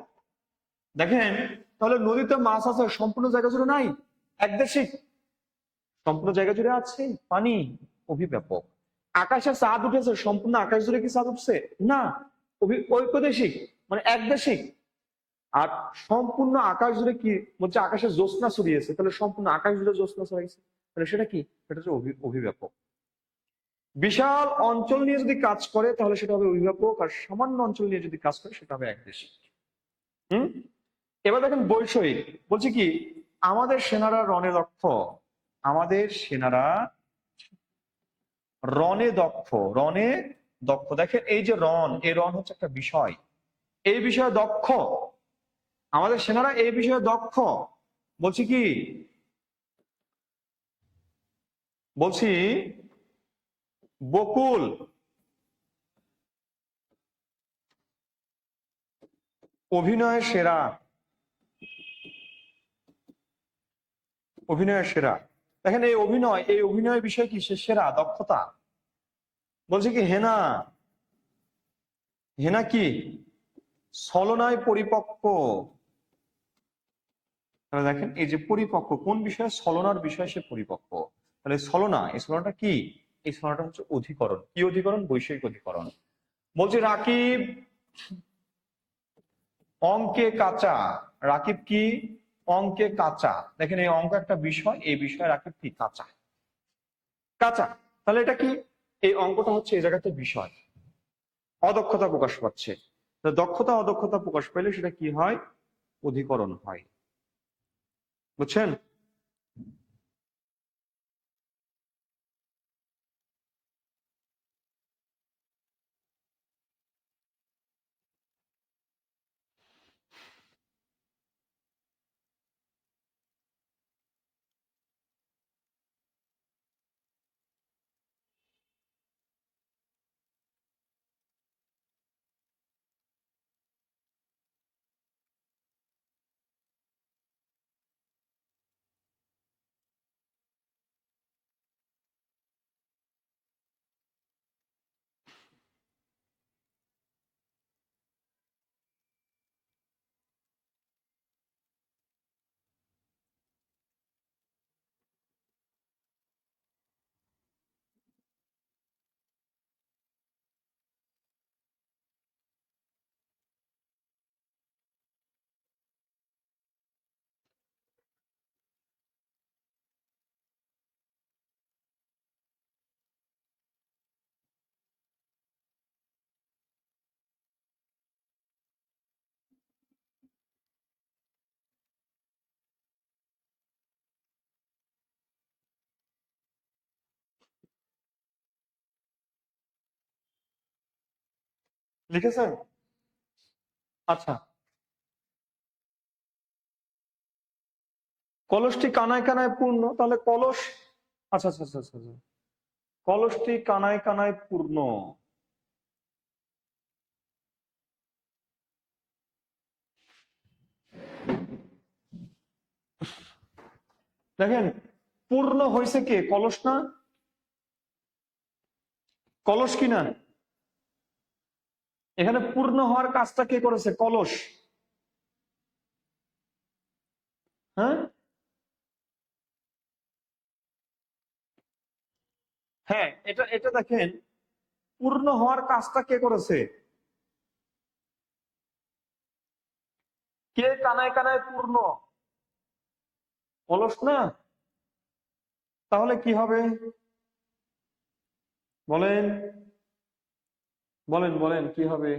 দেখেন তাহলে নদীতে মাছ আছে সম্পূর্ণ জায়গা জুড়ে নাই, একদেশিক। সম্পূর্ণ জায়গা জুড়ে আছে পানি, অভিব্যাপক। আকাশে চাঁদ উঠেছে, সম্পূর্ণ আকাশ জুড়ে কি চাঁদ উঠছে? না, ঐকদেশিক, মানে একদেশিক। আর সম্পূর্ণ আকাশ জুড়ে কি বলছে? আকাশে জ্যোৎস্না ছড়িয়েছে, তাহলে সম্পূর্ণ আকাশ জুড়ে জ্যোৎস্না ছড়িয়েছে, তাহলে সেটা কি? সেটা হচ্ছে অভিব্যাপক। বিশাল অঞ্চল নিয়ে যদি কাজ করে তাহলে সেটা হবে অভিব্যাপক, আর সামান্য অঞ্চল নিয়ে যদি কাজ করে সেটা হবে একদেশিক। হুম। এবার দেখেন বৈষয়িক। বলছি কি আমাদের সেনারা রণে দক্ষ, আমাদের সেনারা রণে দক্ষ, রণে দক্ষ। দেখেন এই যে রণ, এই রণ হচ্ছে একটা বিষয়, এই বিষয়ে দক্ষ, আমাদের সেনারা এই বিষয়ে দক্ষ। বলছি কি বলছি বকুল অভিনয় সেরা, অভিনয়ের সেরা। দেখেন এই অভিনয়, এই অভিনয়ের বিষয় কি? সে সেরা, দক্ষতা। বলছে কি হেনা, হেনা কি ছলনায় পরিপক্ক। তাহলে দেখেন এই যে পরিপক্ক, কোন বিষয়ে? ছলনার বিষয়ে সে পরিপক্ক। তাহলে ছলনা, এই ছলনাটা কি? এই ছলনাটা হচ্ছে অধিকরণ। কি অধিকরণ? বৈষয়িক অধিকরণ। বলছে রাকিব অঙ্কে কাঁচা, রাকিব কি অঙ্কে কাঁচা। দেখেন এই অঙ্ক একটা বিষয়, এই বিষয়ে রাকিব কি? কাঁচা, কাঁচা। তাহলে এটা কি? এই অঙ্কটা হচ্ছে এই জায়গাতে বিষয়, অদক্ষতা প্রকাশ পাচ্ছে। দক্ষতা অদক্ষতা প্রকাশ পেলে সেটা কি হয়? অধিকরণ হয়। বুঝছেন? লিখেছেন? আচ্ছা, কলসটি কানায় কানায় পূর্ণ, তাহলে কলস। আচ্ছা আচ্ছা আচ্ছা আচ্ছা আচ্ছা। কলসটি কানায় কানায় পূর্ণ। দেখেন পূর্ণ হয়েছে কে? কলস না? কলস কি না? এখানে পূর্ণ হওয়ার কাজটা কে করেছে? কলস। হ্যাঁ হ্যাঁ, এটা এটা দেখেন পূর্ণ হওয়ার কাজটা কে করেছে? কে কানায় কানায় পূর্ণ? অলস না? তাহলে কি হবে বলেন? বলেন বলেন কি হবে?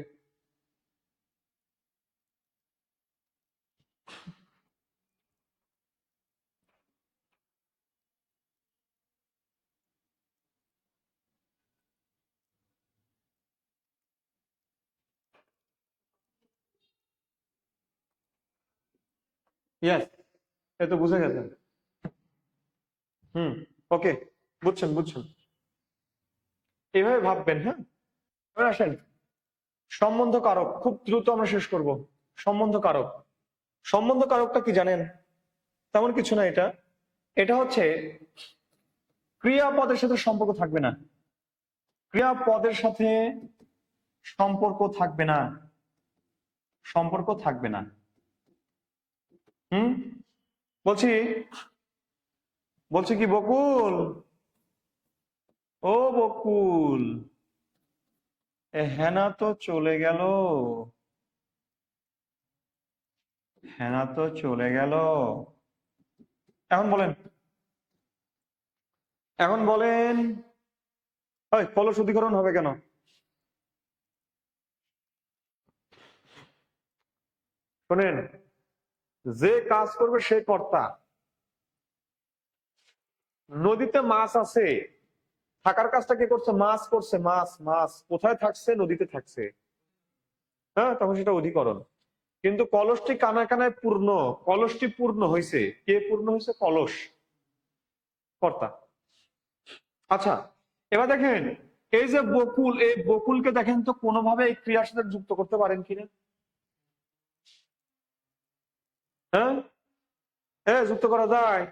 ইয়েস, এ তো বুঝে গেছেন। হুম, ওকে, বুঝছেন বুঝছেন। এইভাবে ভাববেন, হ্যাঁ। এবার আসেন সম্বন্ধ কারক, খুব দ্রুত আমরা শেষ করব। সম্বন্ধ কারক, সম্বন্ধ কারকটা কি জানেন? তেমন কিছু না, এটা এটা হচ্ছে ক্রিয়াপদের সাথে সম্পর্ক থাকবে না, ক্রিয়াপদের সাথে সম্পর্ক থাকবে না, সম্পর্ক থাকবে না। হুম, বলছি, বলছি কি বকুল, ও বকুল, হেনা তো চলে গেল, হেনা তো চলে গেল। এখন বলেন, এখন বলেন, ওই কলস শুদ্ধিকরণ হবে কেন? শোনেন, যে কাজ করবে সে কর্তা। নদীতে মাছ আছে, থাকার কাজটা কে করছে? মাছ করছে, মাছ, মাছ কোথায় থাকছে? নদীতে থাকছে, হ্যাঁ, তখন সেটা অধিকরণ। কিন্তু কলসটি কানায় কানায় পূর্ণ, কলসটি পূর্ণ হয়েছে, কে পূর্ণ হয়েছে? কলস, কর্তা। আচ্ছা, এবার দেখেন, এই যে বকুল, এই বকুলকে দেখেন তো কোনোভাবে এই ক্রিয়ার সাথে যুক্ত করতে পারেন কিনা? হ্যাঁ, হ্যাঁ, যুক্ত করা যায়।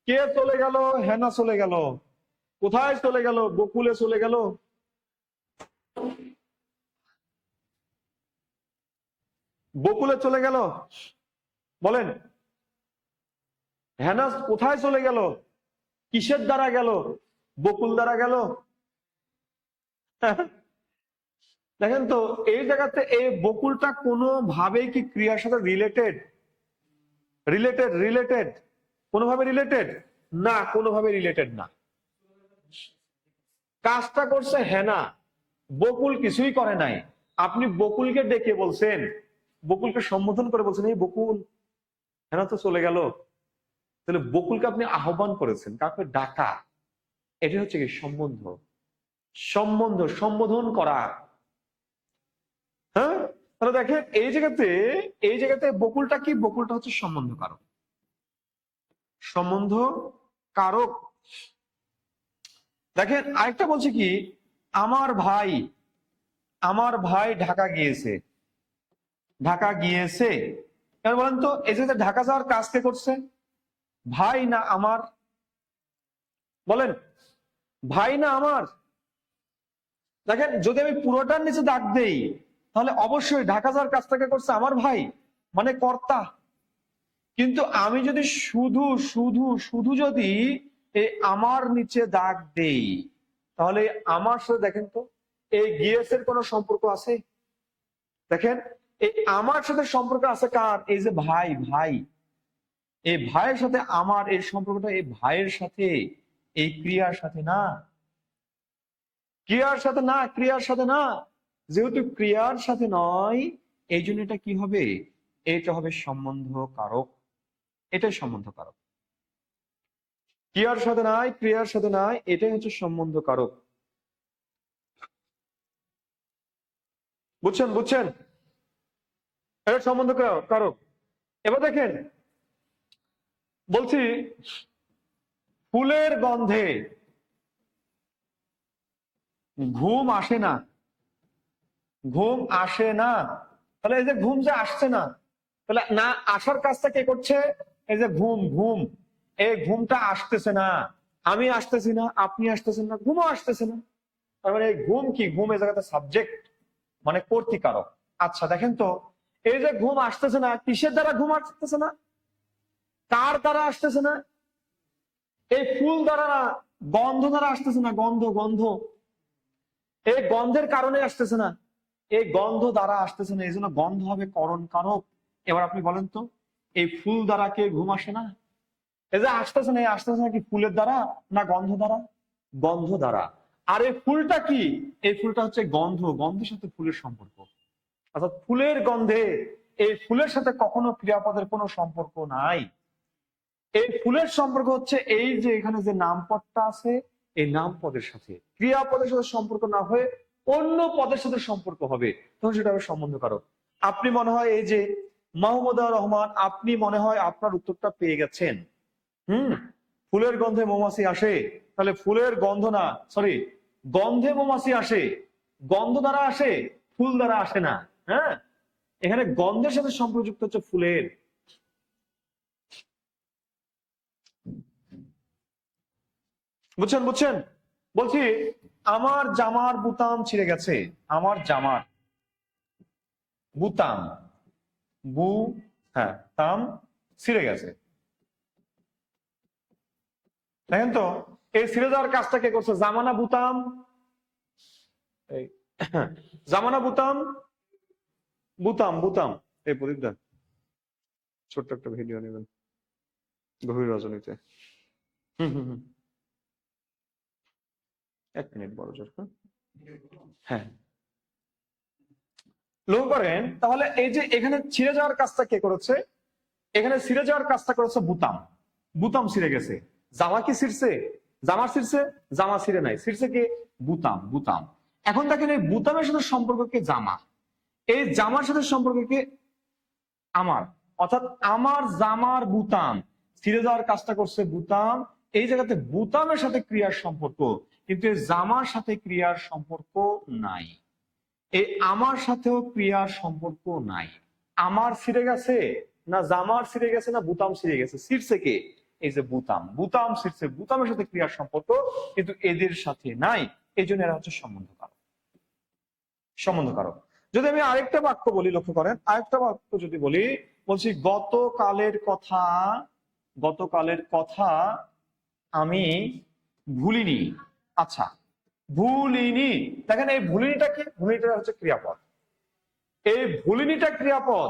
কে চলে গেল? হেনা চলে গেল। কোথায় চলে গেল? বকুলে চলে গেল। বকুলে চলে গেল, বলেন। হেনা কোথায় চলে গেল? কিসের দ্বারা গেল? বকুল দ্বারা গেল। দেখেন তো, এই জায়গাতে এই বকুলটা কোনোভাবেই কি ক্রিয়ার সাথে রিলেটেড? রিলেটেড, রিলেটেড, কোনোভাবে রিলেটেড না, কোনোভাবে রিলেটেড না। কাজটা করছে হেনা, বকুল কিছুই করে নাই। আপনি বকুলকে ডেকে বলছেন, বকুলকে সম্বোধন করে বলছেন, এই বকুল, হেনা তো চলে গেল। তাহলে বকুলকে আপনি আহ্বান করেছেন, কাকে? ডাকা। এটা হচ্ছে কি? সম্বন্ধ। সম্বন্ধ, সম্বোধন করা। হ্যাঁ, তাহলে দেখেন এই জায়গাতে, এই জায়গাতে বকুলটা কি? বকুলটা হচ্ছে সম্বন্ধ কারক, সম্বন্ধ কারক। দেখেন আরেকটা বলছে কি, আমার ভাই, আমার ভাই ঢাকা গিয়েছে, ঢাকা গিয়েছে। এবার বলেন তো, এই যে ঢাকা যাওয়ার কাজ কে করছে? ভাই না আমার? বলেন, ভাই না আমার? দেখেন যদি আমি পুরোটার নিচে দাগ দেই, তাহলে অবশ্যই ঢাকা যাওয়ার কাজটাকে করছে আমার ভাই, মানে কর্তা। কিন্তু আমি যদি শুধু শুধু শুধু যদি এই আমার নিচে দাগ দেই, তাহলে আমার সাথে দেখেন তো এই গিয়েসের কোনো সম্পর্ক আছে? দেখেন, এই আমার সাথে সম্পর্ক আছে কার? এই যে ভাই, ভাই, এই ভাইয়ের সাথে আমার এই সম্পর্কটা এই ভাইয়ের সাথে, এই ক্রিয়ার সাথে না, ক্রিয়ার সাথে না, ক্রিয়ার সাথে না। যেহেতু ক্রিয়ার সাথে নয়, এই জন্য এটা কি হবে? এটা হবে সম্বন্ধ কারক, এটাই সম্বন্ধ কারক। ক্রিয়ার সাথে নাই, ক্রিয়ার সাথে নাই, এটাই হচ্ছে সম্বন্ধ কারক। বুঝছেন বুঝছেন? এটা সম্বন্ধ কারক। এবার দেখেন, বলছি ফুলের গন্ধে ঘুম আসে না, ঘুম আসে না। তাহলে এই যে ঘুম যে আসছে না, তাহলে না আসার কাজটা কে করছে? এই যে ঘুম, ঘুম, এই ঘুমটা আসতেছে না, আমি আসতেছি না, আপনি আসতেছেন না, ঘুমও আসতেছে না। তার মানে এই ঘুম কি? ঘুম এই জায়গাতে সাবজেক্ট, মানে কর্তৃকারক। আচ্ছা দেখেন তো, এই যে ঘুম আসতেছে না, কিসের দ্বারা ঘুম আসতেছে না? কার দ্বারা আসতেছে না? এই ফুল দ্বারা না, গন্ধ দ্বারা আসতেছে না, গন্ধ, গন্ধ, এই গন্ধের কারণে আসতেছে না, এই গন্ধ দ্বারা আসতেছে না। এই জন্য গন্ধ হবে করণ কারক। এবার আপনি বলেন তো, এই ফুল দ্বারা কে ঘুম আসে না? এই যে আসতেছে না, এই আসতেছে নাকি ফুলের দ্বারা না গন্ধ দ্বারা? গন্ধ দ্বারা। আর এই ফুলটা কি? এই ফুলটা হচ্ছে গন্ধ, গন্ধের সাথে ফুলের সম্পর্ক। অর্থাৎ ফুলের গন্ধে এই ফুলের সাথে কখনো ক্রিয়াপদের কোনো সম্পর্ক নাই। এই ফুলের সম্পর্ক হচ্ছে এই যে এখানে যে নামপদটা আছে, এই নামপদের সাথে। ক্রিয়াপদের সাথে সম্পর্ক না হয়ে অন্য পদের সাথে সম্পর্ক হবে, তখন সেটা হবে সম্বন্ধকারক। আপনি মনে হয় এই যে মাহমুদা রহমান, আপনি মনে হয় আপনার উত্তরটা পেয়ে গেছেন। ফুলের গন্ধে মৌমাছি আসে, তাহলে ফুলের গন্ধ না, সরি, গন্ধে মৌমাছি আসে, গন্ধ দ্বারা আসে, ফুল দ্বারা আসে না। হ্যাঁ, এখানে গন্ধের সাথে সম্পর্কযুক্ত হচ্ছে ফুলের। বুঝছেন বুঝছেন? বলছি আমার জামার বুতাম ছিঁড়ে গেছে। আমার জামার বুতাম, বু, হ্যাঁ, তাম ছিঁড়ে গেছে। দেখেন তো, এই ছিঁড়ে যাওয়ার কাজটা কে করছে? জামানা বুতাম, এই জামানা বুতাম, বুতাম বুতাম। এই প্রদীপ দা, ছোট্ট একটা ভিডিও নেবেন গভীর রজনীতে। হম, 1 মিনিট বড় জোর। হ্যাঁ, লক্ষ্য করেন তাহলে, এই যে এখানে ছিঁড়ে যাওয়ার কাজটা কে করেছে? এখানে ছিঁড়ে যাওয়ার কাজটা করেছে বুতাম। বুতাম ছিঁড়ে গেছে। জামা কি ছিঁড়ছে? জামা ছিঁড়ছে? জামা ছিঁড়ে নাই, ছিঁড়ছে কি? বুতাম, বুতাম। এখন দেখেন এই বুতামের সাথে সম্পর্ক কি? জামা। এই জামার সাথে সম্পর্ক কি? আমার। অর্থাৎ আমার জামার বুতাম ছিঁড়ে যাওয়ার কাজটা করছে বুতাম। এই জায়গাতে বুতামের সাথে ক্রিয়ার সম্পর্ক, কিন্তু এই জামার সাথে ক্রিয়ার সম্পর্ক নাই। এই আমার সাথেও ক্রিয়ার সম্পর্ক নাই। আমার ছিঁড়ে গেছে না জামার ছিঁড়ে গেছে না বুতাম ছিঁড়ে গেছে? ছিঁড়ছে কে? এই যে বুতাম, বুতাম ছিঁড়ছে, বুতামের সাথে ক্রিয়ার সম্পর্ক, কিন্তু এদের সাথে নাই। এই জন্য এরা হচ্ছে সম্বন্ধকারক। সম্বন্ধকারক। যদি আমি আরেকটা বাক্য বলি, লক্ষ্য করেন, আরেকটা বাক্য যদি বলি, বলছি গতকালের কথা, গতকালের কথা আমি ভুলিনি। আচ্ছা, ভুলিনি। দেখেন এই ভুলিনিটা কি? ভুলিনিটা হচ্ছে ক্রিয়াপদ। এই ভুলিনিটা ক্রিয়াপদ।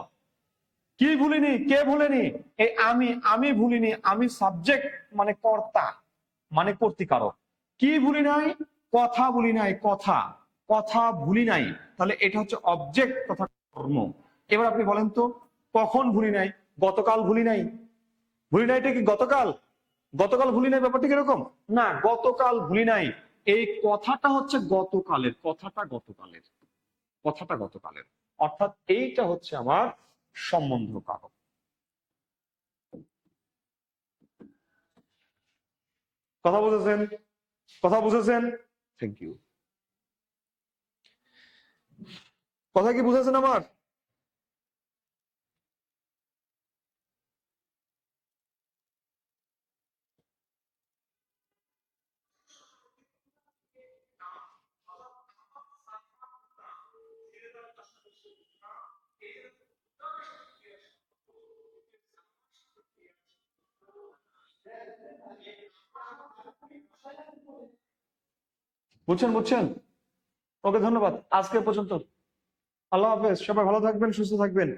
কি ভুলিনি? কে ভুলেনি? এই আমি, আমি ভুলিনি। আমি সাবজেক্ট মানে কর্তা, মানে কর্তৃকারক। কি ভুলি নাই? কথা ভুলি নাই, কথা, কথা ভুলি নাই। তাহলে এটা হচ্ছে অবজেক্ট তথা কর্ম। এবার আপনি বলেন তো, কখন ভুলি নাই? গতকাল ভুলি নাই। ভুলি নাইটা কি গতকাল? গতকাল ভুলি নাই ব্যাপারটা কিরকম? না, গতকাল ভুলি নাই। এই কথাটা হচ্ছে গতকালের, কথাটা গতকালের, কথাটা গতকালের। অর্থাৎ এইটা হচ্ছে আমার সম্বন্ধ কারক। কথা বুঝেছেন? কথা বুঝেছেন? Thank you. কথা কি বুঝেছেন আমার? বুঝছেন বুঝছেন? ওকে, ধন্যবাদ। আজকে পর্যন্ত। আল্লাহ হাফেজ। সবাই ভালো থাকবেন, সুস্থ থাকবেন।